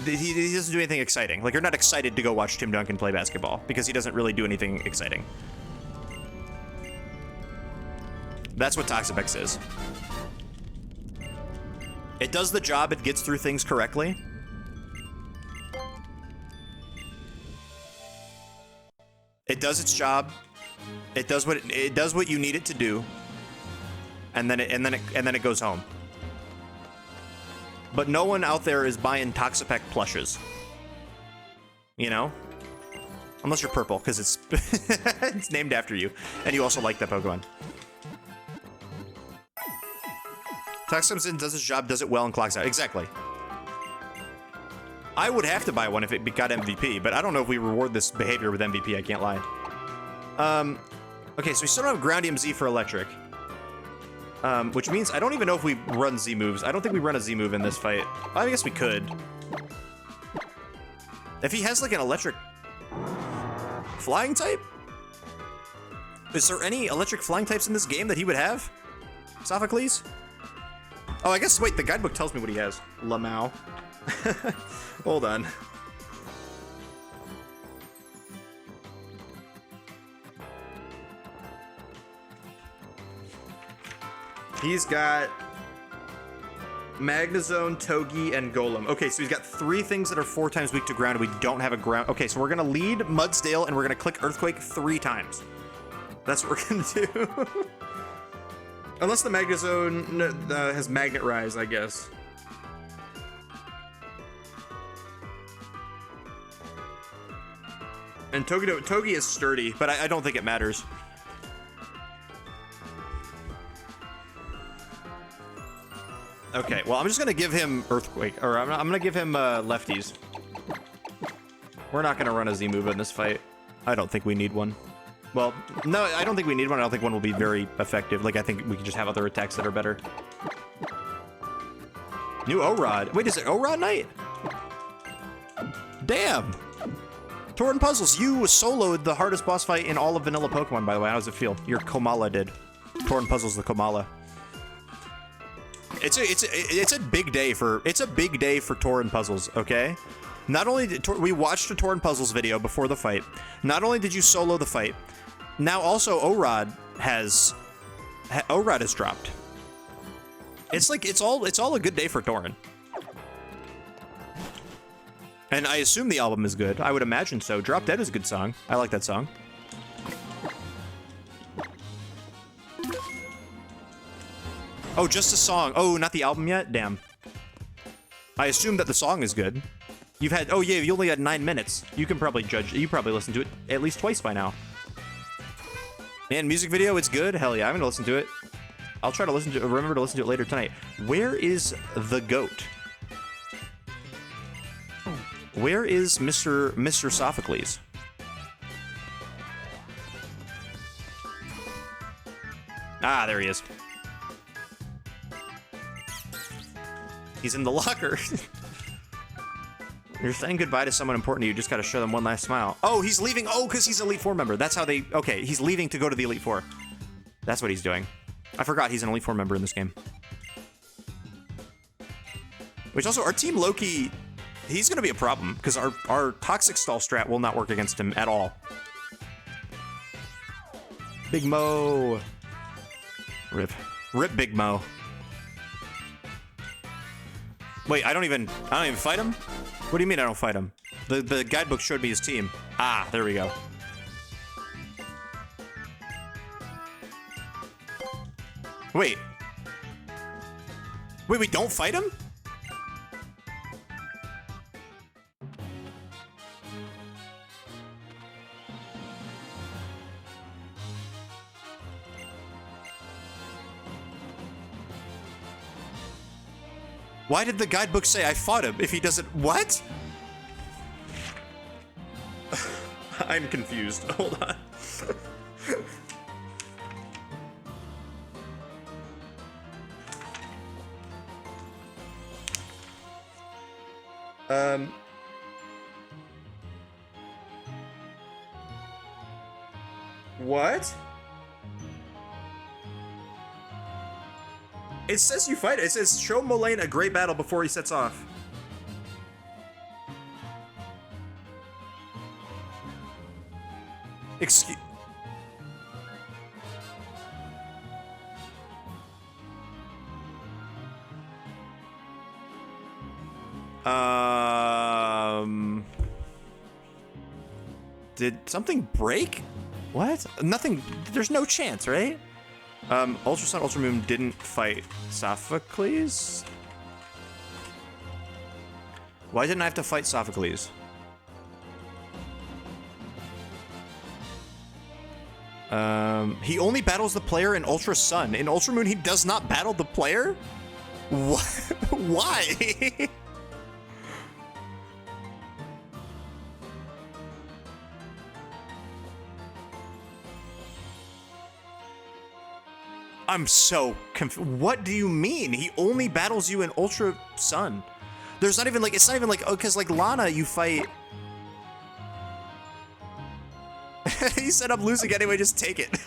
doesn't do anything exciting. Like, you're not excited to go watch Tim Duncan play basketball because he doesn't really do anything exciting. That's what Toxapex is. It does the job, it gets through things correctly. It does its job. It does what you need it to do. And then it goes home. But no one out there is buying Toxapex plushes. You know? Unless you're purple, because it's it's named after you. And you also like that Pokemon. Tox comes in, does his job, does it well, and clocks out. Exactly. I would have to buy one if it got MVP, but I don't know if we reward this behavior with MVP, I can't lie. Okay, so we still don't have Ground EMZ for electric. Which means I don't even know if we run Z moves. I don't think we run a Z move in this fight. I guess we could. If he has like an electric flying type? Is there any electric flying types in this game that he would have? Sophocles? Oh, I guess, wait, the guidebook tells me what he has. Lamau. Hold on. He's got Magnezone, Togi, and Golem. Okay, so he's got 3 things that are 4 times weak to ground, and we don't have a ground. Okay, so we're gonna lead Mudsdale, and we're gonna click Earthquake 3 times. That's what we're gonna do. Unless the Magnezone has Magnet Rise, I guess. And Togi is sturdy, but I don't think it matters. Okay, well, I'm just gonna give him Earthquake, or I'm gonna give him lefties. We're not gonna run a Z move in this fight. I don't think we need one. Well, no, I don't think we need one. I don't think one will be very effective. Like, I think we can just have other attacks that are better. New O-Rod. Wait, is it O-Rod night? Damn! Torn Puzzles, you soloed the hardest boss fight in all of vanilla Pokemon, by the way. How does it feel? Your Komala did. Torn Puzzles, the Komala. It's a big day for Torn Puzzles, okay? Not only did we watched a Torn Puzzles video before the fight. Not only did you solo the fight, now also O-Rod has dropped. It's like it's all a good day for Torn. And I assume the album is good. I would imagine so. Drop Dead is a good song. I like that song. Oh, just a song. Oh, not the album yet? Damn. I assume that the song is good. You've had, oh yeah, you only had 9 minutes. You can probably judge, you probably listened to it at least twice by now. And music video, it's good? Hell yeah, I'm gonna listen to it. I'll try to remember to listen to it later tonight. Where is the goat? Where is Mr. Sophocles? Ah, there he is. He's in the locker. You're saying goodbye to someone important to you. Just gotta show them one last smile. Oh, he's leaving. Oh, because he's Elite Four member. That's how they... Okay, he's leaving to go to the Elite Four. That's what he's doing. I forgot he's an Elite Four member in this game. Which also, our team Loki... He's gonna be a problem, because our Toxic Stall strat will not work against him at all. Big Mo. Rip. Rip Big Mo. Wait, I don't even fight him? What do you mean I don't fight him? The guidebook showed me his team. Ah, there we go. Wait. Wait, we don't fight him? Why did the guidebook say I fought him if he doesn't— what? I'm confused. Hold on. What? It says you fight. It says show Molayne a great battle before he sets off. Excuse. Did something break? What? Nothing. There's no chance, right? Ultra Sun, Ultra Moon didn't fight Sophocles? Why didn't I have to fight Sophocles? He only battles the player in Ultra Sun. In Ultra Moon, he does not battle the player? What? Why? I'm so confused. What do you mean? He only battles you in Ultra Sun. There's not even like— it's not even like— oh, because like Lana, you fight. He said I'm losing anyway, just take it.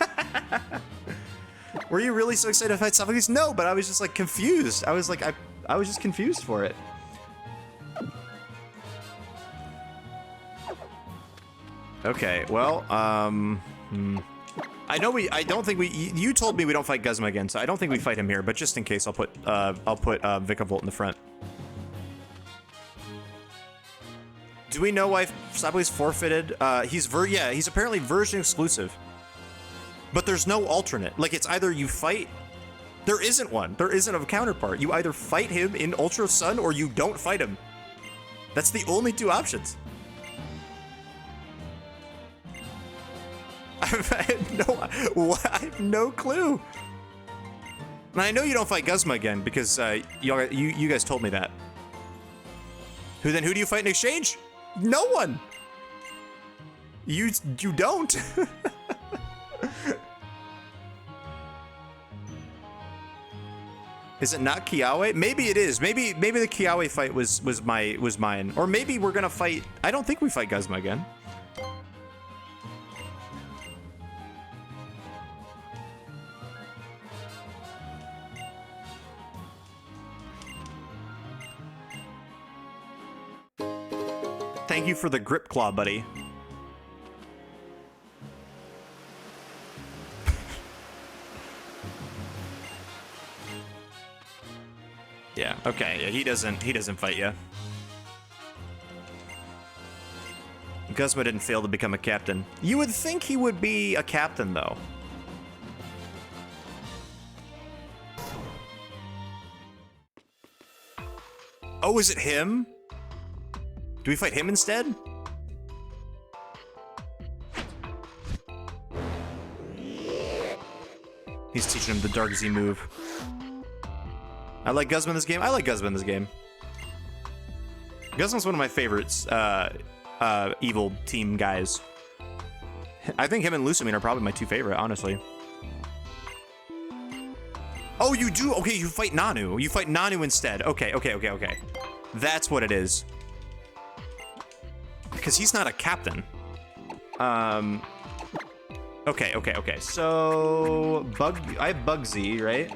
Were you really so excited to fight Sophocles? No, but I was just like confused. I was like, I was just confused for it. Okay, well, I know I don't think you told me we don't fight Guzma again, so I don't think we fight him here, but just in case, I'll put Vikavolt in the front. Do we know why Sophocles forfeited? He's apparently version exclusive. But there's no alternate. Like, it's either you fight— there isn't one. There isn't a counterpart. You either fight him in Ultra Sun or you don't fight him. That's the only two options. I have no clue. And I know you don't fight Guzma again because you guys told me that. Who do you fight in exchange? No one. You don't. Is it not Kiawe? Maybe it is. Maybe the Kiawe fight was mine. Or maybe we're gonna fight— I don't think we fight Guzma again. Thank you for the grip claw, buddy. Yeah, okay. Yeah, he doesn't fight you. Guzma didn't fail to become a captain. You would think he would be a captain, though. Oh, is it him? Do we fight him instead? He's teaching him the Dark Z move. I like Guzma in this game. I like Guzma in this game. Guzma's one of my favorites, evil team guys. I think him and Lusamine are probably my two favorite, honestly. Oh, you do? Okay, you fight Nanu. You fight Nanu instead. Okay. That's what it is. Because he's not a captain. Okay. So, I have Bugsy, right?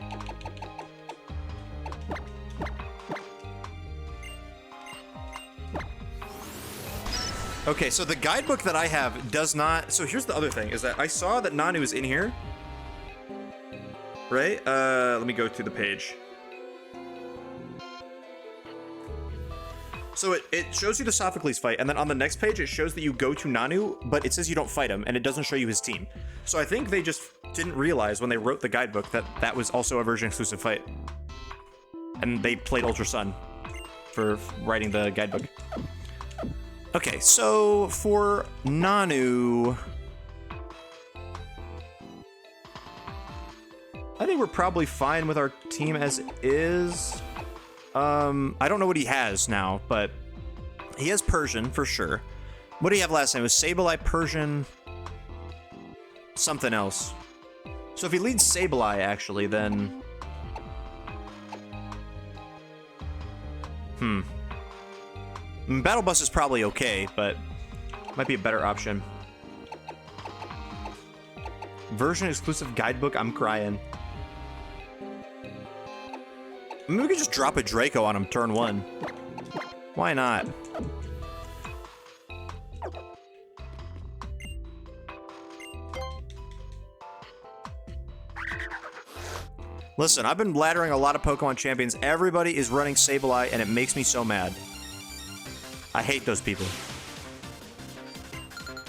Okay, so the guidebook that I have does not— so here's the other thing, is that I saw that Nanu is in here. right? Let me go to the page. So it shows you the Sophocles fight, and then on the next page it shows that you go to Nanu, but it says you don't fight him, and it doesn't show you his team. So I think they just didn't realize when they wrote the guidebook that that was also a version exclusive fight. And they played Ultra Sun for writing the guidebook. Okay, so for Nanu, I think we're probably fine with our team as is. I don't know what he has now, but he has Persian for sure. What did he have last time? It was Sableye, Persian, something else. So if he leads Sableye, actually, then... Battle Bus is probably okay, but might be a better option. Version exclusive guidebook, I'm crying. Maybe we could just drop a Draco on him turn 1. Why not? Listen, I've been laddering a lot of Pokemon champions. Everybody is running Sableye, and it makes me so mad. I hate those people.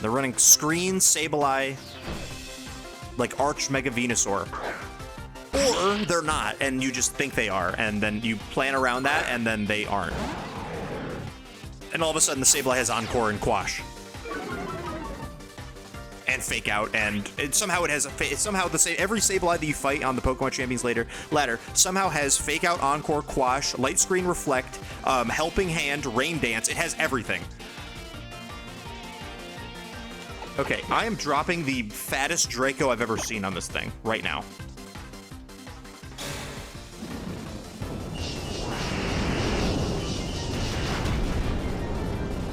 They're running Screen, Sableye, like Arch Mega Venusaur. Or they're not, and you just think they are, and then you plan around that, and then they aren't. And all of a sudden, the Sableye has Encore and Quash. And Fake Out, and somehow it has somehow every Sableye that you fight on the Pokemon Champions ladder somehow has Fake Out, Encore, Quash, Light Screen, Reflect, Helping Hand, Rain Dance. It has everything. Okay, I am dropping the fattest Draco I've ever seen on this thing right now.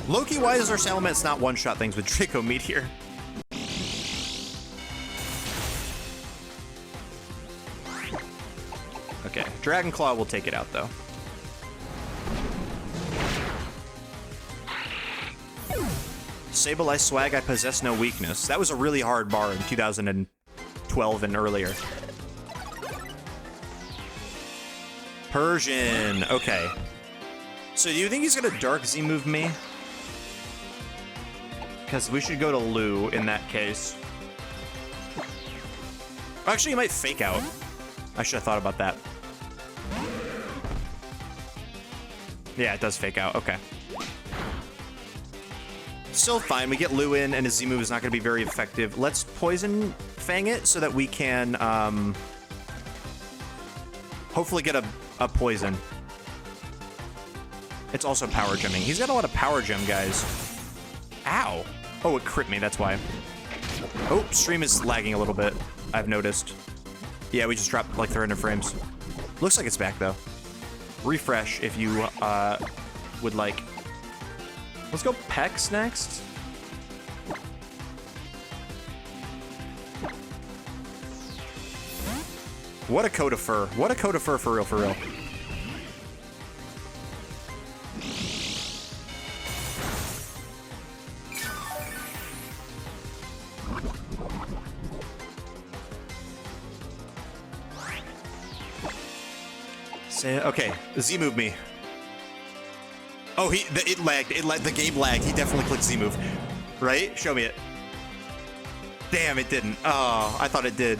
Loki, why is our Salamence not one-shot things with Draco Meteor? Okay, Dragon Claw will take it out, though. Sableye swag, I possess no weakness. That was a really hard bar in 2012 and earlier. Persian, okay. So do you think he's gonna Dark Z move me? Because we should go to Lou in that case. Actually, he might Fake Out. I should have thought about that. Yeah, it does Fake Out. Okay. Still fine. We get Lou in, and his Z move is not going to be very effective. Let's Poison Fang it so that we can hopefully get a Poison. It's also Power Gemming. He's got a lot of Power Gem, guys. Ow. Oh, it crit me. That's why. Oh, stream is lagging a little bit. I've noticed. Yeah, we just dropped like 300 frames. Looks like it's back, though. Refresh if you would like. Let's go Pex next. What a coat of fur. What a coat of fur for real, for real. Okay, Z move me. Oh, it lagged. The game lagged. He definitely clicked Z move. Right? Show me it. Damn, it didn't. Oh, I thought it did.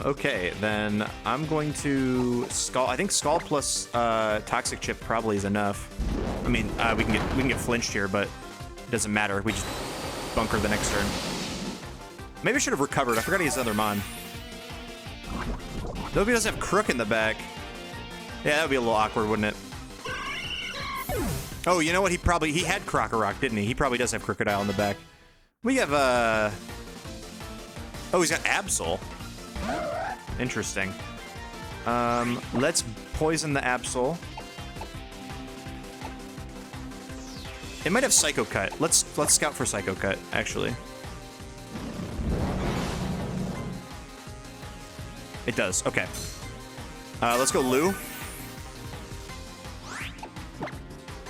Okay, then I'm going to Skull. I think Skull plus Toxic Chip probably is enough. I mean, we can get flinched here, but it doesn't matter. We just bunker the next turn. Maybe I should have recovered. I forgot he has another Mon. Though he does have Crook in the back. Yeah, that would be a little awkward, wouldn't it? Oh, you know what? He had Crocorock, didn't he? He probably does have Crocodile in the back. We have, oh, he's got Absol. Interesting. Let's poison the Absol. It might have Psycho Cut. Let's scout for Psycho Cut, actually. It does. Okay.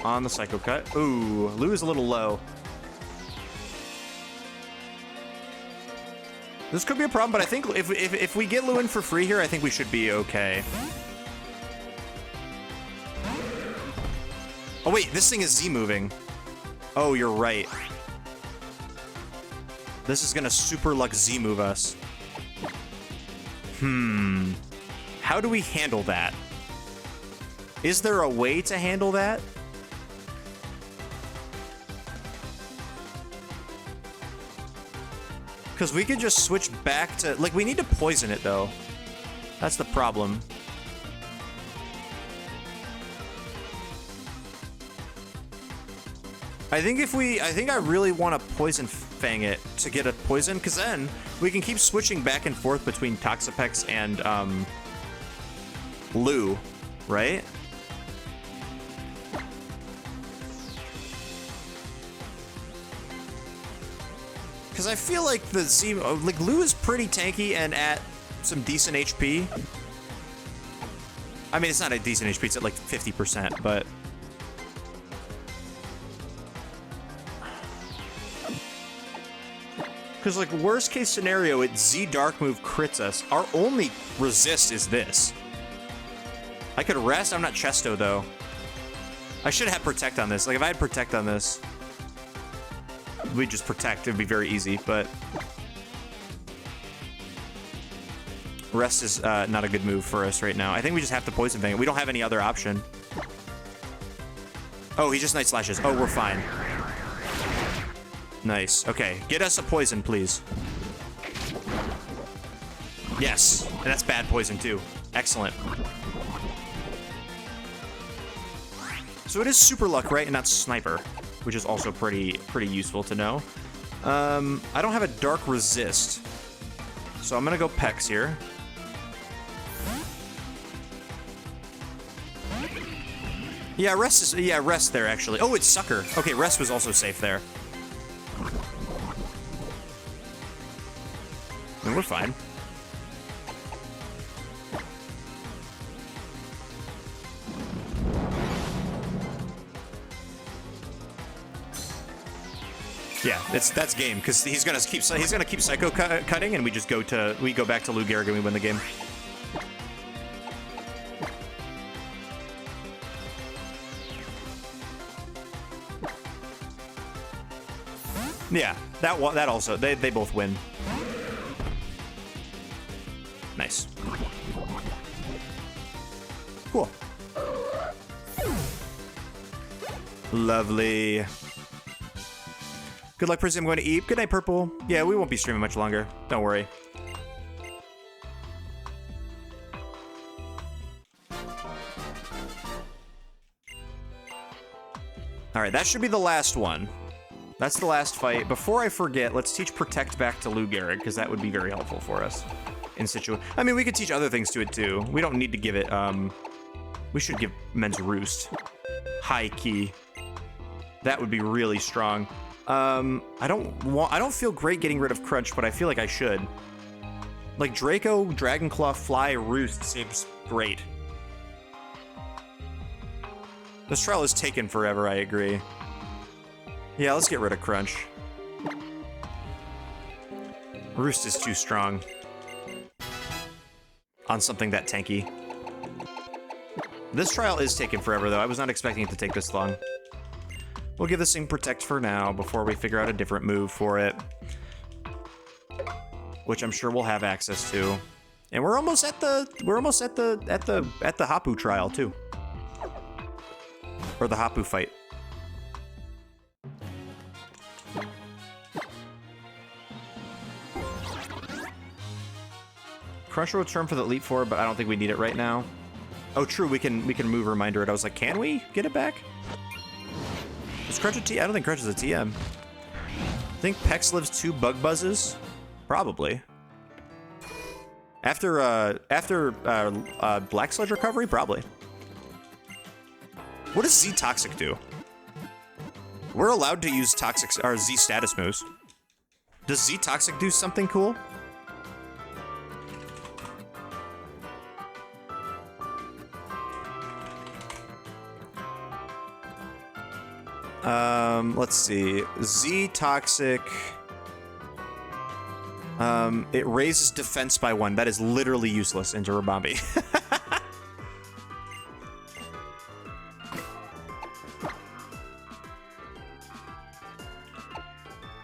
on the Psycho Cut. Ooh, Lou is a little low. This could be a problem, but I think if we get Lou in for free here, I think we should be okay. Oh wait, this thing is Z moving. Oh, you're right. This is gonna super luck Z move us. How do we handle that? Is there a way to handle that? Because we could just switch back to... Like, we need to poison it, though. That's the problem. I think I really want to Poison Fang it to get a poison, because then we can keep switching back and forth between Toxapex and, Lou, right? Because I feel like the Z... Like, Lou is pretty tanky and at some decent HP. I mean, it's not a decent HP, it's at like 50%, but... Because, like, worst case scenario, it Z Dark Move crits us. Our only resist is this. I could rest. I'm not Chesto, though. I should have Protect on this. Like, if I had Protect on this, we'd just Protect. It'd be very easy, but... Rest is not a good move for us right now. I think we just have to Poison Fang it. We don't have any other option. Oh, he just Night Slashes. Oh, we're fine. Nice. Okay, get us a poison, please. Yes, and that's bad poison, too. Excellent. So it is Super Luck, right? And not Sniper, which is also pretty useful to know. I don't have a Dark Resist, so I'm gonna go Pex here. Yeah, Rest is... Yeah, Rest there, actually. Oh, it's Sucker. Okay, Rest was also safe there. And we're fine. Yeah, that's game because he's gonna keep Psycho cutting, and we go back to Lou Gehrig and we win the game. Yeah, that also they both win. Nice. Cool. Lovely. Good luck, Prissy. I'm going to eat. Good night, Purple. Yeah, we won't be streaming much longer. Don't worry. All right, that should be the last one. That's the last fight. Before I forget, let's teach Protect back to Lou Gehrig, because that would be very helpful for us. In I mean, we could teach other things to it too. We don't need to give it, we should give Men's Roost. High key. That would be really strong. I don't feel great getting rid of Crunch, but I feel like I should. Like, Draco, Dragonclaw, Fly, Roost seems great. This trial is taken forever, I agree. Yeah, let's get rid of Crunch. Roost is too strong. On something that tanky. This trial is taking forever, though. I was not expecting it to take this long. We'll give this thing Protect for now before we figure out a different move for it, which I'm sure we'll have access to. And we're almost at the Hapu trial too, or the Hapu fight. Crunch will return for the Elite Four, but I don't think we need it right now. Oh, true. We can move Reminder it. I was like, can we get it back? Is Crunch a T? I don't think Crunch is a TM. I think Pex lives 2 Bug Buzzes, probably. After Black Sludge recovery, probably. What does Z Toxic do? We're allowed to use Toxic or Z status moves. Does Z Toxic do something cool? Let's see. Z Toxic. It raises defense by 1. That is literally useless into Rabambi.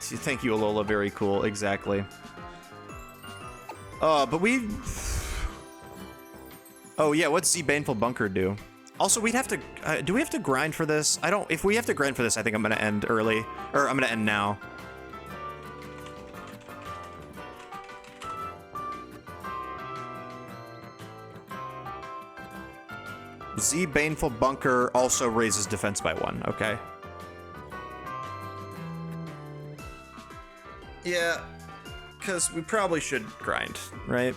Thank you, Alola. Very cool. Exactly. But we... Oh, yeah. What's Z Baneful Bunker do? Also, we'd have to... do we have to grind for this? I don't... If we have to grind for this, I think I'm going to end early. Or I'm going to end now. Z Baneful Bunker also raises defense by 1. Okay. Yeah, because we probably should grind, right?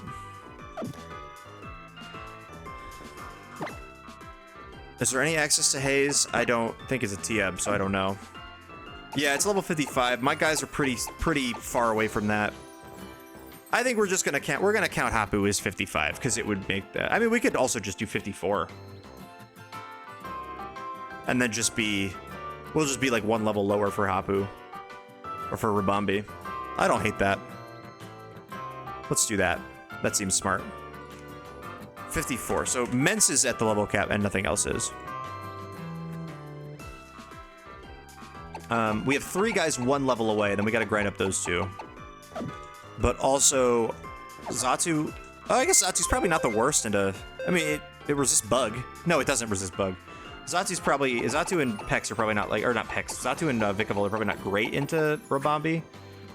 Is there any access to Haze? I don't think it's a TM, so I don't know. Yeah, it's level 55. My guys are pretty far away from that. I think we're just gonna count. We're gonna count Hapu as 55 because it would make that. I mean, we could also just do 54, and then just be. We'll just be like 1 level lower for Hapu, or for Rabambi. I don't hate that. Let's do that. That seems smart. 54. So Mence is at the level cap and nothing else is. We have 3 guys 1 level away, then we gotta grind up those 2. But also, Xatu... Oh, I guess Xatu's probably not the worst into... I mean, it resists bug. No, it doesn't resist bug. Xatu's probably... Xatu and Pex are probably not like... Or not Pex. Xatu and Vikavolt are probably not great into Rabambi.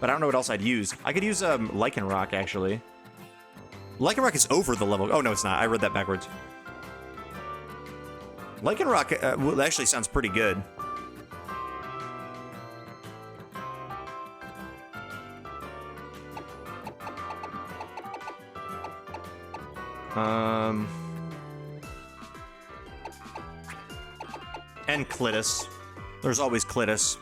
But I don't know what else I'd use. I could use Lycanroc, actually. Lycanroc is over the level... Oh, no, it's not. I read that backwards. Lycanroc actually sounds pretty good. And Clitus. There's always Clitus.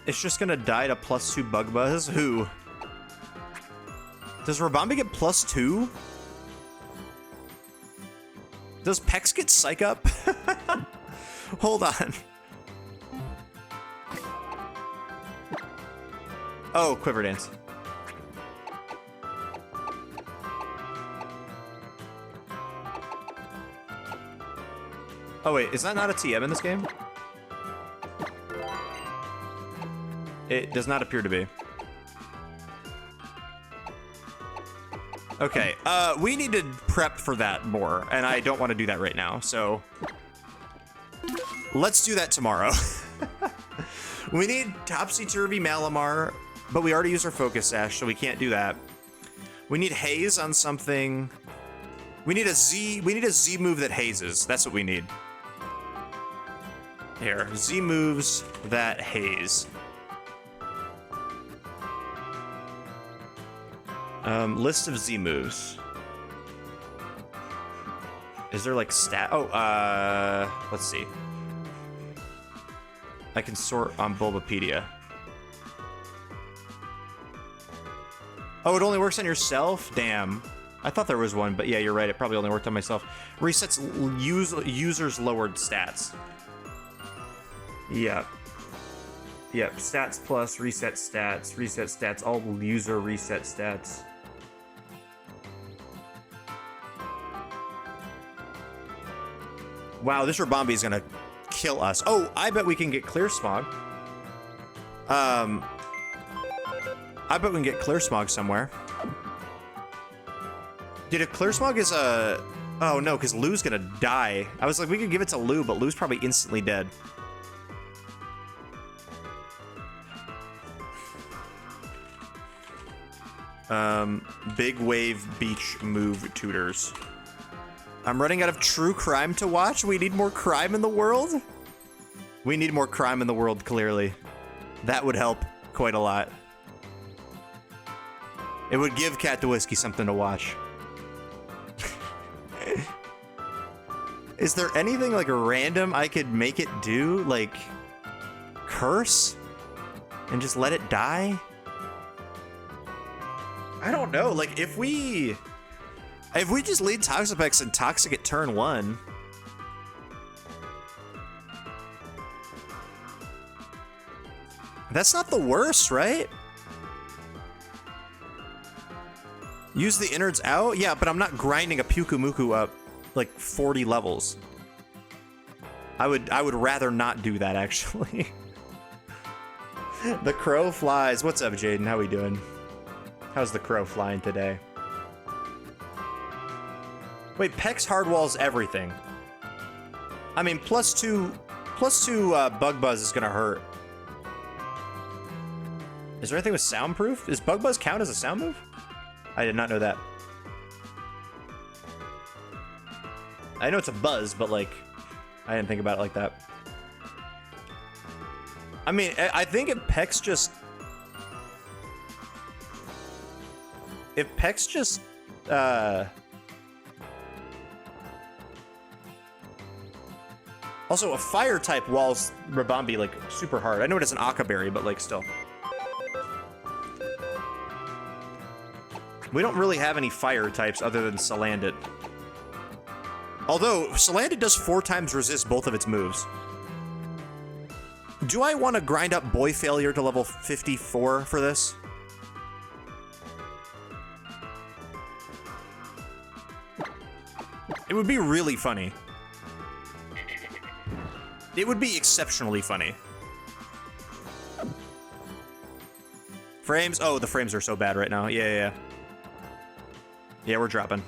It's just gonna die to +2 Bug Buzz? Who? Does Rabambi get +2? Does Pex get Psych Up? Hold on. Oh, Quiver Dance. Oh wait, is that not a TM in this game? It does not appear to be. Okay, we need to prep for that more, and I don't want to do that right now, so... Let's do that tomorrow. We need Topsy-Turvy Malamar, but we already used our Focus Sash, so we can't do that. We need Haze on something. We need a Z move that hazes. That's what we need. Here, Z moves that haze. List of Z moves. Is there like stat? Oh, let's see. I can sort on Bulbapedia. Oh, it only works on yourself? Damn. I thought there was one, but yeah, you're right. It probably only worked on myself. Resets users' lowered stats. Yep. Yep. Stats plus, reset stats, all user reset stats. Wow, this Rabambi is gonna kill us. Oh, I bet we can get Clear Smog. I bet we can get Clear Smog somewhere. Dude, if Clear Smog is a... Oh, no, because Lou's gonna die. I was like, we could give it to Lou, but Lou's probably instantly dead. Big Wave Beach Move Tutors. I'm running out of true crime to watch. We need more crime in the world. We need more crime in the world, clearly. That would help quite a lot. It would give Cat the Whiskey something to watch. Is there anything like random I could make it do? Like, curse? And just let it die? I don't know. Like, if we... If we just lead Toxapex and Toxic at turn 1. That's not the worst, right? Use the innards out? Yeah, but I'm not grinding a Pyukumuku up like 40 levels. I would rather not do that, actually. The crow flies. What's up, Jaden? How we doing? How's the crow flying today? Wait, Pex hard walls everything. I mean, plus two Bug Buzz is gonna hurt. Is there anything with soundproof? Does Bug Buzz count as a sound move? I did not know that. I know it's a buzz, but like, I didn't think about it like that. I mean, I think if Pex just... Also, a fire type walls Rabambi like super hard. I know it is an Akaberry, but like still. We don't really have any fire types other than Salandit. Although, Salandit does 4 times resist both of its moves. Do I want to grind up Boy Failure to level 54 for this? It would be really funny. It would be exceptionally funny. Frames? Oh, the frames are so bad right now. Yeah. Yeah, we're dropping.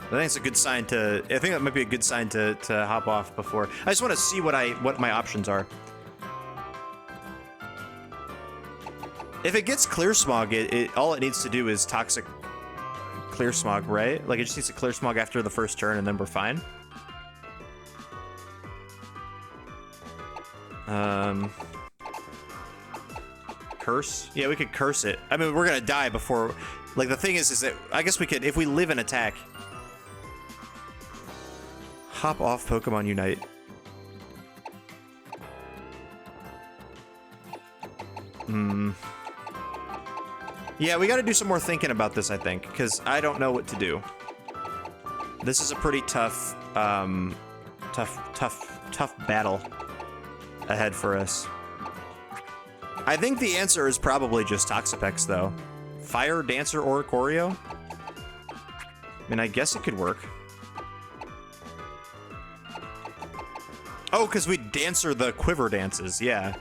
I think it's a good sign to... I think that might be a good sign to hop off before. I just want to see what my options are. If it gets Clear Smog, all it needs to do is Toxic Clear Smog, right? Like, it just needs to Clear Smog after the first turn, and then we're fine. Curse? Yeah, we could curse it. I mean, we're gonna die before... Like, the thing is that I guess we could... If we live in attack... Hop off Pokemon Unite. Yeah, we gotta do some more thinking about this, I think, because I don't know what to do. This is a pretty tough, tough battle ahead for us. I think the answer is probably just Toxapex, though. Fire, Dancer, or Choreo? I mean, I guess it could work. Oh, because we Dancer the Quiver dances, yeah.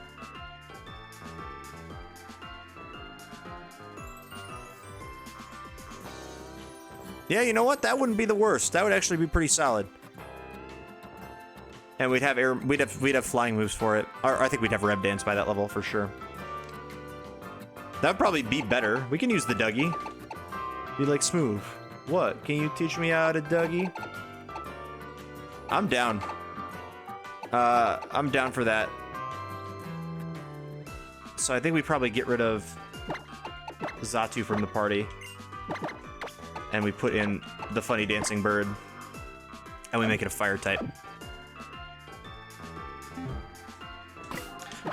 Yeah, you know what? That wouldn't be the worst. That would actually be pretty solid. And we'd have air, we'd have flying moves for it. Or I think we'd have Reb Dance by that level for sure. That would probably be better. We can use the Dougie. Be like, Smooth. What? Can you teach me how to Dougie? I'm down. I'm down for that. So I think we probably get rid of Xatu from the party. And we put in the funny dancing bird. And we make it a fire type.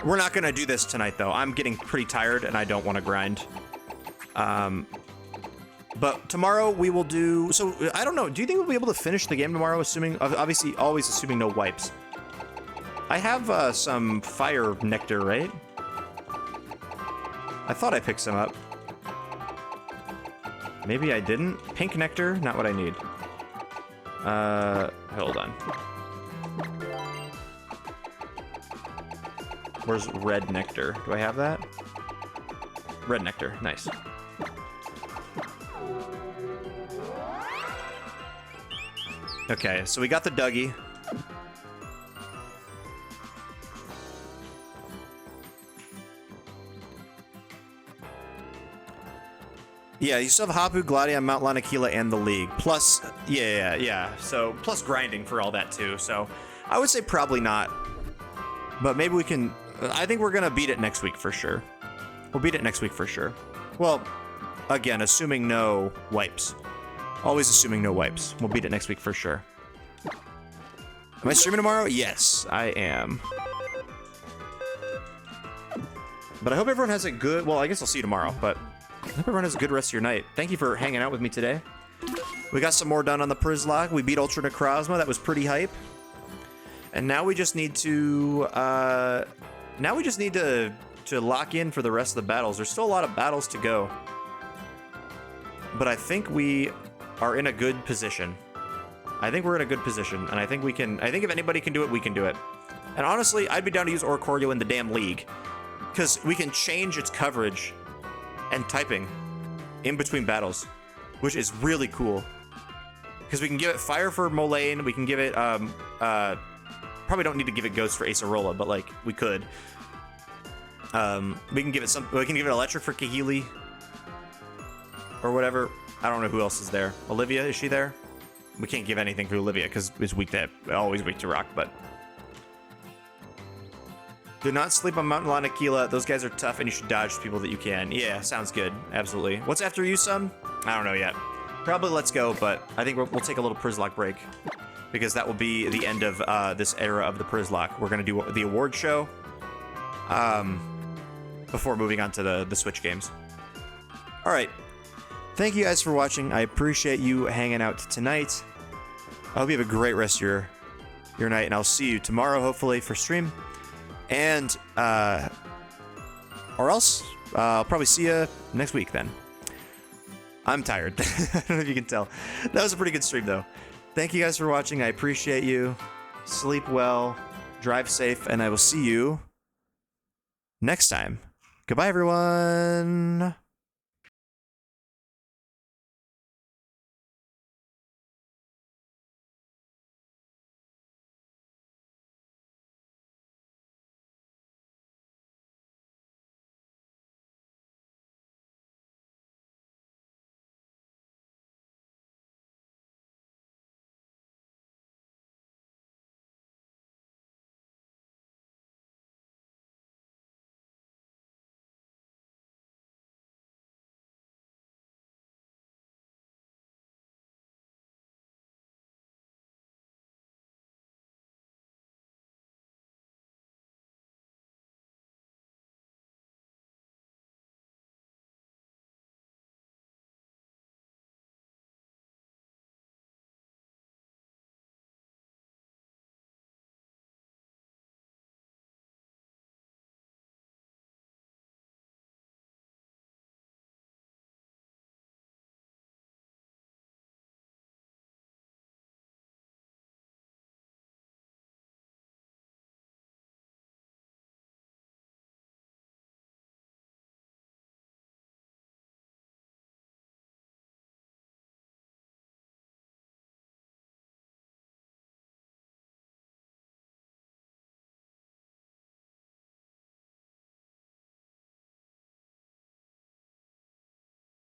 We're not gonna do this tonight, though. I'm getting pretty tired, and I don't want to grind. But tomorrow we will do... So, I don't know. Do you think we'll be able to finish the game tomorrow, assuming... Obviously, always assuming no wipes. I have some fire nectar, right? I thought I picked some up. Maybe I didn't. Pink nectar, not what I need. Hold on. Where's red nectar? Do I have that? Red nectar, nice. Okay, so we got the Dougie. Yeah, you still have Hapu, Gladion, Mount Lanakila, and the League. Plus, yeah. So, plus grinding for all that, too. So, I would say probably not. But maybe we can... I think we're gonna beat it next week for sure. We'll beat it next week for sure. Well, again, assuming no wipes. Always assuming no wipes. We'll beat it next week for sure. Am I streaming tomorrow? Yes, I am. But I hope everyone has a good... Well, I guess I'll see you tomorrow, but... I hope everyone has a good rest of your night. Thank you for hanging out with me today. We got some more done on the Przzlocke. We beat Ultra Necrozma. That was pretty hype. And now we just need to to lock in for the rest of the battles. There's still a lot of battles to go. But I think we are in a good position. I think we're in a good position, and I think we can. I think if anybody can do it, we can do it. And honestly, I'd be down to use Oricorio in the damn league, because we can change its coverage and typing in between battles, which is really cool. Because we can give it Fire for Molayne, we can give it probably don't need to give it Ghost for Acerola, but like we could. We can give it Electric for Kahili or whatever. I don't know who else is there. Olivia, is she there? We can't give anything for Olivia because it's weak to always weak to rock, but do not sleep on Mount Lanakila. Those guys are tough and you should dodge people that you can. Yeah, sounds good. Absolutely. What's after you, son? I don't know yet. Probably Let's Go, but I think we'll take a little Przzlocke break because that will be the end of this era of the Przzlocke. We're going to do the award show before moving on to the Switch games. All right. Thank you guys for watching. I appreciate you hanging out tonight. I hope you have a great rest of your night, and I'll see you tomorrow, hopefully, for stream. And, or else, I'll probably see you next week then. I'm tired. I don't know if you can tell. That was a pretty good stream, though. Thank you guys for watching. I appreciate you. Sleep well, drive safe, and I will see you next time. Goodbye, everyone.